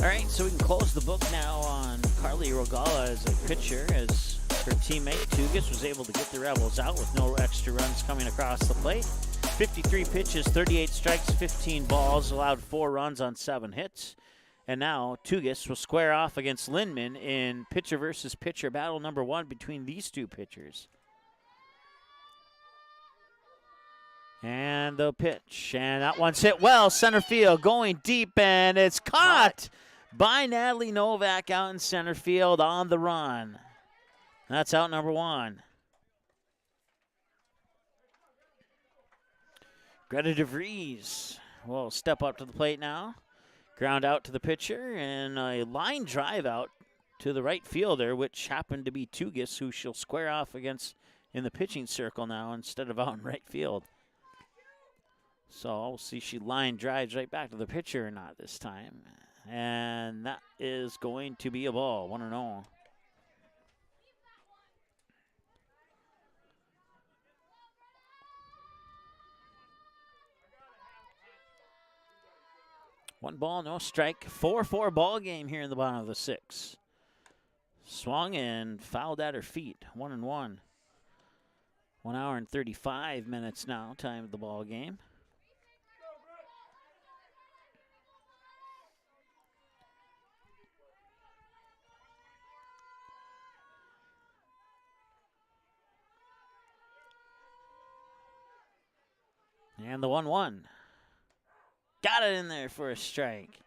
All right, so we can close the book now on Carly Rogala as a pitcher, as her teammate Tugas was able to get the Rebels out with no extra runs coming across the plate. 53 pitches, 38 strikes, 15 balls, allowed 4 runs on 7 hits. And now Tugas will square off against Lindman in pitcher versus pitcher battle number 1 between these two pitchers. And the pitch, and that one's hit well, center field, going deep, and it's caught by Natalie Novak out in center field on the run. That's out number 1. Greta DeVries will step up to the plate now. Ground out to the pitcher, and a line drive out to the right fielder, which happened to be Tugas, who she'll square off against in the pitching circle now instead of out in right field. So we'll see if she line drives right back to the pitcher or not this time. And that is going to be a ball, 1-0. One ball, no strike. 4-4 ball game here in the bottom of the 6th. Swung and fouled at her feet, 1-1. 1 hour and 35 minutes now, time of the ball game. And the 1-1. Got it in there for a strike.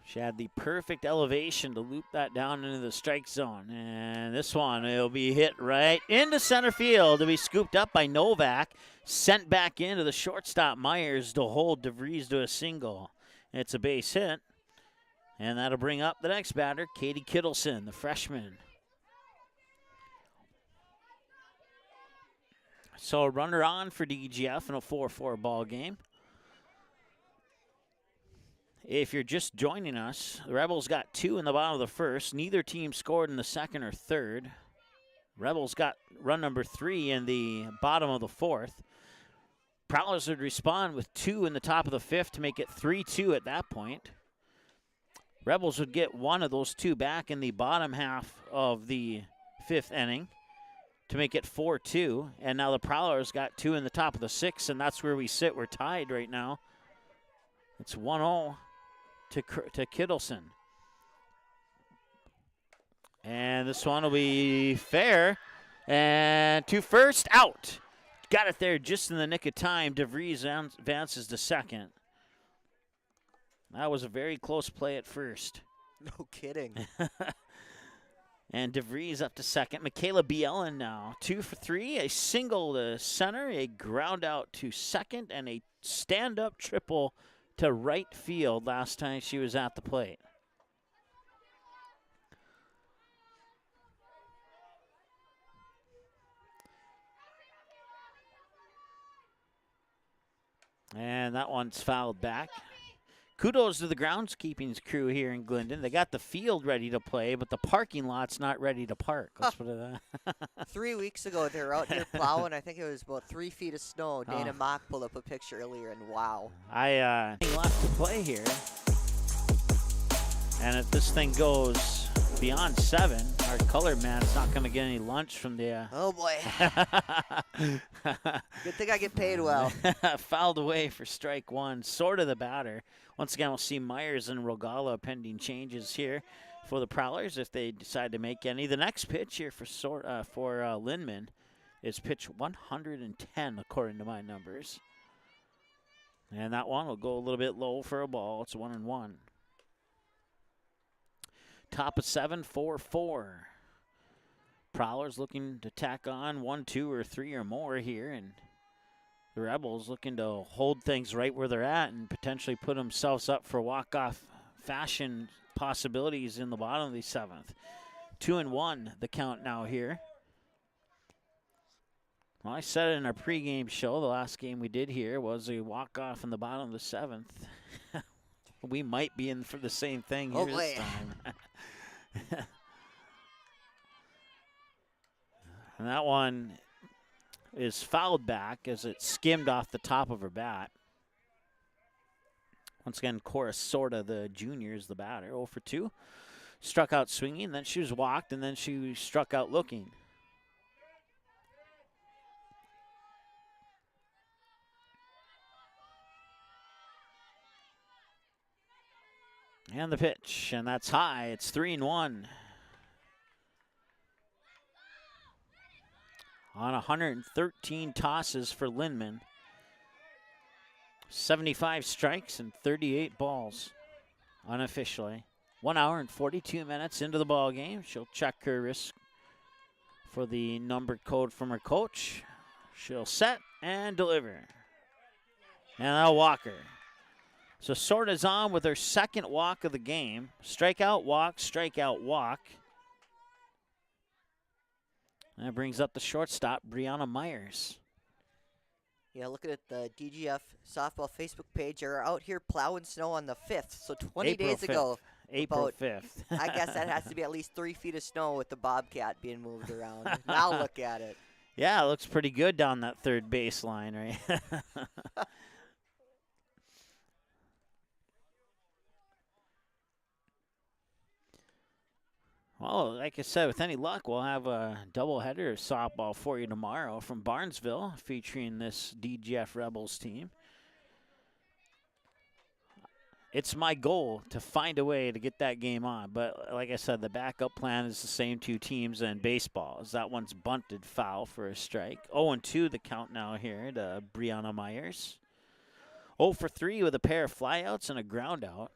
She had the perfect elevation to loop that down into the strike zone. And this one, it'll be hit right into center field. It'll be scooped up by Novak, sent back into the shortstop Myers to hold DeVries to a single. It's a base hit. And that'll bring up the next batter, Katie Kittleson, the freshman. So a runner on for DGF in a 4-4 ball game. If you're just joining us, the Rebels got 2 in the bottom of the first. Neither team scored in the second or third. Rebels got run number 3 in the bottom of the fourth. Prowlers would respond with 2 in the top of the fifth to make it 3-2 at that point. Rebels would get 1 of those 2 back in the bottom half of the 5th inning to make it 4-2. And now the Prowlers got 2 in the top of the 6th, and that's where we sit. We're tied right now. It's 1-0 to Kittleson. And this one will be fair. And to first, out. Got it there just in the nick of time. DeVries advances to second. That was a very close play at first. No kidding. And DeVries up to second. Michaela Bielen now, 2 for 3. A single to center, a ground out to second, and a stand-up triple to right field last time she was at the plate. And that one's fouled back. Kudos to the groundskeeping crew here in Glyndon. They got the field ready to play, but the parking lot's not ready to park. Let's put it that. 3 weeks ago, they were out here plowing. I think it was about 3 feet of snow. Dana Mock pulled up a picture earlier, and wow. I left to play here. And if this thing goes beyond 7, our color man's not going to get any lunch from the... Oh, boy. Good thing I get paid well. Fouled away for strike 1. Sort of the batter. Once again, we'll see Myers and Rogala pending changes here for the Prowlers if they decide to make any. The next pitch here for Lindman is pitch 110 according to my numbers. And that one will go a little bit low for a ball. It's 1-1. Top of 7, 4-4. Prowlers looking to tack on 1, 2, or 3 or more here, and the Rebels looking to hold things right where they're at and potentially put themselves up for walk-off fashion possibilities in the bottom of the 7th. 2-1 the count now here. Well, I said it in our pregame show. The last game we did here was a walk-off in the bottom of the 7th. We might be in for the same thing here this time. And that one is fouled back as it skimmed off the top of her bat. Once again, Cora Sorta, the junior, is the batter. 0 for 2. Struck out swinging, then she was walked, and then she struck out looking. And the pitch, and that's high. It's 3-1. On 113 tosses for Lindman. 75 strikes and 38 balls unofficially. 1 hour and 42 minutes into the ball game. She'll check her wrist for the numbered code from her coach. She'll set and deliver. And that'll walk her. So Sorta's on with her second walk of the game. Strikeout, walk, strikeout, walk. And that brings up the shortstop, Brianna Myers. Yeah, looking at the DGF softball Facebook page, you're out here plowing snow on the 5th. So 20 days ago. April 5th. I guess that has to be at least 3 feet of snow with the Bobcat being moved around. Now look at it. Yeah, it looks pretty good down that third baseline, right? Well, like I said, with any luck, we'll have a doubleheader of softball for you tomorrow from Barnesville featuring this DGF Rebels team. it's my goal to find a way to get that game on. But like I said, the backup plan is the same two teams in baseball. As that one's bunted foul for a strike. 0-2 the count now here to Brianna Myers. 0 for 3 with a pair of flyouts and a ground out.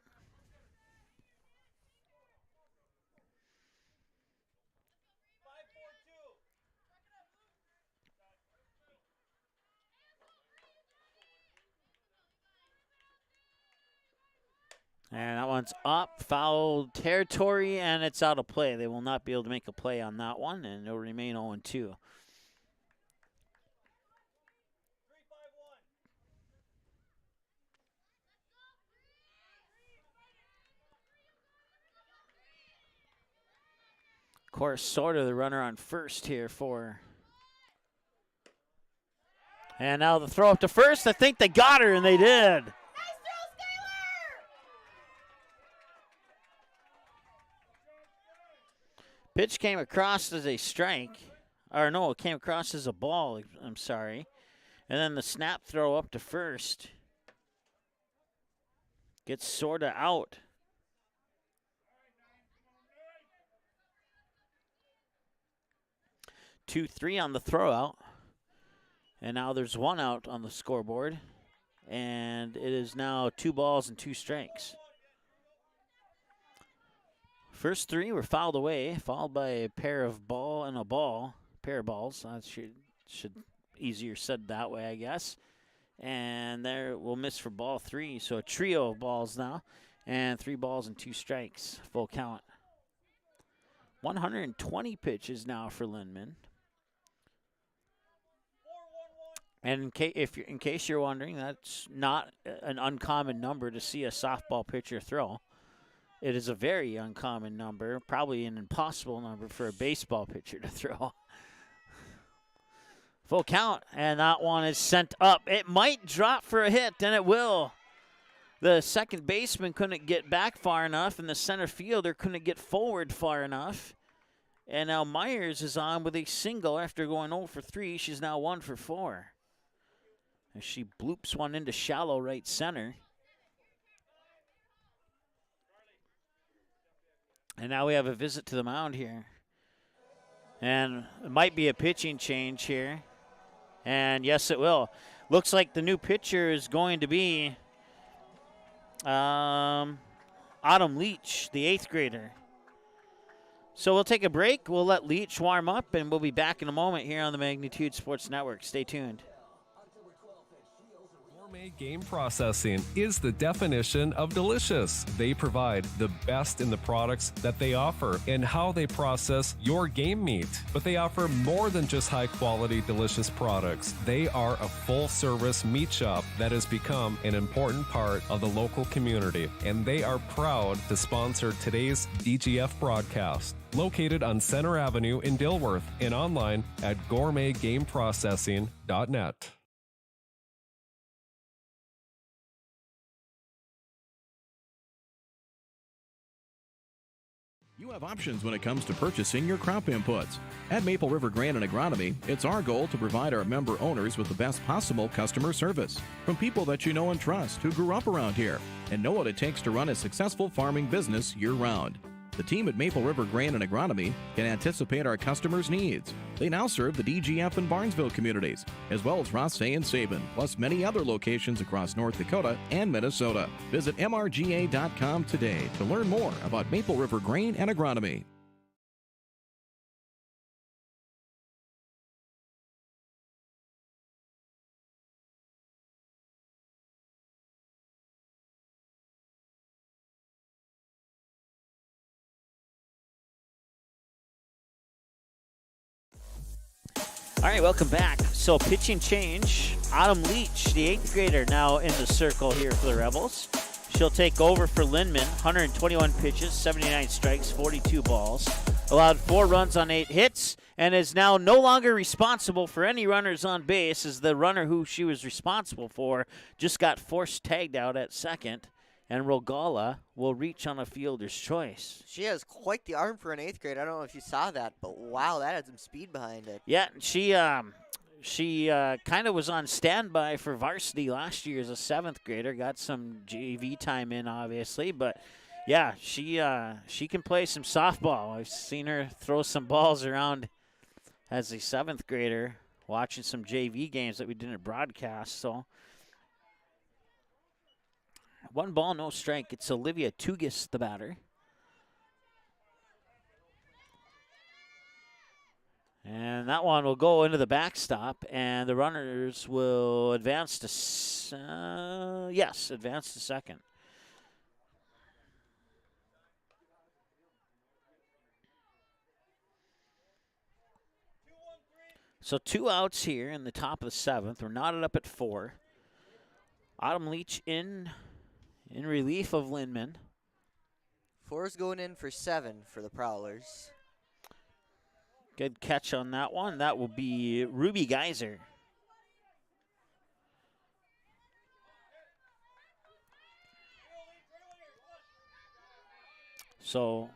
And that one's up, foul territory, and it's out of play. They will not be able to make a play on that one, and it'll remain 0-2. Of course, sort of the runner on first here for. And now the throw up to first. I think they got her, and they did. Pitch came across as a strike. Or no, it came across as a ball. I'm sorry. And then the snap throw up to first. Gets sort of out. Two, 3 on the throw out. And now there's 1 out on the scoreboard. And it is now 2 balls and 2 strikes. First 3 were fouled away, followed by a pair of pair of balls. That should easier said that way, I guess. And there we'll miss for ball 3, so a trio of balls now, and 3 balls and 2 strikes, full count. 120 pitches now for Lindman. And in case you're wondering, that's not an uncommon number to see a softball pitcher throw. It is a very uncommon number, probably an impossible number for a baseball pitcher to throw. Full count, and that one is sent up. It might drop for a hit, and it will. The second baseman couldn't get back far enough, and the center fielder couldn't get forward far enough. And now Myers is on with a single after going 0 for 3. She's now 1 for 4. As she bloops one into shallow right center. And now we have a visit to the mound here. And it might be a pitching change here. And yes, it will. Looks like the new pitcher is going to be Autumn Leach, the 8th grader. So we'll take a break. We'll let Leach warm up, and we'll be back in a moment here on the Magnitude Sports Network. Stay tuned. Gourmet game processing is the definition of delicious. They provide the best in the products that they offer and how they process your game meat. But they offer more than just high-quality, delicious products. They are a full-service meat shop that has become an important part of the local community, and they are proud to sponsor today's DGF broadcast. Located on Center Avenue in Dilworth and online at gourmetgameprocessing.net. You have options when it comes to purchasing your crop inputs. At Maple River Grain and Agronomy, it's our goal to provide our member owners with the best possible customer service from people that you know and trust who grew up around here and know what it takes to run a successful farming business year-round. The team at Maple River Grain and Agronomy can anticipate our customers' needs. They now serve the DGF and Barnesville communities, as well as Rothsay and Sabin, plus many other locations across North Dakota and Minnesota. Visit mrga.com today to learn more about Maple River Grain and Agronomy. All right, welcome back. So pitching change. Autumn Leach, the 8th grader, now in the circle here for the Rebels. She'll take over for Lindman. 121 pitches, 79 strikes, 42 balls. Allowed 4 runs on 8 hits, and is now no longer responsible for any runners on base, as the runner who she was responsible for just got forced tagged out at second. And Rogala will reach on a fielder's choice. She has quite the arm for an 8th grade. I don't know if you saw that, but wow, that had some speed behind it. Yeah, She kind of was on standby for varsity last year as a 7th grader. Got some JV time in, obviously, but yeah, she can play some softball. I've seen her throw some balls around as a 7th grader, watching some JV games that we didn't broadcast. So 1 ball, no strike. It's Olivia Tugis, the batter. And that one will go into the backstop, and the runners will advance to, advance to second. So 2 outs here in the top of the 7th. We're knotted up at 4. Autumn Leach in relief of Lindman. 4's going in for 7 for the Prowlers. Good catch on that one. That will be Ruby Geyser. So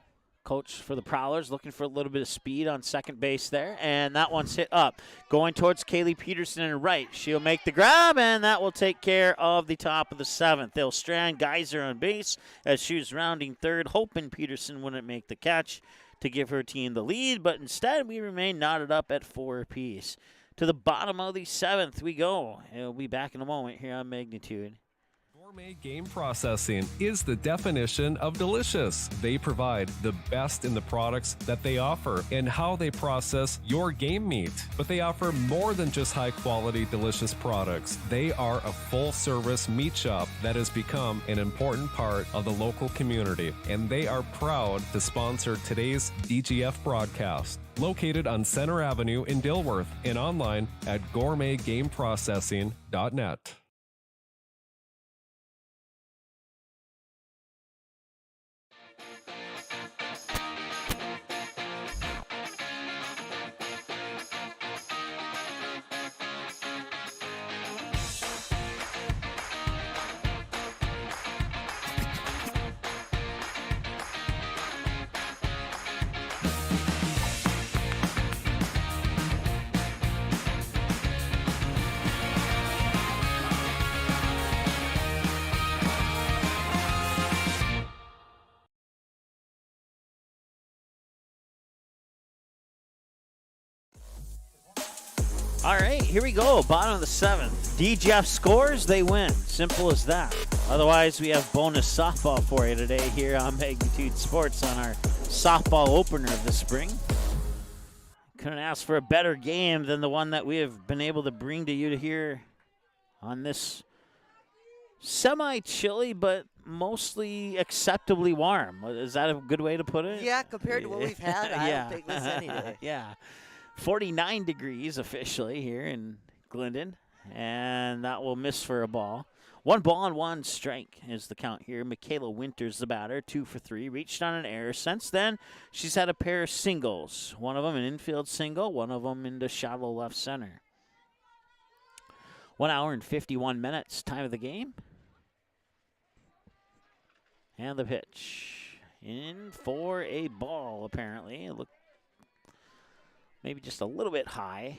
coach for the Prowlers looking for a little bit of speed on second base there. And that one's hit up. Going towards Kaylee Peterson in right. She'll make the grab, and that will take care of the top of the 7th. They'll strand Geyser on base as she was rounding third, hoping Peterson wouldn't make the catch to give her team the lead, but instead we remain knotted up at 4 apiece. To the bottom of the 7th we go. We'll be back in a moment here on Magnitude. Gourmet Game Processing is the definition of delicious. They provide the best in the products that they offer and how they process your game meat. But they offer more than just high-quality, delicious products. They are a full-service meat shop that has become an important part of the local community, and they are proud to sponsor today's DGF broadcast. Located on Center Avenue in Dilworth and online at gourmetgameprocessing.net. All right, here we go. Bottom of the 7th. DGF scores, they win. Simple as that. Otherwise, we have bonus softball for you today here on Magnitude Sports on our softball opener of the spring. Couldn't ask for a better game than the one that we have been able to bring to you here on this semi-chilly but mostly acceptably warm. Is that a good way to put it? Yeah, compared to what we've had, I don't think this any day. Yeah. 49 degrees officially here in Glyndon, and that will miss for a ball. 1 ball and 1 strike is the count here. Michaela Winters, the batter, 2 for 3, reached on an error. Since then, she's had a pair of singles. One of them an infield single, one of them into shallow left center. 1 hour and 51 minutes, time of the game. And the pitch. In for a ball, apparently. It looked maybe just a little bit high.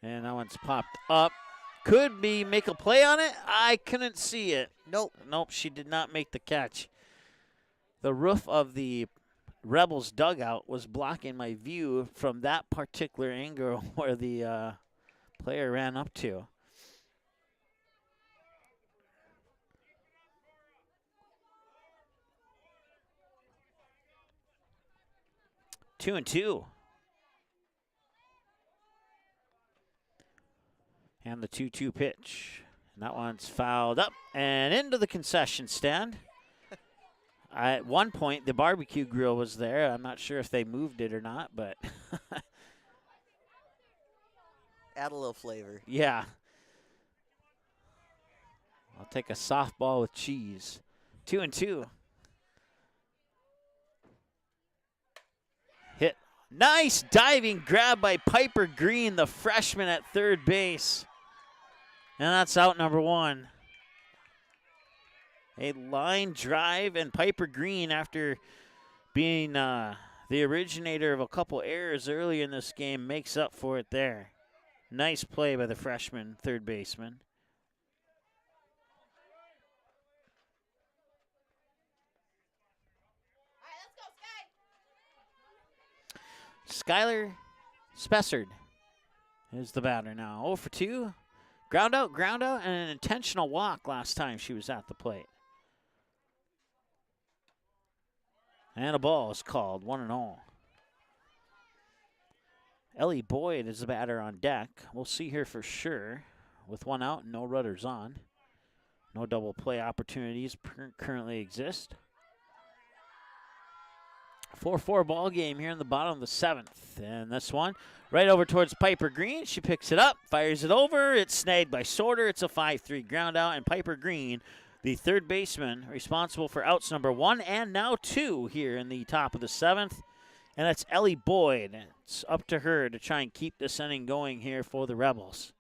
And that one's popped up. Could be make a play on it. I couldn't see it. Nope. Nope, she did not make the catch. The roof of the Rebels dugout was blocking my view from that particular angle where the player ran up to. Two and two. And the 2-2 pitch. And that one's fouled up and into the concession stand. At one point, the barbecue grill was there. I'm not sure if they moved it or not, but add a little flavor. Yeah. I'll take a softball with cheese. 2 and 2. Hit. Nice diving grab by Piper Green, the freshman at third base. And that's out number 1. A line drive, and Piper Green, after being the originator of a couple errors early in this game, makes up for it there. Nice play by the freshman third baseman. Skylar Spessard is the batter now. 0 for 2. Ground out, and an intentional walk last time she was at the plate. And a ball is called, 1-0. Ellie Boyd is the batter on deck. We'll see here for sure. With 1 out and no runners on. No double play opportunities currently exist. 4-4 ball game here in the bottom of the 7th. And this one right over towards Piper Green. She picks it up, fires it over. It's snagged by Sorter. It's a 5-3 ground out. And Piper Green, the third baseman, responsible for outs number 1 and now 2 here in the top of the 7th. And that's Ellie Boyd. It's up to her to try and keep this inning going here for the Rebels.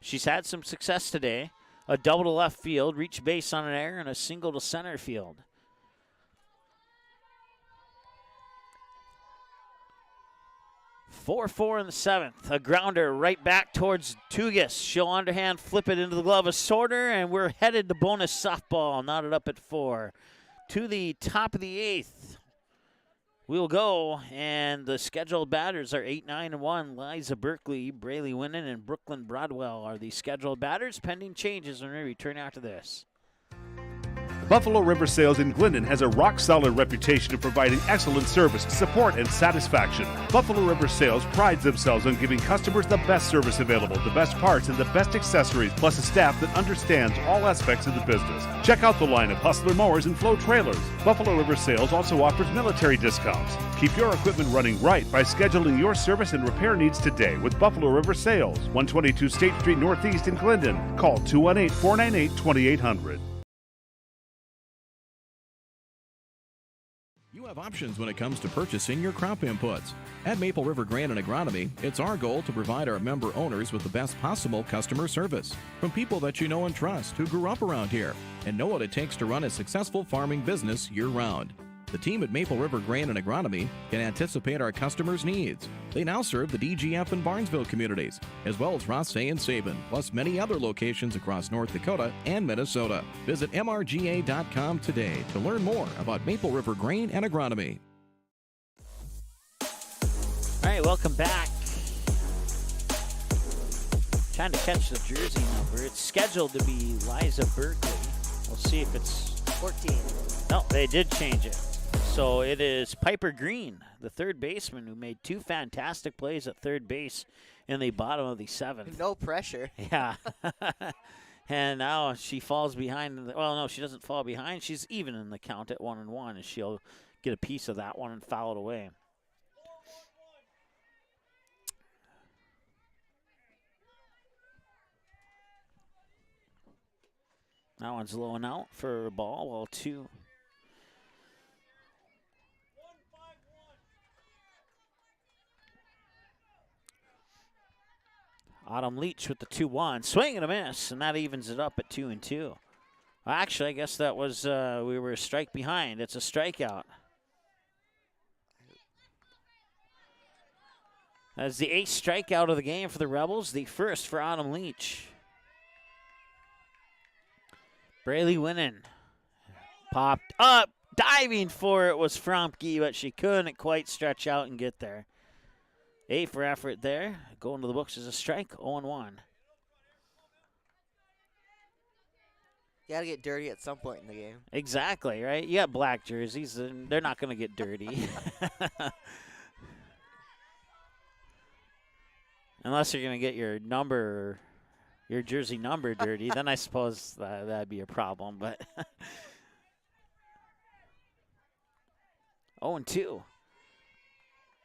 She's had some success today. A double to left field, reach base on an error, and a single to center field. 4-4 in the 7th. A grounder right back towards Tugas. She'll underhand flip it into the glove of Sorter, and we're headed to bonus softball, knotted up at 4. To the top of the 8th. We'll go, and the scheduled batters are 8-9-1. Liza Berkeley, Braylee Winnan, and Brooklyn Broadwell are the scheduled batters, pending changes when we return after this. Buffalo River Sales in Glendon has a rock-solid reputation of providing excellent service, support, and satisfaction. Buffalo River Sales prides themselves on giving customers the best service available, the best parts, and the best accessories, plus a staff that understands all aspects of the business. Check out the line of Hustler mowers and Flow trailers. Buffalo River Sales also offers military discounts. Keep your equipment running right by scheduling your service and repair needs today with Buffalo River Sales, 122 State Street Northeast in Glendon. Call 218-498-2800. You have options when it comes to purchasing your crop inputs. At Maple River Grain and Agronomy, it's our goal to provide our member owners with the best possible customer service from people that you know and trust who grew up around here and know what it takes to run a successful farming business year-round. The team at Maple River Grain and Agronomy can anticipate our customers' needs. They now serve the DGF and Barnesville communities, as well as Rothsay and Sabin, plus many other locations across North Dakota and Minnesota. Visit mrga.com today to learn more about Maple River Grain and Agronomy. All right, welcome back. Trying to catch the jersey number. It's scheduled to be Liza Berkeley. We'll see if it's 14. No, they did change it. So it is Piper Green, the third baseman, who made 2 fantastic plays at third base in the bottom of the 7th. No pressure. Yeah. And now she falls behind. Well, no, she doesn't fall behind. She's even in the count at 1-1, and she'll get a piece of that one and foul it away. That one's low and out for a ball, well, 2. Autumn Leach with the 2-1. Swing and a miss, and that evens it up at 2-2. Well, actually, I guess that was, we were a strike behind. It's a strikeout. That's the 8th strikeout of the game for the Rebels, the first for Autumn Leach. Braylee Winnan popped up. Diving for it was Fromke, but she couldn't quite stretch out and get there. A for effort there. Going to the books as a strike, 0-1. You got to get dirty at some point in the game. Exactly, right? You got black jerseys, and they're not going to get dirty. Unless you're going to get your number, your jersey number dirty, then I suppose that'd be a problem. But 0-2.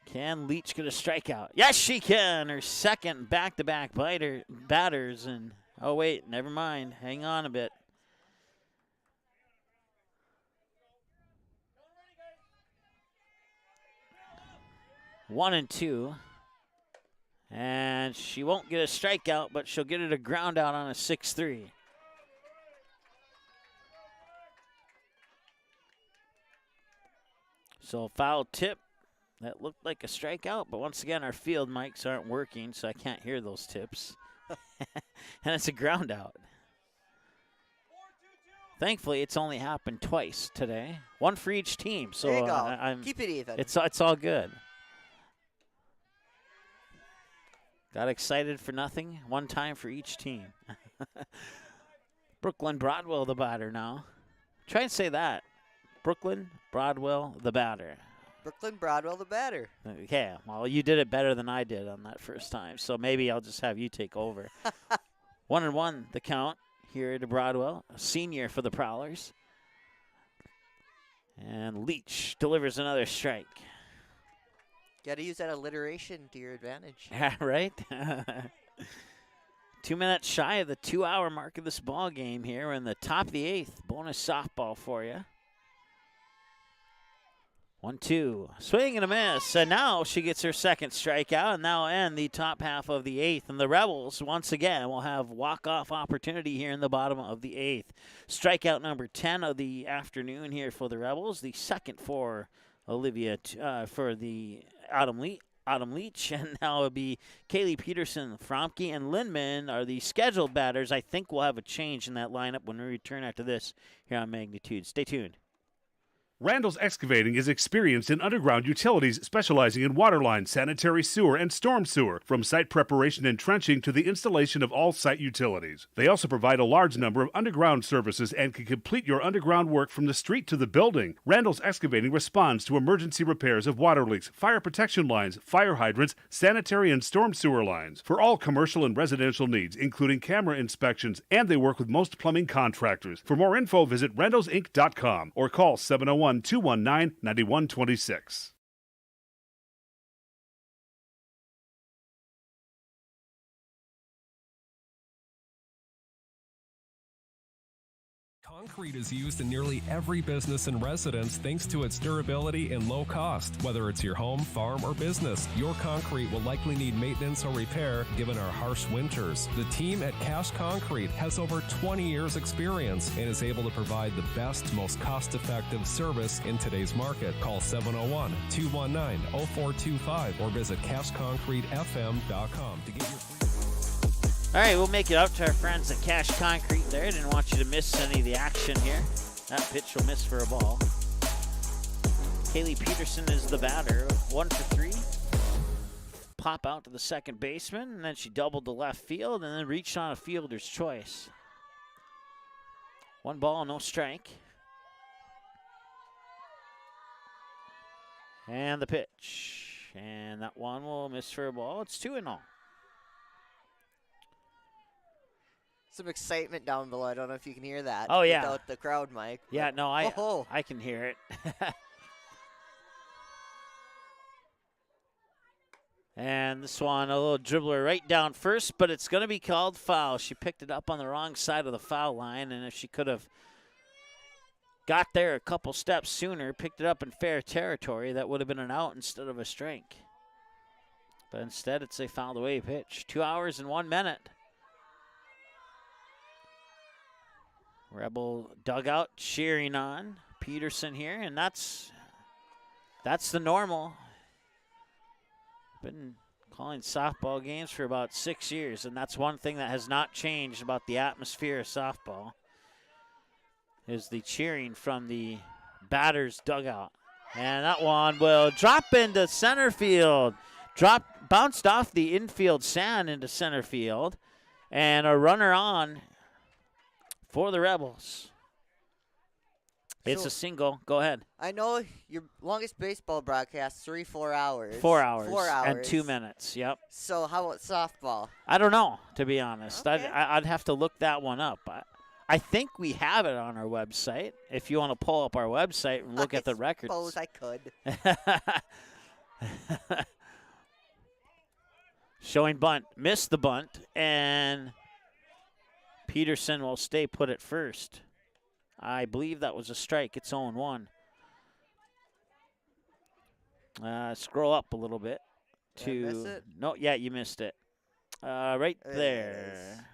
Can Leach get a strikeout? Yes, she can. Her second back-to-back batters. And, oh, wait, never mind. Hang on a bit. One and 2. And she won't get a strikeout, but she'll get it a ground out on a 6-3. So foul tip. That looked like a strikeout, but once again, our field mics aren't working, so I can't hear those tips. And it's a ground out. Thankfully, it's only happened twice today. One for each team. So there you go. Keep it even. It's all good. Got excited for nothing. One time for each team. Brooklyn Broadwell, the batter now. Try and say that. Brooklyn Broadwell, the batter. Brooklyn Broadwell, the batter. Okay, well, you did it better than I did on that first time, so maybe I'll just have you take over. 1-1 the count here to Broadwell, a senior for the Prowlers. And Leach delivers another strike. Got to use that alliteration to your advantage. Yeah, right? 2 minutes shy of the 2-hour mark of this ball game here. We're in the top of the 8th. Bonus softball for you. 1-2. Swing and a miss. And now she gets her second strikeout and now end the top half of the 8th. And the Rebels, once again, will have walk-off opportunity here in the bottom of the 8th. Strikeout number 10 of the afternoon here for the Rebels. The second for Olivia, for the Autumn Leach. And now it'll be Kaylee Peterson, Fromke, and Lindman are the scheduled batters. I think we'll have a change in that lineup when we return after this here on Magnitude. Stay tuned. Randall's Excavating is experienced in underground utilities, specializing in water lines, sanitary sewer, and storm sewer, from site preparation and trenching to the installation of all site utilities. They also provide a large number of underground services and can complete your underground work from the street to the building. Randall's Excavating responds to emergency repairs of water leaks, fire protection lines, fire hydrants, sanitary and storm sewer lines, for all commercial and residential needs, including camera inspections, and they work with most plumbing contractors. For more info, visit randallsinc.com or call 701-219-9126. Concrete is used in nearly every business and residence thanks to its durability and low cost. Whether it's your home, farm, or business, your concrete will likely need maintenance or repair given our harsh winters. The team at Cash Concrete has over 20 years experience and is able to provide the best, most cost-effective service in today's market. Call 701-219-0425 or visit cashconcretefm.com to get your free. All right, we'll make it out to our friends at Cash Concrete there. Didn't want you to miss any of the action here. That pitch will miss for a ball. Kaylee Peterson is the batter. 1 for 3. Pop out to the second baseman, and then she doubled to left field and then reached on a fielder's choice. 1 ball, no strike. And the pitch. And that one will miss for a ball. It's 2-0. Some excitement down below. I don't know if you can hear that. Oh, yeah. Without the crowd mic. Yeah, no, I can hear it. And this one, a little dribbler right down first, but it's going to be called foul. She picked it up on the wrong side of the foul line, and if she could have got there a couple steps sooner, picked it up in fair territory, that would have been an out instead of a strike. But instead, it's a fouled away pitch. 2 hours and 1 minute. Rebel dugout cheering on Peterson here, and that's the normal. Been calling softball games for about 6 years, and that's one thing that has not changed about the atmosphere of softball is the cheering from the batter's dugout. And that one will drop into center field. Bounced off the infield sand into center field, and a runner on for the Rebels. It's a single. Go ahead. I know your longest baseball broadcast, 4 hours. 4 hours. 4 hours. And 2 minutes, yep. So how about softball? I don't know, to be honest. Okay. I'd have to look that one up. I think we have it on our website. If you want to pull up our website and look at the records. I suppose I could. Showing bunt. Missed the bunt, and Peterson will stay put at first. I believe that was a strike. It's 0-1. Scroll up a little bit. to. miss it? No, yeah, you missed it. Right There it is. there.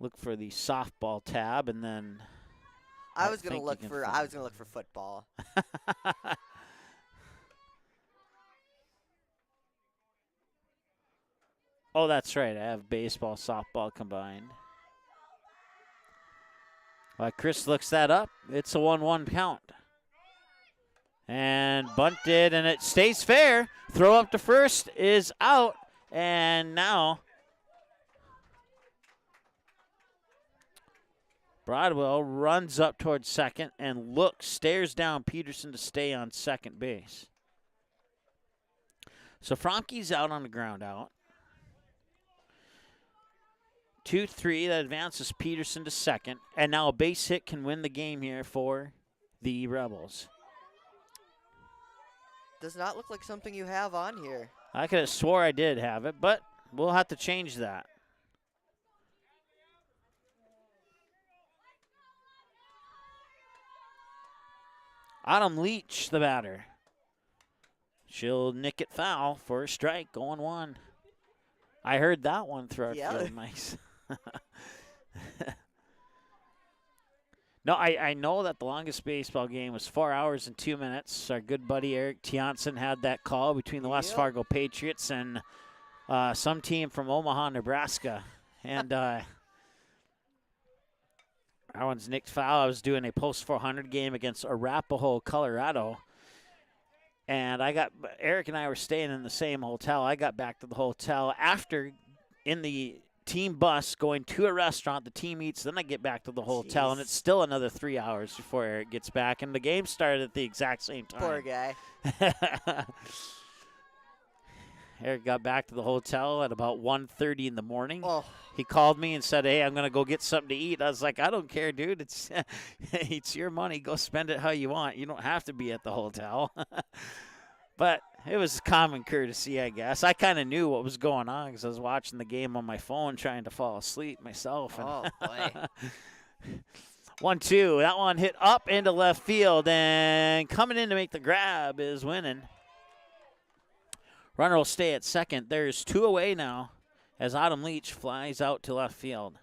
Look for the softball tab, and then. I was gonna think you look can for. find I was gonna look for football. Oh, that's right. I have baseball, softball combined. While Chris looks that up, it's a 1-1 count. And bunted, and it stays fair. Throw up to first is out, and now Broadwell runs up towards second and stares down Peterson to stay on second base. So Fromke's out on the ground out. 2-3, that advances Peterson to second. And now a base hit can win the game here for the Rebels. Does not look like something you have on here. I could have swore I did have it, but we'll have to change that. Autumn Leach, the batter. She'll nick it foul for a strike, going one. I heard that one through our field mics. No, I know that the longest baseball game was 4 hours and 2 minutes. Our good buddy Eric Tianson had that call between the West Fargo Patriots and some team from Omaha, Nebraska. And that one's nicked foul. I was doing a post-400 game against Arapahoe, Colorado. And Eric and I were staying in the same hotel. I got back to the hotel after in the team bus going to a restaurant. The team eats, then I get back to the hotel, and it's still another 3 hours before Eric gets back. And the game started at the exact same time. Poor guy. Eric got back to the hotel at about 1:30 in the morning. Oh. He called me and said, "Hey, I'm going to go get something to eat." I was like, "I don't care, dude. It's your money. Go spend it how you want. You don't have to be at the hotel." But it was common courtesy, I guess. I kind of knew what was going on because I was watching the game on my phone trying to fall asleep myself. Oh, boy. 1-2. That one hit up into left field, and coming in to make the grab is Winning. Runner will stay at second. There's 2 away now as Autumn Leach flies out to left field.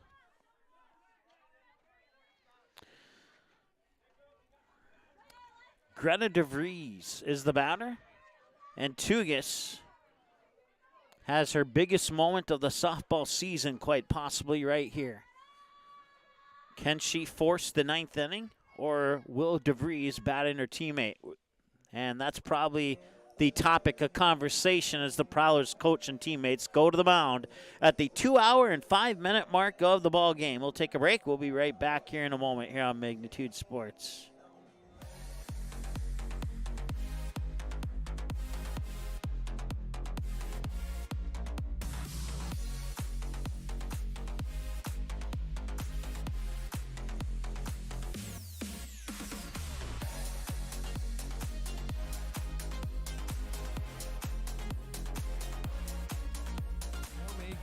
Greta DeVries is the batter. And Tugis has her biggest moment of the softball season, quite possibly right here. Can she force the 9th inning, or will DeVries bat in her teammate? And that's probably the topic of conversation as the Prowlers coach and teammates go to the mound at the 2-hour and 5-minute mark of the ball game. We'll take a break. We'll be right back here in a moment here on Magnitude Sports.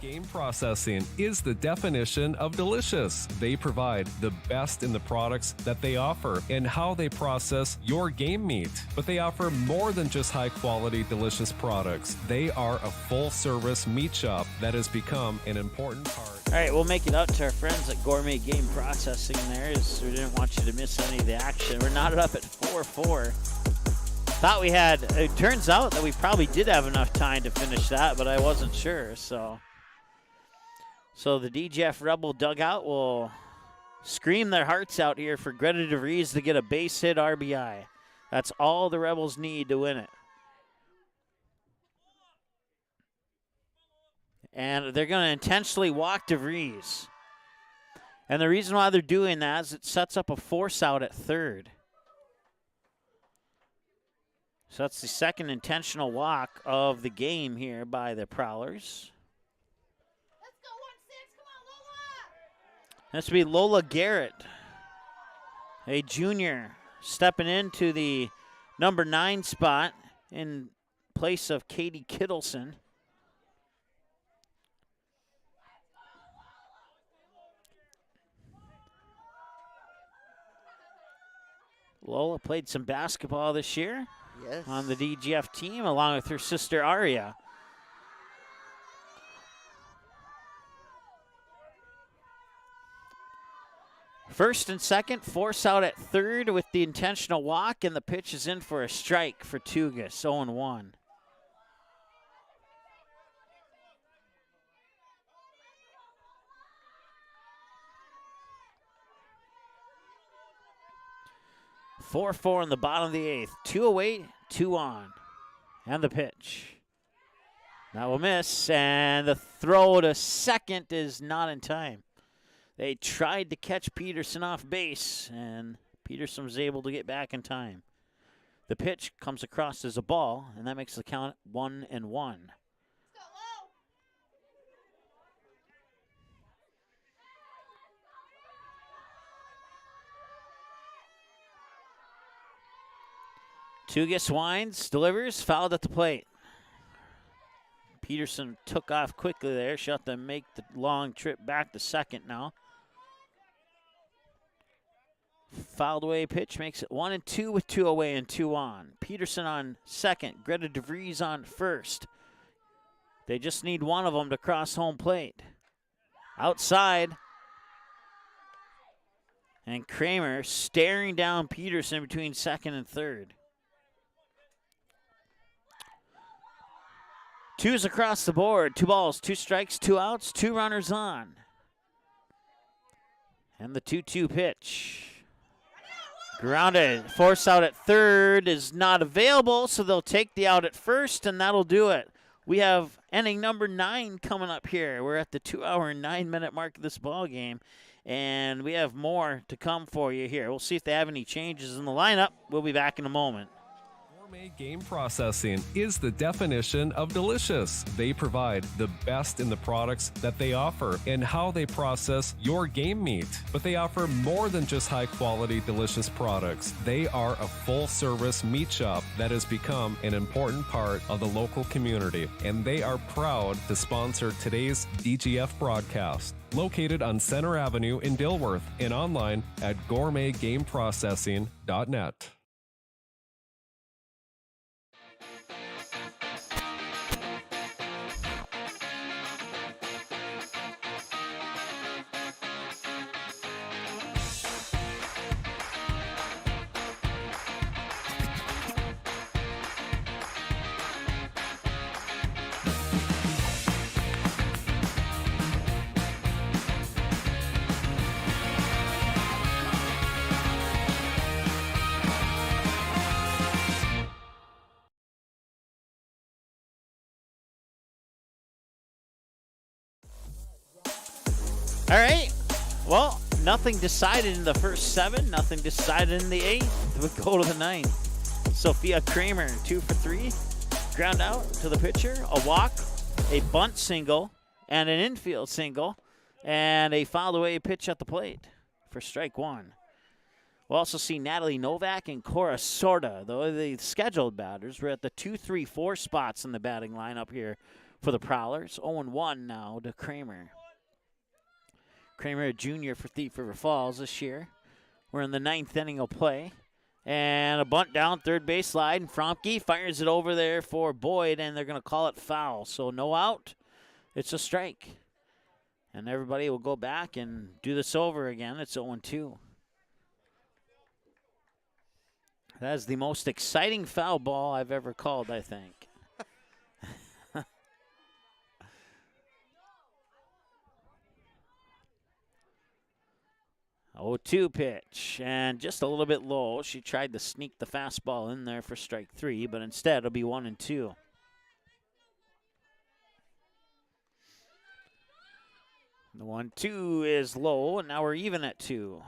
Game processing is the definition of delicious. They provide the best in the products that they offer and how they process your game meat. But they offer more than just high-quality, delicious products. They are a full-service meat shop that has become an important part. All right, we'll make it out to our friends at Gourmet Game Processing there, as we didn't want you to miss any of the action. We're knotted up at 4-4. Thought we had, it turns out that we probably did have enough time to finish that, but I wasn't sure, so the DGF Rebel dugout will scream their hearts out here for Greta DeVries to get a base hit RBI. That's all the Rebels need to win it. And they're going to intentionally walk DeVries. And the reason why they're doing that is it sets up a force out at third. So that's the second intentional walk of the game here by the Prowlers. This will be Lola Garrett, a junior, stepping into the number 9 spot in place of Katie Kittleson. Lola played some basketball this year. Yes. on the DGF team, along with her sister Aria. First and second, force out at third with the intentional walk, and the pitch is in for a strike for Tugas, 0-1. Four in the bottom of the eighth. 2 away, 2 on. And the pitch. That will miss, and the throw to second is not in time. They tried to catch Peterson off base, and Peterson was able to get back in time. The pitch comes across as a ball, and that makes the count 1-1. Tugas winds, delivers, fouled at the plate. Peterson took off quickly there. She'll have to make the long trip back to second now. Fouled away pitch makes it 1-2 with 2 away and 2 on. Peterson on second. Greta DeVries on first. They just need one of them to cross home plate. Outside. And Kramer staring down Peterson between second and third. 2's across the board. 2 balls, 2 strikes, 2 outs, 2 runners on. And the 2-2 pitch. Grounded. Force out at third is not available, so they'll take the out at first, and that'll do it. We have inning number 9 coming up here. We're at the 2-hour and 9-minute mark of this ball game, and we have more to come for you here. We'll see if they have any changes in the lineup. We'll be back in a moment. Gourmet Game Processing is the definition of delicious. They provide the best in the products that they offer and how they process your game meat. But they offer more than just high-quality, delicious products. They are a full-service meat shop that has become an important part of the local community, and they are proud to sponsor today's DGF broadcast. Located on Center Avenue in Dilworth and online at gourmetgameprocessing.net. All right. Well, nothing decided in the first 7. Nothing decided in the 8th. We go to the 9th. Sophia Kramer, 2 for 3. Ground out to the pitcher. A walk, a bunt single, and an infield single, and a fouled away pitch at the plate for strike 1. We'll also see Natalie Novak and Cora Sorda, though the scheduled batters. We're at the 2, 3, 4 spots in the batting lineup here for the Prowlers. 0-1 now to Kramer. Kramer, a junior for Thief River Falls this year. We're in the 9th inning of play. And a bunt down third base slide. And Fromke fires it over there for Boyd, and they're going to call it foul. So no out. It's a strike. And everybody will go back and do this over again. It's 0-2. That is the most exciting foul ball I've ever called, I think. 0-2 pitch, and just a little bit low. She tried to sneak the fastball in there for strike 3, but instead it'll be 1-2. The 1-2 is low, and now we're even at 2.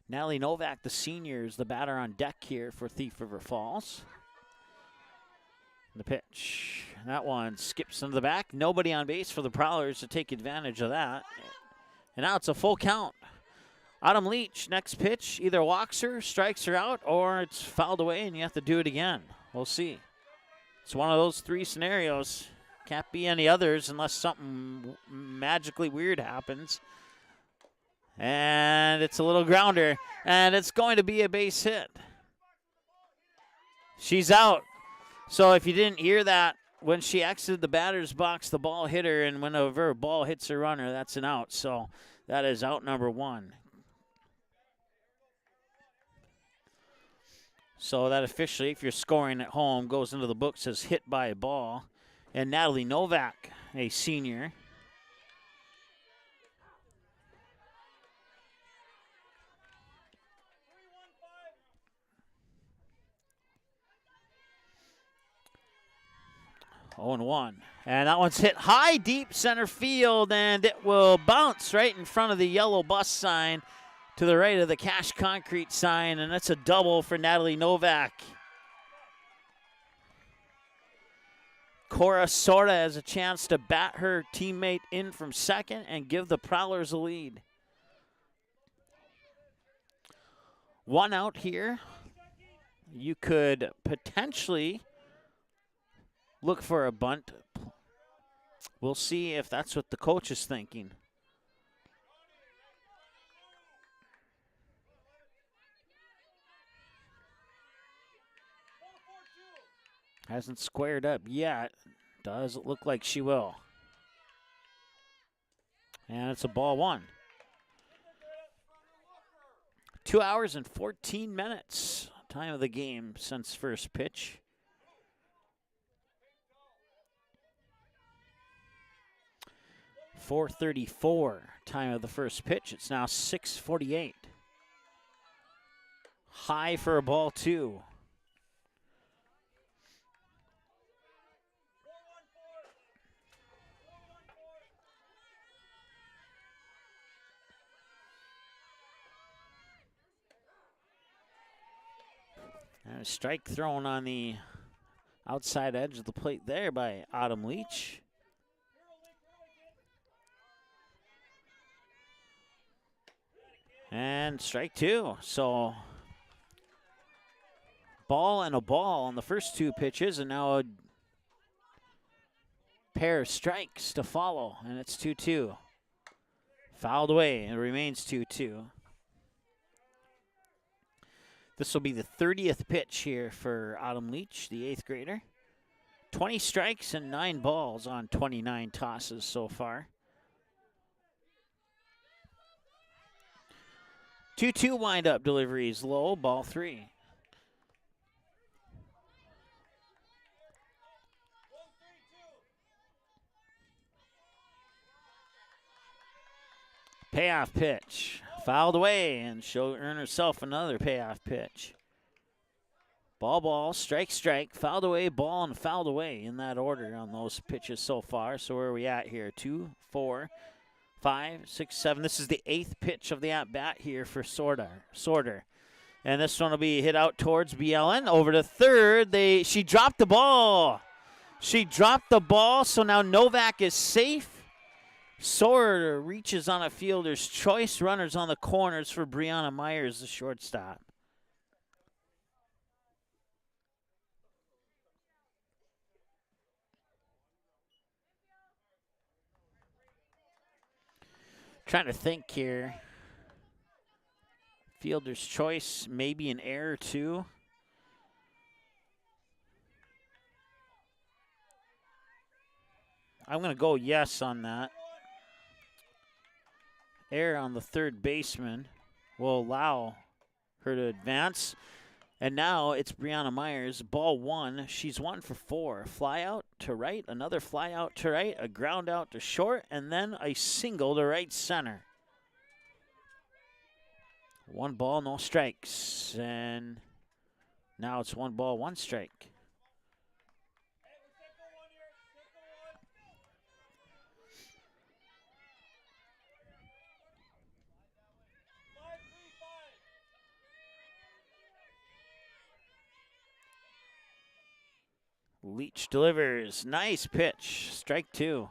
Natalie Novak, the senior, is the batter on deck here for Thief River Falls. The pitch. That one skips into the back. Nobody on base for the Prowlers to take advantage of that. And now it's a full count. Autumn Leach, next pitch, either walks her, strikes her out, or it's fouled away and you have to do it again. We'll see. It's one of those 3 scenarios. Can't be any others unless something magically weird happens. And it's a little grounder, and it's going to be a base hit. She's out. So if you didn't hear that, when she exited the batter's box, the ball hit her, and whenever a ball hits her runner, that's an out. So that is out number 1. So that officially, if you're scoring at home, goes into the books as hit by a ball. And Natalie Novak, a senior. Oh, and 1. And that one's hit high, deep center field, and it will bounce right in front of the yellow bus sign to the right of the Cash Concrete sign, and that's a double for Natalie Novak. Cora Sorda has a chance to bat her teammate in from second and give the Prowlers a lead. 1 out here. You could potentially look for a bunt. We'll see if that's what the coach is thinking. Hasn't squared up yet. Does it look like she will? And it's a ball 1. 2 hours and 14 minutes. Time of the game since first pitch. .434 time of the first pitch. It's now 6:48. High for a ball 2. And a strike thrown on the outside edge of the plate there by Autumn Leach. And strike 2. So ball and a ball on the first 2 pitches, and now a pair of strikes to follow, and it's 2-2. Fouled away, and it remains 2-2. This will be the 30th pitch here for Autumn Leach, the 8th grader. 20 strikes and 9 balls on 29 tosses so far. 2-2 wind-up deliveries low, ball 3. Payoff pitch. Fouled away, and she'll earn herself another payoff pitch. Ball, strike, fouled away, ball, and fouled away in that order on those pitches so far. So where are we at here? 2, 4, 5, 6, 7. This is the 8th pitch of the at-bat here for Sorter. And this one will be hit out towards Bielen. Over to third. She dropped the ball. So now Novak is safe. Sorter reaches on a fielder's choice. Runners on the corners for Brianna Myers, the shortstop. Trying to think here. Fielder's choice, maybe an error too. I'm going to go yes on that. Error on the third baseman will allow her to advance. And now it's Brianna Myers, ball 1. She's 1 for 4. Fly out to right, another fly out to right, a ground out to short, and then a single to right center. 1 ball, no strikes. And now it's 1 ball, 1 strike. Leach delivers. Nice pitch. Strike 2.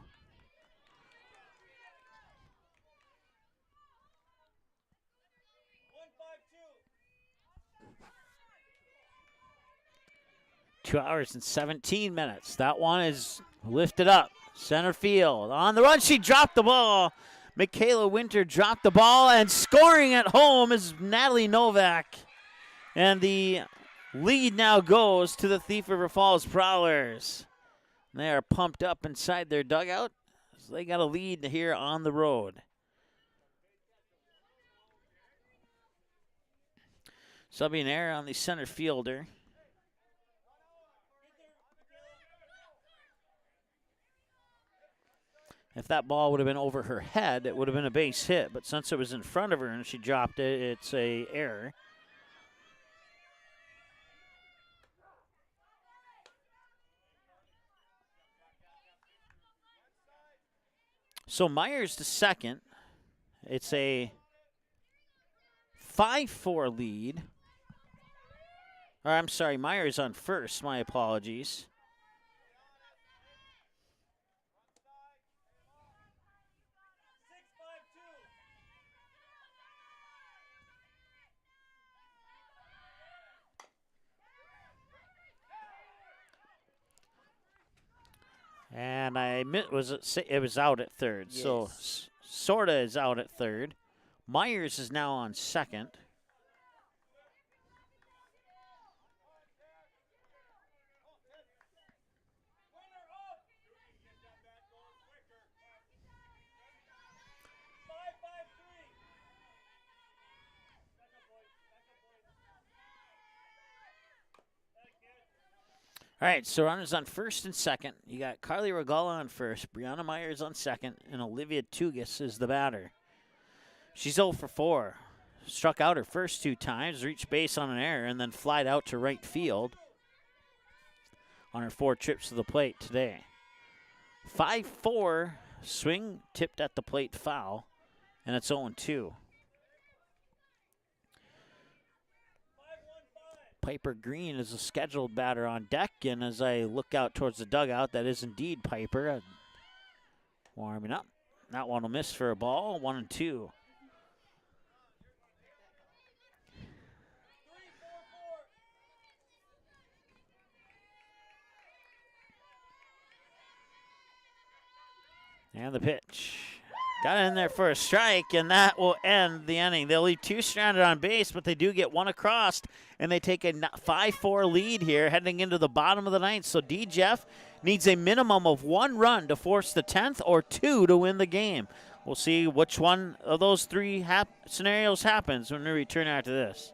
Two hours and 17 minutes. That one is lifted up. Center field. On the run, she dropped the ball. Michaela Winter dropped the ball, and scoring at home is Natalie Novak. And the lead now goes to the Thief River Falls Prowlers. They are pumped up inside their dugout, so they got a lead here on the road. Subbing air on the center fielder. If that ball would have been over her head, it would have been a base hit. But since it was in front of her and she dropped it, it's a error. So Myers to second. It's a 5-4 lead. Or I'm sorry, Myers on first. My apologies. And it was out at third. Yes. So Sorta is out at third. Myers is now on second. All right, so runners on first and second. You got Carly Regala on first, Brianna Myers on second, and Olivia Tugas is the batter. She's 0 for 4. Struck out her first 2 times, reached base on an error, and then flied out to right field on her 4 trips to the plate today. 5-4 swing tipped at the plate foul, and it's 0-2. Piper Green is a scheduled batter on deck, and as I look out towards the dugout, that is indeed Piper. Warming up. That one will miss for a ball, 1-2. And the pitch. Got in there for a strike, and that will end the inning. They'll leave 2 stranded on base, but they do get 1 across, and they take a 5-4 lead here heading into the bottom of the 9th. So D-Jeff needs a minimum of 1 run to force the 10th or 2 to win the game. We'll see which one of those 3 scenarios happens when we return after this.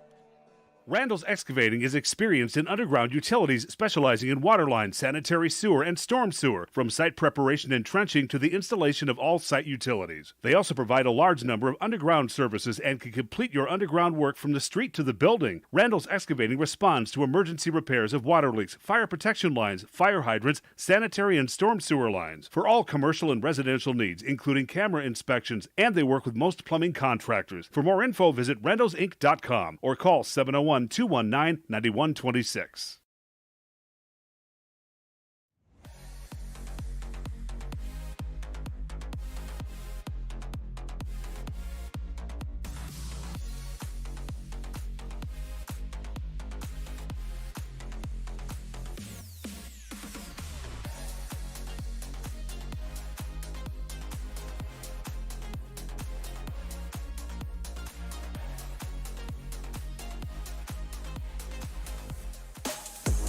Randall's Excavating is experienced in underground utilities, specializing in water lines, sanitary sewer, and storm sewer, from site preparation and trenching to the installation of all site utilities. They also provide a large number of underground services and can complete your underground work from the street to the building. Randall's Excavating responds to emergency repairs of water leaks, fire protection lines, fire hydrants, sanitary and storm sewer lines, for all commercial and residential needs, including camera inspections, and they work with most plumbing contractors. For more info, visit randallsinc.com or call 701-219-9126.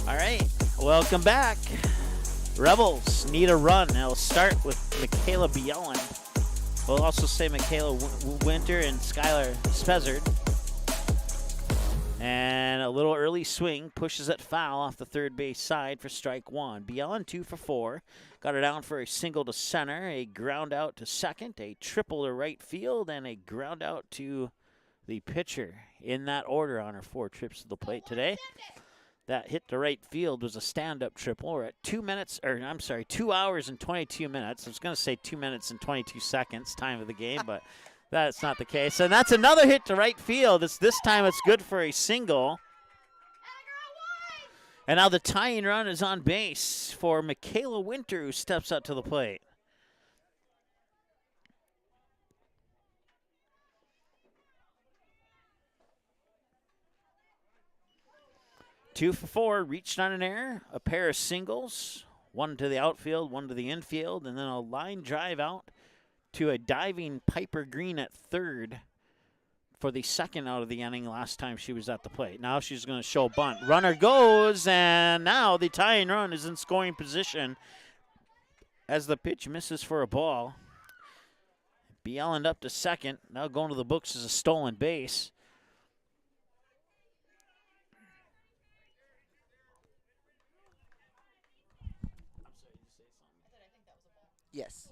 All right, welcome back. Rebels need a run. They'll start with Michaela Bjelland. We'll also say Michaela Winter and Skylar Spezzard. And a little early swing pushes it foul off the third base side for strike 1. Bjelland 2 for 4. Got her down for a single to center, a ground out to second, a triple to right field, and a ground out to the pitcher. In that order on her 4 trips to the plate today. That hit to right field was a stand-up triple. We're at 2 hours and 22 minutes. I was going to say 2 minutes and 22 seconds, time of the game, but that's not the case. And that's another hit to right field. This time it's good for a single. And now the tying run is on base for Michaela Winter, who steps up to the plate. Two for 4, reached on an error, a pair of singles, 1 to the outfield, 1 to the infield, and then a line drive out to a diving Piper Green at third for the second out of the inning last time she was at the plate. Now she's going to show bunt. Runner goes, and now the tying run is in scoring position as the pitch misses for a ball. Bjelland up to second. Now going to the books as a stolen base. Yes.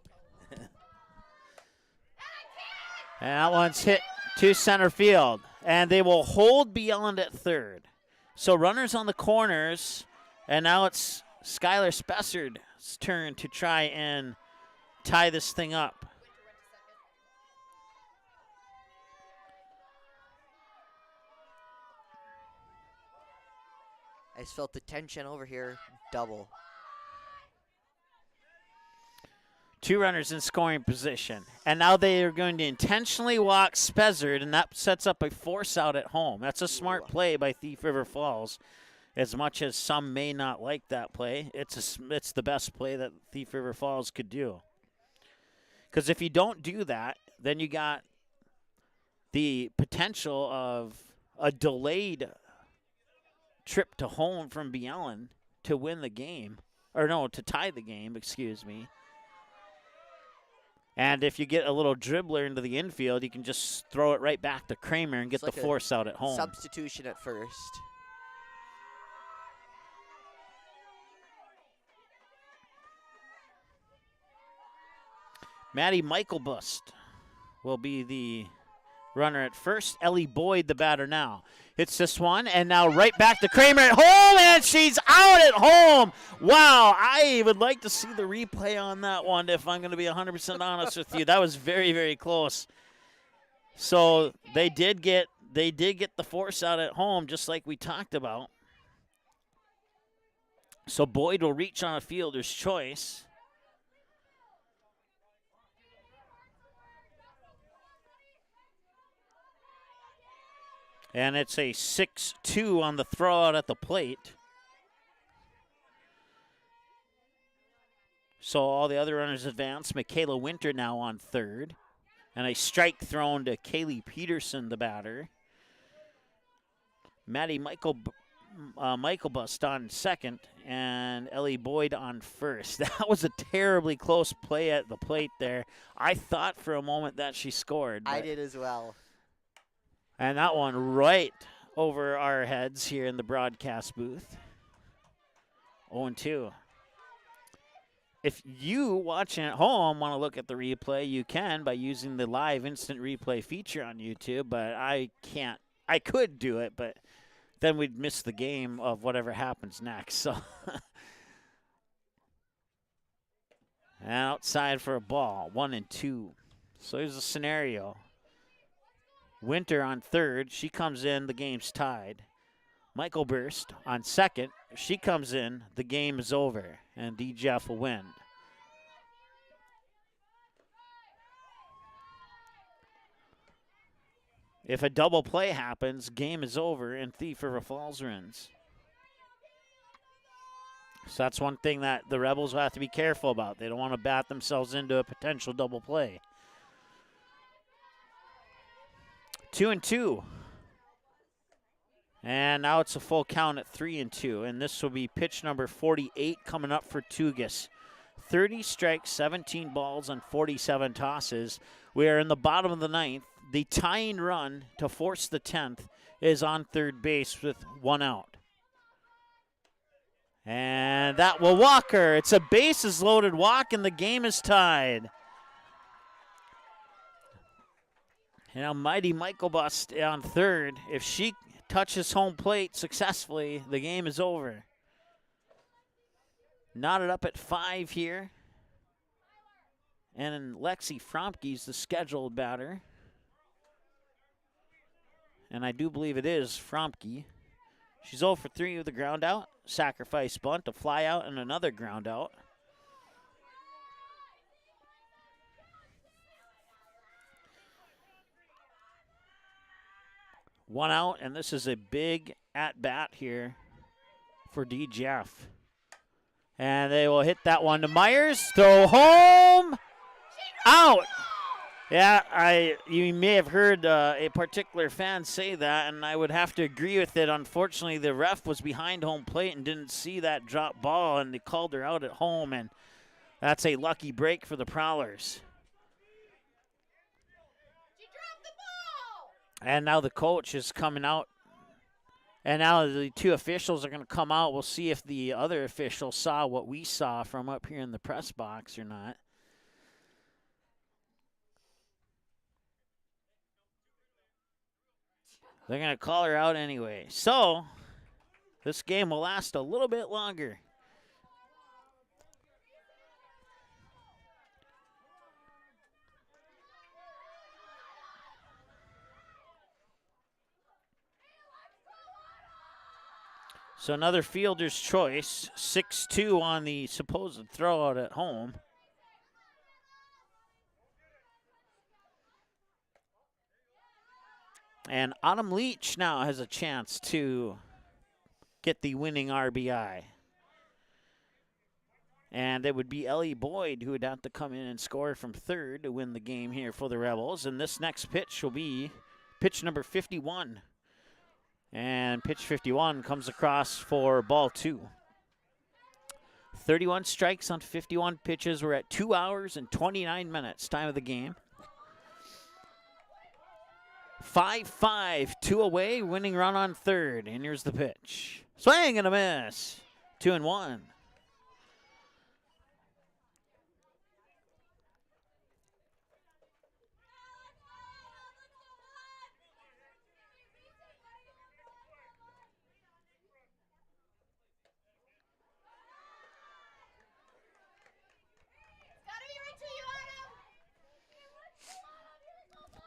And that one's hit to center field. And they will hold Bjelland at third. So runners on the corners. And now it's Skylar Spessard's turn to try and tie this thing up. I just felt the tension over here double. 2 runners in scoring position. And now they are going to intentionally walk Spessard, and that sets up a force out at home. That's a smart play by Thief River Falls. As much as some may not like that play, it's the best play that Thief River Falls could do. Because if you don't do that, then you got the potential of a delayed trip to home from Bjelland to win the game. Or no, to tie the game, excuse me. And if you get a little dribbler into the infield, you can just throw it right back to Kramer and get the force out at home. Substitution at first. Maddie Michaelbust will be the runner at first. Ellie Boyd, the batter now. Hits this one, and now right back to Kramer at home, and she's out at home. Wow, I would like to see the replay on that one if I'm going to be 100% honest with you. That was very, very close. So they did get the force out at home, just like we talked about. So Boyd will reach on a fielder's choice. And it's a 6-2 on the throw out at the plate. So all the other runners advance. Michaela Winter now on third. And a strike thrown to Kaylee Peterson, the batter. Maddie Michaelbust on second. And Ellie Boyd on first. That was a terribly close play at the plate there. I thought for a moment that she scored. I did as well. And that one right over our heads here in the broadcast booth. 0-2. If you watching at home want to look at the replay, you can by using the live instant replay feature on YouTube, but I can't. I could do it, but then we'd miss the game of whatever happens next. So and outside for a ball, 1-2. So here's a scenario. Winter on third. She comes in. The game's tied. Michael Burst on second. If she comes in, the game is over, and D-Jeff will win. If a double play happens, game is over, and Thief River Falls wins. So that's one thing that the Rebels will have to be careful about. They don't want to bat themselves into a potential double play. 2-2. And now it's a full count at 3-2. And this will be pitch number 48 coming up for Tugas. 30 strikes, 17 balls, and 47 tosses. We are in the bottom of the ninth. The tying run to force the 10th is on third base with 1 out. And that will walk her. It's a bases loaded walk, and the game is tied. Now, Mighty Michaelbust on third. If she touches home plate successfully, the game is over. Knotted up at 5 here. And Lexi Fromke's the scheduled batter. And I do believe it is Fromke. She's 0 for 3 with a ground out. Sacrifice bunt, a fly out, and another ground out. One out, and this is a big at-bat here for D. Jeff. And they will hit that one to Myers. Throw home. Out. Yeah, you may have heard a particular fan say that, and I would have to agree with it. Unfortunately, the ref was behind home plate and didn't see that drop ball, and they called her out at home, and that's a lucky break for the Prowlers. She dropped the ball! And now the coach is coming out. And now the two officials are going to come out. We'll see if the other official saw what we saw from up here in the press box or not. They're going to call her out anyway. So, this game will last a little bit longer. So another fielder's choice, 6-2 on the supposed throwout at home. And Autumn Leach now has a chance to get the winning RBI. And it would be Ellie Boyd who would have to come in and score from third to win the game here for the Rebels. And this next pitch will be pitch number 51. And pitch 51 comes across for ball 2. 31 strikes on 51 pitches. We're at 2 hours and 29 minutes, time of the game. 5-5, 2 away, winning run on third. And here's the pitch. Swing and a miss. 2-1.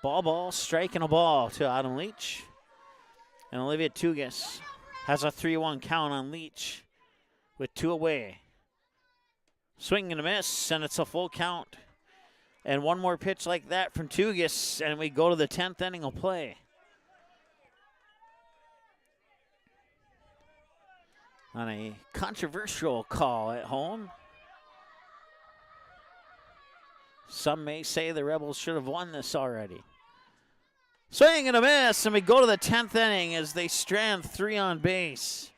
Ball, strike and a ball to Autumn Leach. And Olivia Tugas has a 3-1 count on Leach with 2 away. Swing and a miss, and it's a full count. And one more pitch like that from Tugas, and we go to the 10th inning of play. On a controversial call at home. Some may say the Rebels should have won this already. Swing and a miss, and we go to the 10th inning as they strand 3 on base.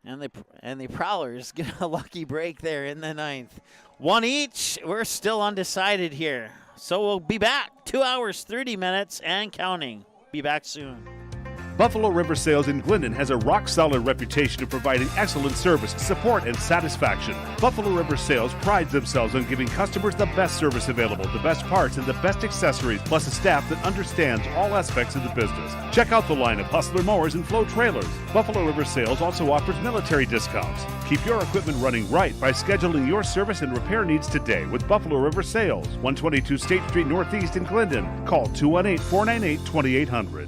And the Prowlers get a lucky break there in the 9th. 1 each. We're still undecided here. So we'll be back. 2 hours, 30 minutes, and counting. Be back soon. Buffalo River Sales in Glendon has a rock-solid reputation of providing excellent service, support, and satisfaction. Buffalo River Sales prides themselves on giving customers the best service available, the best parts, and the best accessories, plus a staff that understands all aspects of the business. Check out the line of Hustler mowers and Flow trailers. Buffalo River Sales also offers military discounts. Keep your equipment running right by scheduling your service and repair needs today with Buffalo River Sales, 122 State Street Northeast in Glendon. Call 218-498-2800.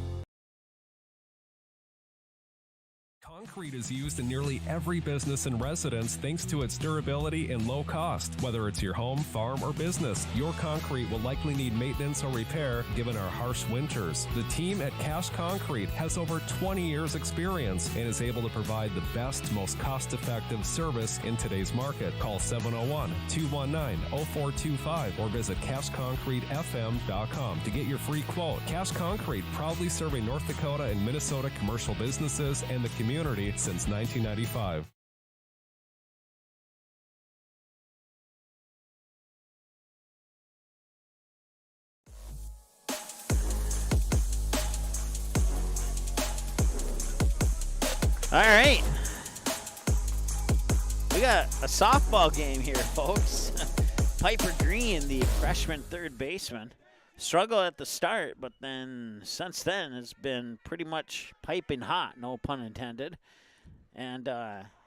Concrete is used in nearly every business and residence thanks to its durability and low cost. Whether it's your home, farm, or business, your concrete will likely need maintenance or repair given our harsh winters. The team at Cash Concrete has over 20 years experience and is able to provide the best, most cost-effective service in today's market. Call 701-219-0425 or visit cashconcretefm.com to get your free quote. Cash Concrete, proudly serving North Dakota and Minnesota commercial businesses and the community since 1995. All right. We got a softball game here, folks. Piper Green, the freshman third baseman, struggled at the start, but then since then has been pretty much piping hot, no pun intended. And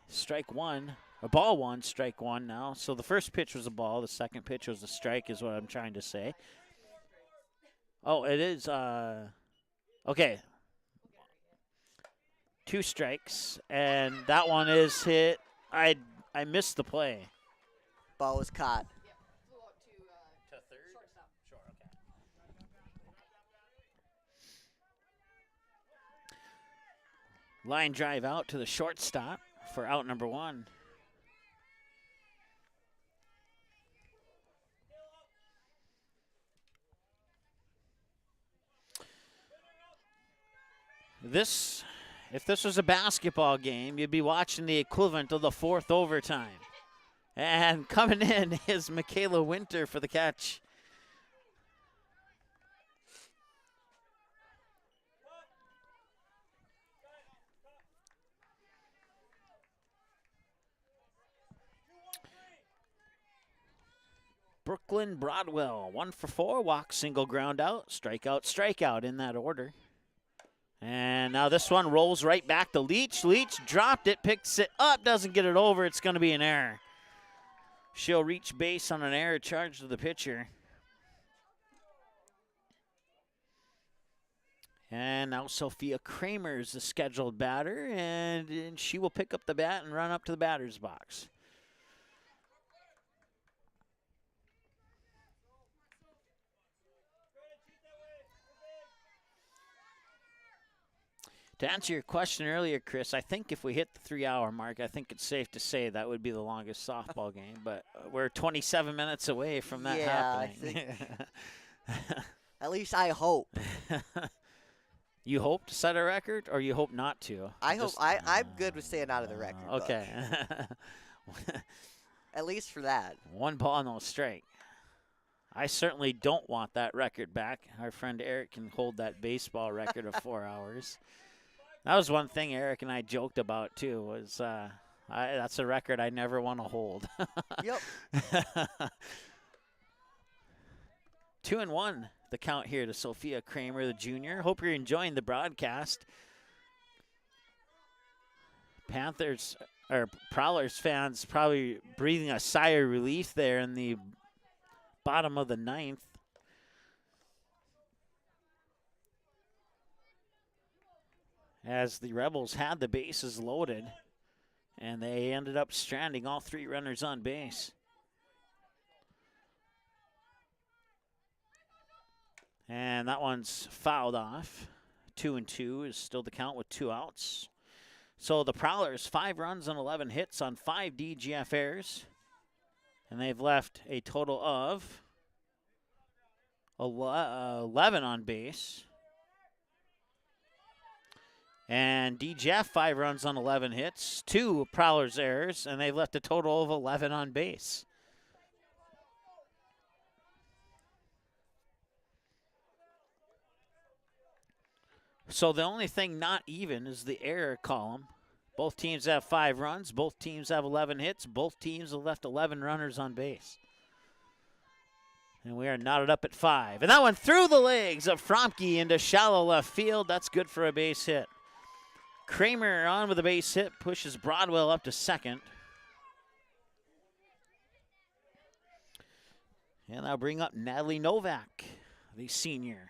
strike one, a ball one, strike one now. So the first pitch was a ball, the second pitch was a strike is what I'm trying to say. Oh, it is, okay. 2 strikes, and that one is hit. I missed the play. Ball was caught. To third? Sure, okay. Line drive out to the shortstop for out number 1. If this was a basketball game, you'd be watching the equivalent of the fourth overtime. And coming in is Michaela Winter for the catch. Brooklyn Broadwell, 1 for 4, walk, single, ground out, strikeout in that order. And now this one rolls right back to Leach. Leach dropped it, picks it up, doesn't get it over. It's going to be an error. She'll reach base on an error charge to the pitcher. And now Sophia Kramer is the scheduled batter, and she will pick up the bat and run up to the batter's box. To answer your question earlier, Chris, I think if we hit the 3-hour mark, I think it's safe to say that would be the longest softball game. But we're 27 minutes away from that happening. I think at least I hope. You hope to set a record, or you hope not to? I'm good with staying out of the record. Okay. At least for that. 1 ball, no strike. I certainly don't want that record back. Our friend Eric can hold that baseball record of 4 hours. That was one thing Eric and I joked about, too, was that's a record I never want to hold. Yep. 2-1, the count here to Sophia Kramer, the junior. Hope you're enjoying the broadcast. Prowlers fans probably breathing a sigh of relief there in the bottom of the 9th. As the Rebels had the bases loaded, and they ended up stranding all 3 runners on base. And that one's fouled off. 2-2 is still the count with 2 outs. So the Prowlers, 5 runs and 11 hits on 5 DGF errors. And they've left a total of 11 on base. And DGF, 5 runs on 11 hits, 2 Prowlers errors, and they've left a total of 11 on base. So the only thing not even is the error column. Both teams have 5 runs. Both teams have 11 hits. Both teams have left 11 runners on base. And we are knotted up at 5. And that one through the legs of Fromke into shallow left field. That's good for a base hit. Kramer on with a base hit, pushes Broadwell up to second. And I'll bring up Natalie Novak, the senior.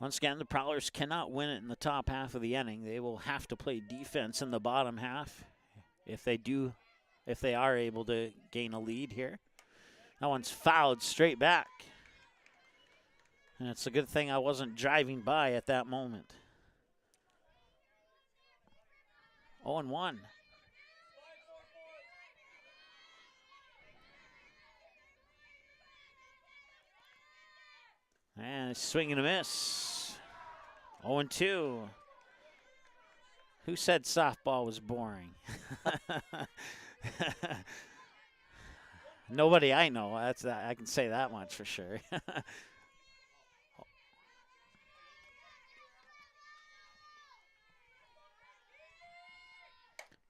Once again, the Prowlers cannot win it in the top half of the inning. They will have to play defense in the bottom half if they are able to gain a lead here. That one's fouled straight back. And it's a good thing I wasn't driving by at that moment. 0-1. And a swing and a miss. 0-2. Who said softball was boring? Nobody I know. I can say that much for sure.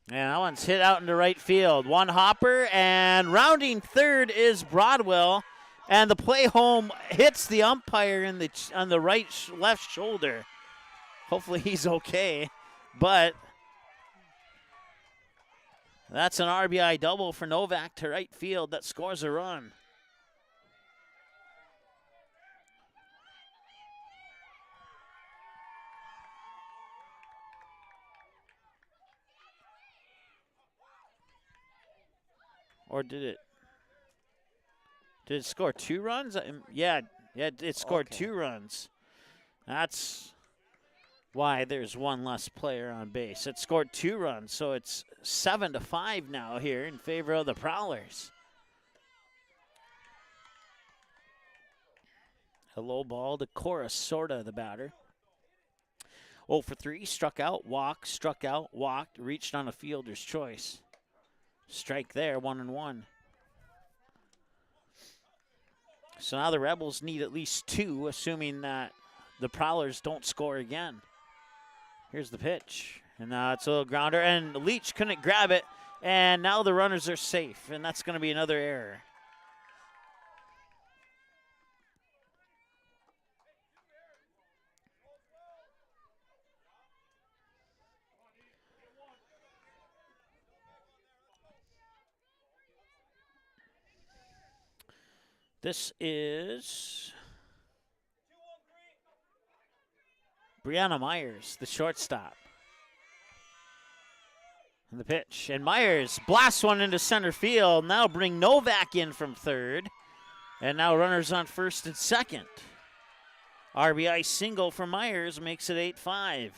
And that one's hit out into right field. One hopper, and rounding third is Broadwell. And the play home hits the umpire on the left shoulder. Hopefully he's okay. But that's an RBI double for Novak to right field that scores a run. Or did it? Did it score 2 runs? Yeah, it scored 2 runs. That's why there's one less player on base. It scored 2 runs, so it's 7-5 now here in favor of the Prowlers. A low ball to Cora Sorta, the batter. 0 for 3, struck out, walked, reached on a fielder's choice. Strike there, 1-1. So now the Rebels need at least 2, assuming that the Prowlers don't score again. Here's the pitch. And now it's a little grounder, and Leach couldn't grab it, and now the runners are safe, and that's going to be another error. This is Brianna Myers, the shortstop. And the pitch. And Myers blasts one into center field. Now bring Novak in from third. And now runners on first and second. RBI single for Myers makes it 8-5.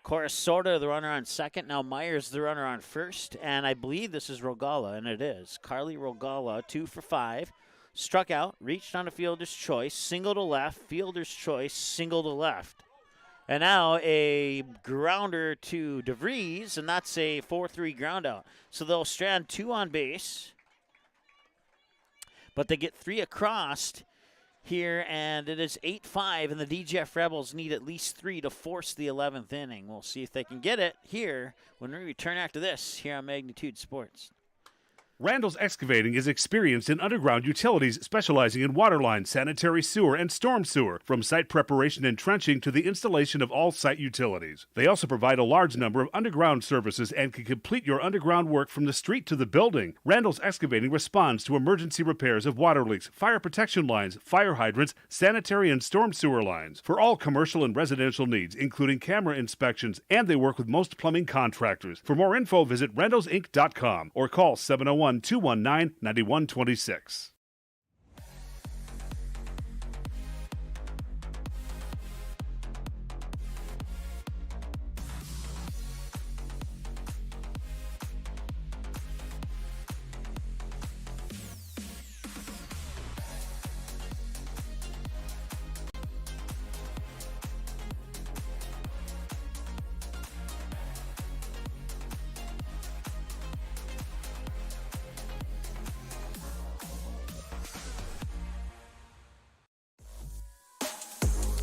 Cora Sorta, the runner on second. Now Myers, the runner on first. And I believe this is Rogala, and it is. Carly Rogala, 2 for 5. Struck out, reached on a fielder's choice, single to left, fielder's choice, single to left. And now a grounder to DeVries, and that's a 4-3 ground out. So they'll strand 2 on base, but they get 3 across here, and it is 8-5, and the DGF Rebels need at least 3 to force the 11th inning. We'll see if they can get it here when we return after this here on Magnitude Sports. Randall's Excavating is experienced in underground utilities, specializing in water lines, sanitary sewer, and storm sewer, from site preparation and trenching to the installation of all site utilities. They also provide a large number of underground services and can complete your underground work from the street to the building. Randall's Excavating responds to emergency repairs of water leaks, fire protection lines, fire hydrants, sanitary and storm sewer lines, for all commercial and residential needs, including camera inspections, and they work with most plumbing contractors. For more info, visit randallsinc.com or call 701-219-9126.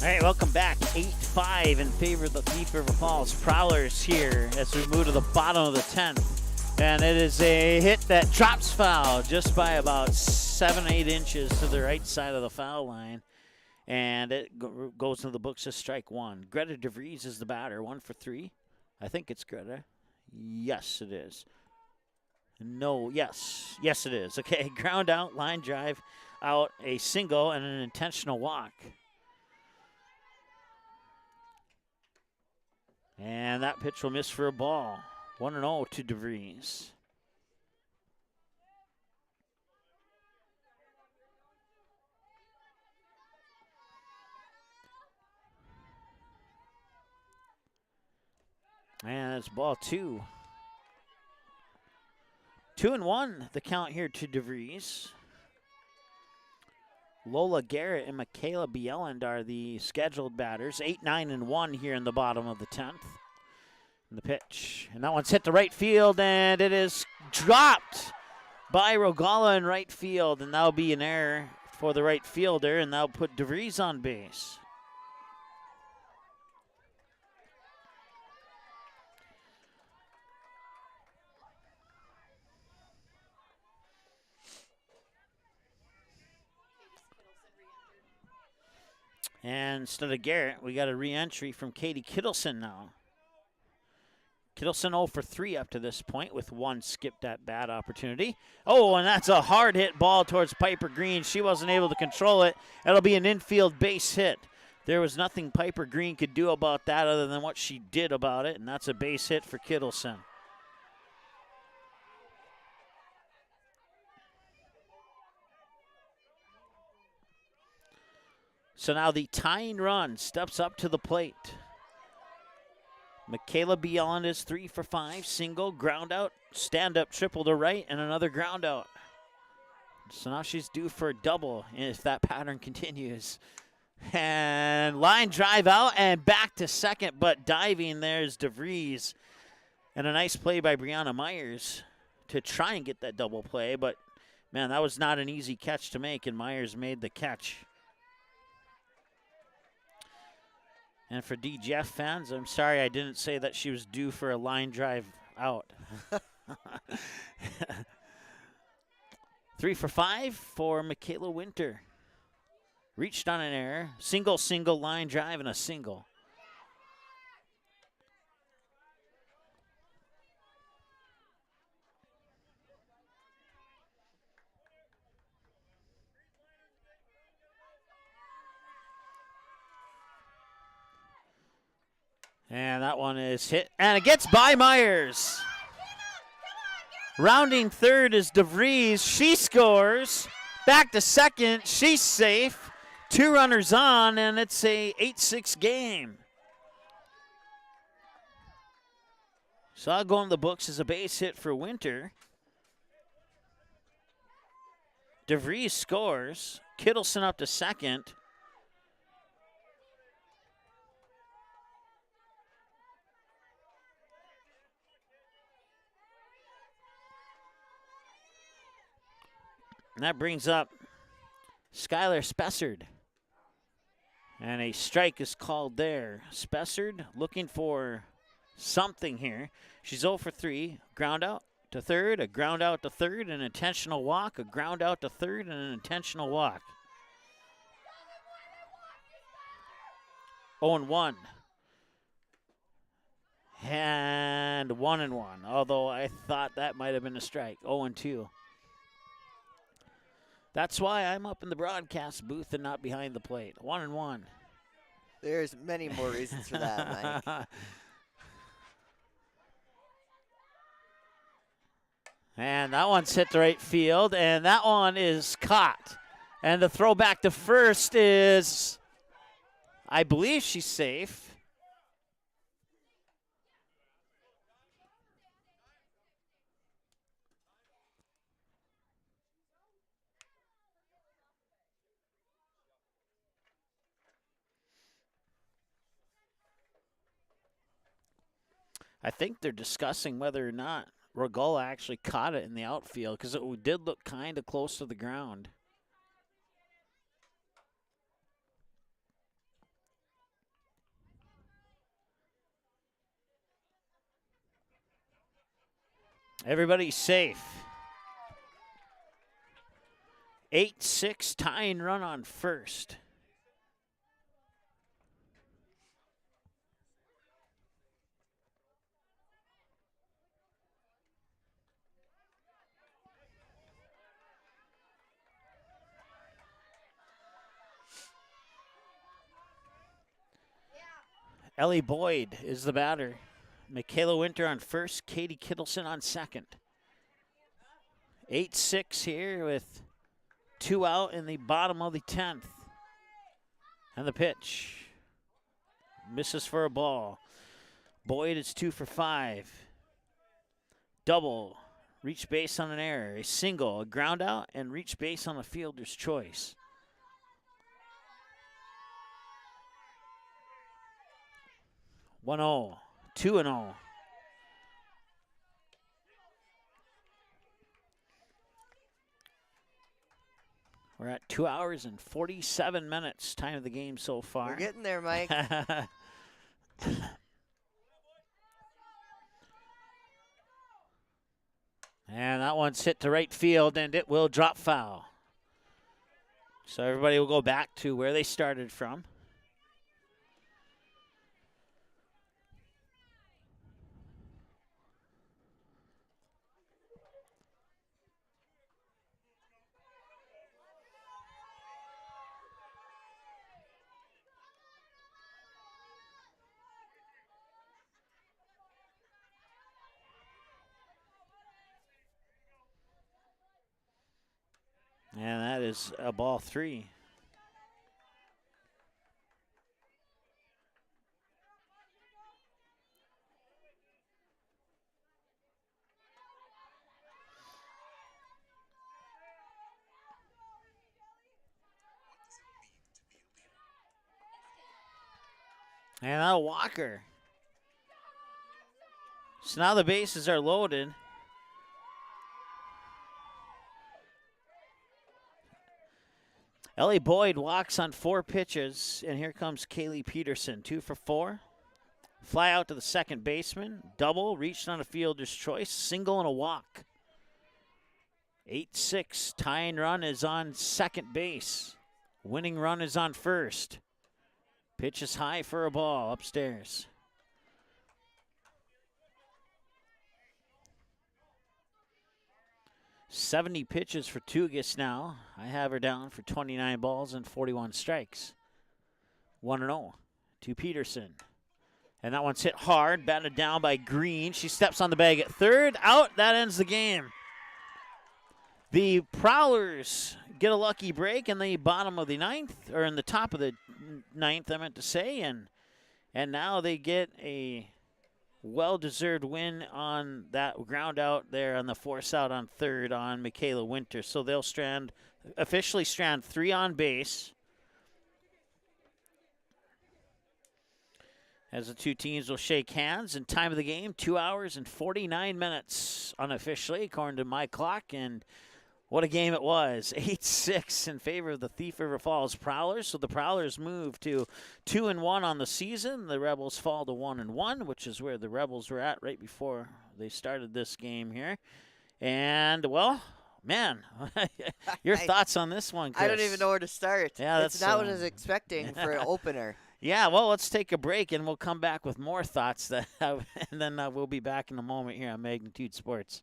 All right, welcome back. 8-5 in favor of the Thief River Falls Prowlers here as we move to the bottom of the 10th. And it is a hit that drops foul just by about 7-8 inches to the right side of the foul line. And it goes into the books as strike 1. Greta DeVries is the batter, 1 for 3. I think it's Greta. Yes, it is. No, yes. Yes, it is. Okay, ground out, line drive, out, a single, and an intentional walk. And that pitch will miss for a ball. 1-0 to DeVries. And it's ball 2. 2-1, the count here to DeVries. Lola Garrett and Michaela Bieland are the scheduled batters. 8, 9, and 1 here in the bottom of the 10th. And the pitch. And that one's hit to right field, and it is dropped by Rogala in right field. And that'll be an error for the right fielder, and that'll put DeVries on base. And instead of Garrett, we got a re-entry from Katie Kittleson now. Kittleson 0 for 3 up to this point with 1 skipped at bat opportunity. Oh, and that's a hard hit ball towards Piper Green. She wasn't able to control it. That'll be an infield base hit. There was nothing Piper Green could do about that other than what she did about it, and that's a base hit for Kittleson. So now the tying run steps up to the plate. Michaela Beyond is 3 for 5. Single, ground out, stand up, triple to right, and another ground out. So now she's due for a double if that pattern continues. And line drive out and back to second, but diving there's DeVries. And a nice play by Brianna Myers to try and get that double play. But, man, that was not an easy catch to make, and Myers made the catch. And for DGF fans, I'm sorry I didn't say that she was due for a line drive out. 3 for 5 for Michaela Winter. Reached on an error. Single, line drive, and a single. And that one is hit, and it gets by Myers. Rounding third is DeVries. She scores. Back to second. She's safe. 2 runners on, and it's a 8-6 game. So I'll go in the books as a base hit for Winter. DeVries scores. Kittleson up to second. And that brings up Skylar Spessard. And a strike is called there. Spessard looking for something here. She's 0 for 3. Ground out to third, a ground out to third, an intentional walk, a ground out to third, and an intentional walk. 0-1. And 1-1. Although I thought that might have been a strike. 0-2. That's why I'm up in the broadcast booth and not behind the plate. 1-1. There's many more reasons for that, Mike. And that one's hit to right field, and that one is caught. And the throw back to first is, I believe she's safe. I think they're discussing whether or not Regola actually caught it in the outfield because it did look kind of close to the ground. Everybody's safe. 8-6 tying run on first. Ellie Boyd is the batter. Michaela Winter on first, Katie Kittleson on second. 8-6 here with 2 out in the bottom of the 10th. And the pitch. Misses for a ball. Boyd is 2 for 5. Double. Reach base on an error. A single, a ground out, and reach base on a fielder's choice. 1-0, 2-0. We're at 2 hours and 47 minutes, time of the game so far. We're getting there, Mike. And that one's hit to right field, and it will drop foul. So everybody will go back to where they started from. And that is a ball 3. And now Walker. So now the bases are loaded. Ellie Boyd walks on 4 pitches, and here comes Kaylee Peterson, 2 for 4. Fly out to the second baseman, double, reached on a fielder's choice, single and a walk. 8-6, tying run is on second base. Winning run is on first. Pitch is high for a ball upstairs. "70 pitches for Tugas now. I have her down for 29 balls and 41 strikes. 1-0 to Peterson. And that one's hit hard, batted down by Green. She steps on the bag at third. Out, that ends the game. The Prowlers get a lucky break in the bottom of the ninth, or in the top of the ninth, I meant to say, and now they get a well-deserved win on that ground out there on the force out on third on Michaela Winter. So they'll officially strand 3 on base, as the two teams will shake hands. And time of the game, 2 hours and 49 minutes unofficially, according to my clock. And what a game it was. 8-6 in favor of the Thief River Falls Prowlers. So the Prowlers move to 2-1 on the season. The Rebels fall to 1-1, which is where the Rebels were at right before they started this game here. And, well, man, your thoughts on this one, Chris? I don't even know where to start. Yeah, that's not what I was expecting for an opener. Yeah, well, let's take a break, and we'll come back with more thoughts, and then we'll be back in a moment here on Magnitude Sports.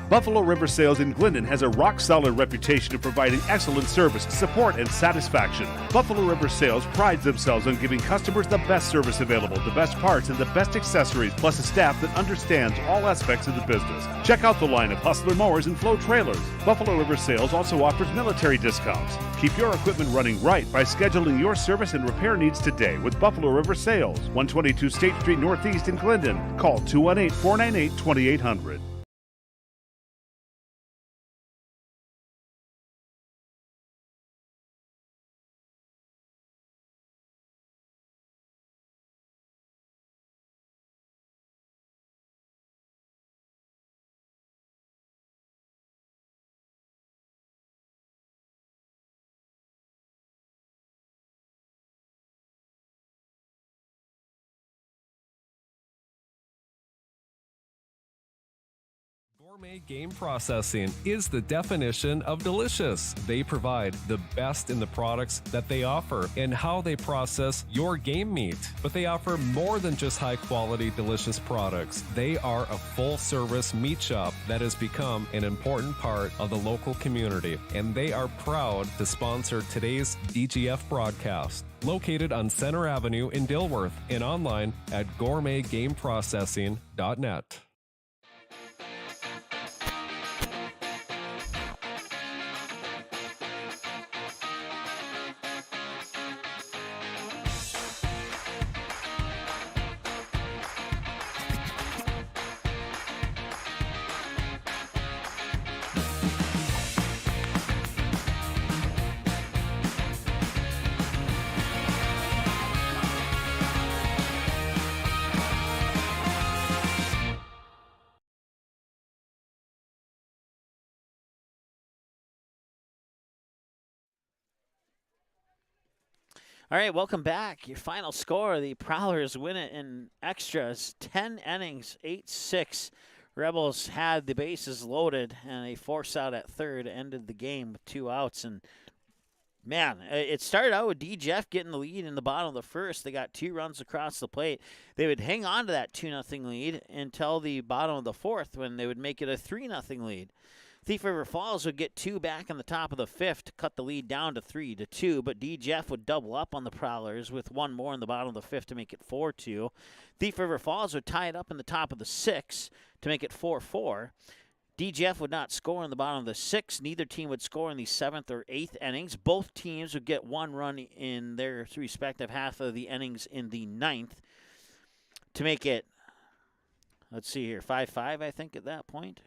Buffalo River Sales in Glendon has a rock-solid reputation of providing excellent service, support, and satisfaction. Buffalo River Sales prides themselves on giving customers the best service available, the best parts, and the best accessories, plus a staff that understands all aspects of the business. Check out the line of Hustler mowers and Flow trailers. Buffalo River Sales also offers military discounts. Keep your equipment running right by scheduling your service and repair needs today with Buffalo River Sales, 122 State Street Northeast in Glendon. Call 218-498-2800. Gourmet Game Processing is the definition of delicious. They provide the best in the products that they offer and how they process your game meat. But they offer more than just high-quality, delicious products. They are a full-service meat shop that has become an important part of the local community, and they are proud to sponsor today's DGF broadcast. Located on Center Avenue in Dilworth and online at gourmetgameprocessing.net. All right, welcome back. Your final score, the Prowlers win it in extras, 10 innings, 8-6. Rebels had the bases loaded, and a force out at third ended the game with 2 outs. And, man, it started out with D-Jeff getting the lead in the bottom of the first. They got 2 runs across the plate. They would hang on to that 2-0 lead until the bottom of the fourth, when they would make it a 3-0 lead. Thief River Falls would get 2 back in the top of the fifth to cut the lead down to 3-2, but D-Jeff would double up on the Prowlers with 1 more in the bottom of the fifth to make it 4-2. Thief River Falls would tie it up in the top of the sixth to make it 4-4. D-Jeff would not score in the bottom of the sixth. Neither team would score in the 7th or 8th innings. Both teams would get 1 run in their respective half of the innings in the 9th to make it, let's see here, 5-5, I think, at that point.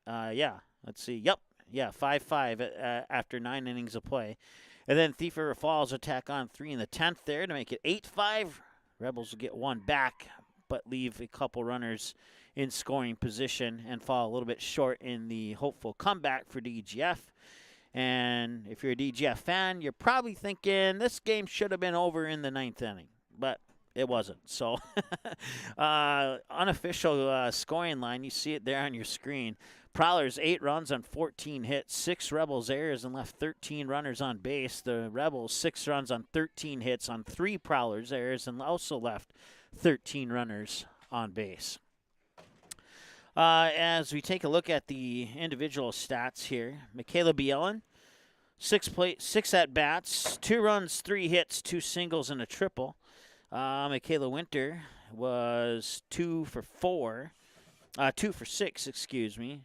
Yeah. Let's see. Yep. Yeah, 5-5 after 9 innings of play. And then Thief River Falls attack on 3 in the 10th there to make it 8-5. Rebels will get one back, but leave a couple runners in scoring position and fall a little bit short in the hopeful comeback for DGF. And if you're a DGF fan, you're probably thinking this game should have been over in the 9th inning, but it wasn't. So unofficial scoring line, you see it there on your screen. Prowlers 8 runs on 14 hits, 6 Rebels errors and left 13 runners on base. The Rebels 6 runs on 13 hits on 3 Prowlers errors and also left 13 runners on base. As we take a look at the individual stats here, Michaela Bielen, 6 at-bats, 2 runs, 3 hits, 2 singles, and a triple. Michaela Winter was 2 for 6, excuse me.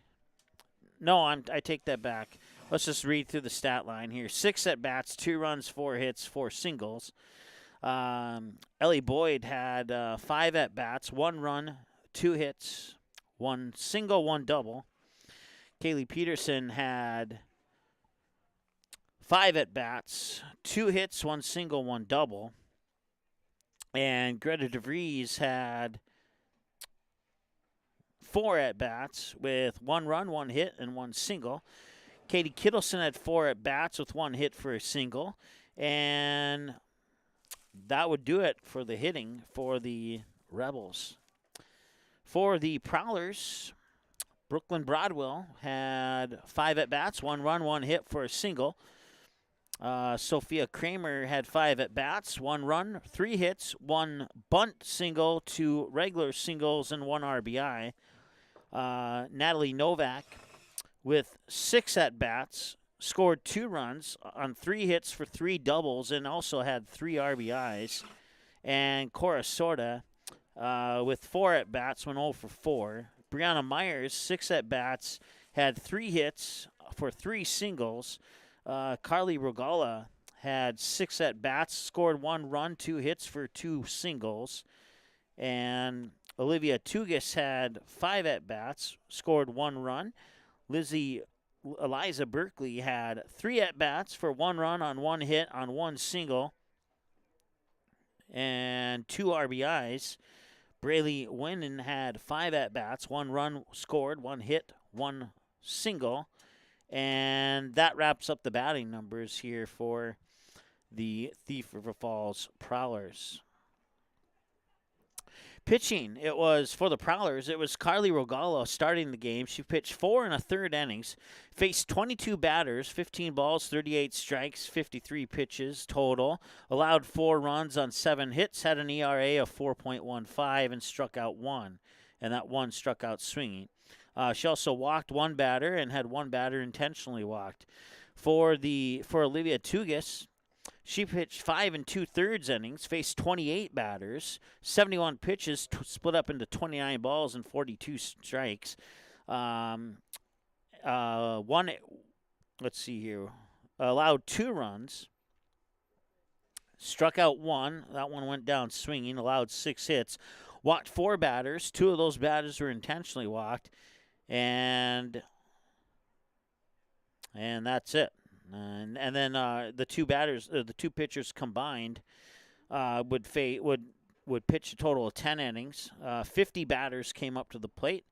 No, I take that back. Let's just read through the stat line here. 6 at-bats, 2 runs, 4 hits, 4 singles. Ellie Boyd had 5 at-bats, 1 run, 2 hits, 1 single, 1 double. Kaylee Peterson had 5 at-bats, 2 hits, 1 single, 1 double. And Greta DeVries had 4 at-bats with 1 run, 1 hit, and 1 single. Katie Kittleson had 4 at-bats with 1 hit for a single. And that would do it for the hitting for the Rebels. For the Prowlers, Brooklyn Broadwell had 5 at-bats, 1 run, 1 hit for a single. Sophia Kramer had 5 at-bats, 1 run, 3 hits, 1 bunt single, 2 regular singles, and 1 RBI. Natalie Novak with 6 at-bats, scored 2 runs on 3 hits for 3 doubles and also had 3 RBIs. And Cora Sorda with 4 at-bats, went 0 for 4. Brianna Myers, 6 at-bats, had 3 hits for 3 singles. Carly Rogala had 6 at-bats, scored 1 run, 2 hits for 2 singles. And Olivia Tugis had 5 at-bats, scored 1 run. Eliza Berkeley had 3 at-bats for 1 run on 1 hit on 1 single and 2 RBIs. Braylee Winden had 5 at-bats, 1 run scored, 1 hit, 1 single. And that wraps up the batting numbers here for the Thief River Falls Prowlers. Pitching, it was for the Prowlers. It was Carly Rogala starting the game. She pitched 4 1/3 innings, faced 22 batters, 15 balls, 38 strikes, 53 pitches total, allowed 4 runs on 7 hits, had an ERA of 4.15, and struck out 1. And that 1 struck out swinging. She also walked 1 batter and had 1 batter intentionally walked. For Olivia Tugis, she pitched 5 2/3 innings, faced 28 batters, 71 pitches, split up into 29 balls and 42 strikes. Allowed 2 runs, struck out 1. That one went down swinging. Allowed 6 hits, walked 4 batters. 2 of those batters were intentionally walked, and that's it. And then the 2 pitchers combined would pitch a total of 10 innings. 50 batters came up to the plate.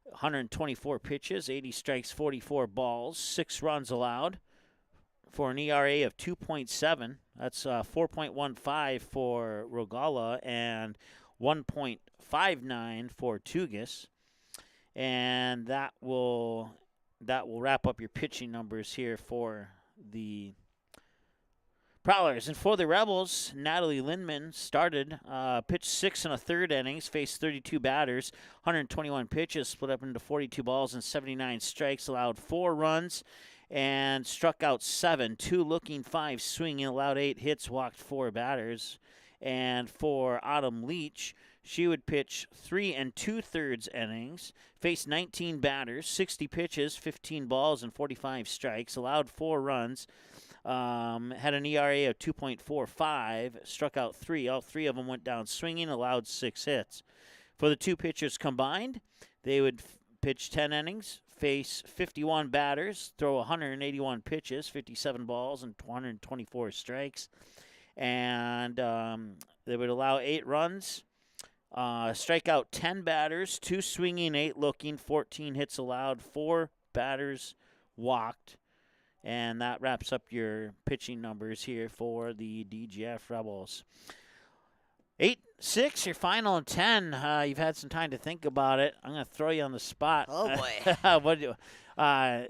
124 pitches, 80 strikes, 44 balls, 6 runs allowed for an ERA of 2.7. That's 4.15 for Rogala and 1.59 for Tugis. And that will wrap up your pitching numbers here for the Prowlers. And for the Rebels, Natalie Lindman started, pitched 6 1/3 innings, faced 32 batters, 121 pitches, split up into 42 balls and 79 strikes, allowed 4 runs and struck out 7, 2 looking, 5 swinging, allowed 8 hits, walked 4 batters. And for Autumn Leach, she would pitch 3 2/3 innings, faced 19 batters, 60 pitches, 15 balls, and 45 strikes, allowed 4 runs, had an ERA of 2.45, struck out 3. All 3 of them went down swinging, allowed 6 hits. For the 2 pitchers combined, they would pitch 10 innings, face 51 batters, throw 181 pitches, 57 balls, and 124 strikes. And they would allow 8 runs, strike out 10 batters, 2 swinging, 8 looking, 14 hits allowed, 4 batters walked. And that wraps up your pitching numbers here for the DGF Rebels. 8-6, your final 10. You've had some time to think about it. I'm going to throw you on the spot. Oh, boy.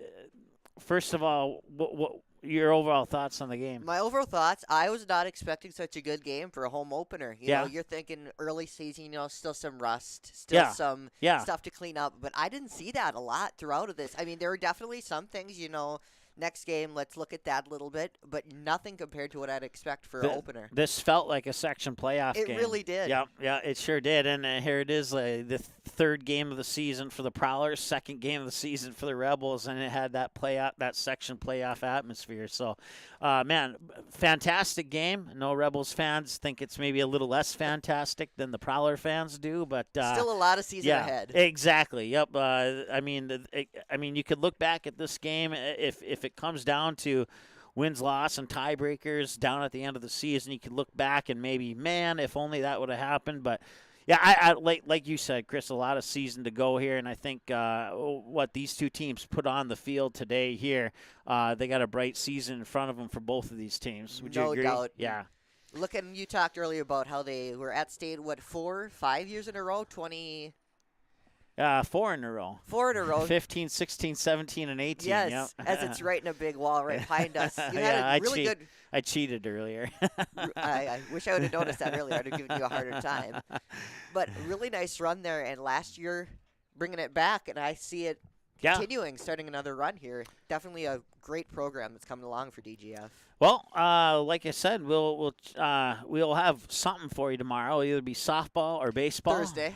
First of all, what your overall thoughts on the game? My overall thoughts, I was not expecting such a good game for a home opener. You know, you're thinking early season, still some rust, still some stuff to clean up. But I didn't see that a lot throughout of this. I mean, there were definitely some things, next game, let's look at that a little bit, but nothing compared to what I'd expect for an opener. This felt like a section playoff game. It really did. Yeah, it sure did. And here it is, the third game of the season for the Prowlers, second game of the season for the Rebels, and it had that section playoff atmosphere. So, man, fantastic game. No Rebels fans think it's maybe a little less fantastic than the Prowler fans do, but still a lot of season ahead. Exactly. Yep. I mean, you could look back at this game if it comes down to wins, loss, and tiebreakers down at the end of the season. You could look back and maybe, man, if only that would have happened. But yeah, I like you said, Chris, a lot of season to go here, and I think what these two teams put on the field today here, they got a bright season in front of them for both of these teams. Would you agree? No doubt. Yeah. You talked earlier about how they were at state 5 years in a row, 20. 4 in a row. 4 in a row. 15, 16, 17, and 18. Yes, yep. as it's right in a big wall right behind us. You had a really good. I cheated earlier. I wish I would have noticed that earlier. I'd have given you a harder time. But really nice run there, and last year bringing it back, and I see it continuing, starting another run here. Definitely a great program that's coming along for DGF. Well, like I said, we'll have something for you tomorrow. It'll either be softball or baseball. Thursday.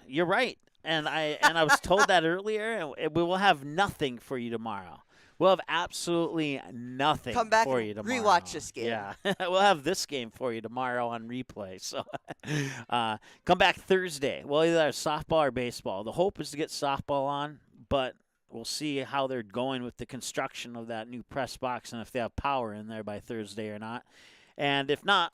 You're right. And I was told that earlier. And we will have nothing for you tomorrow. We'll have absolutely nothing for you tomorrow. Rewatch this game. Yeah, we'll have this game for you tomorrow on replay. So come back Thursday. We'll either have softball or baseball. The hope is to get softball on, but we'll see how they're going with the construction of that new press box and if they have power in there by Thursday or not. And if not,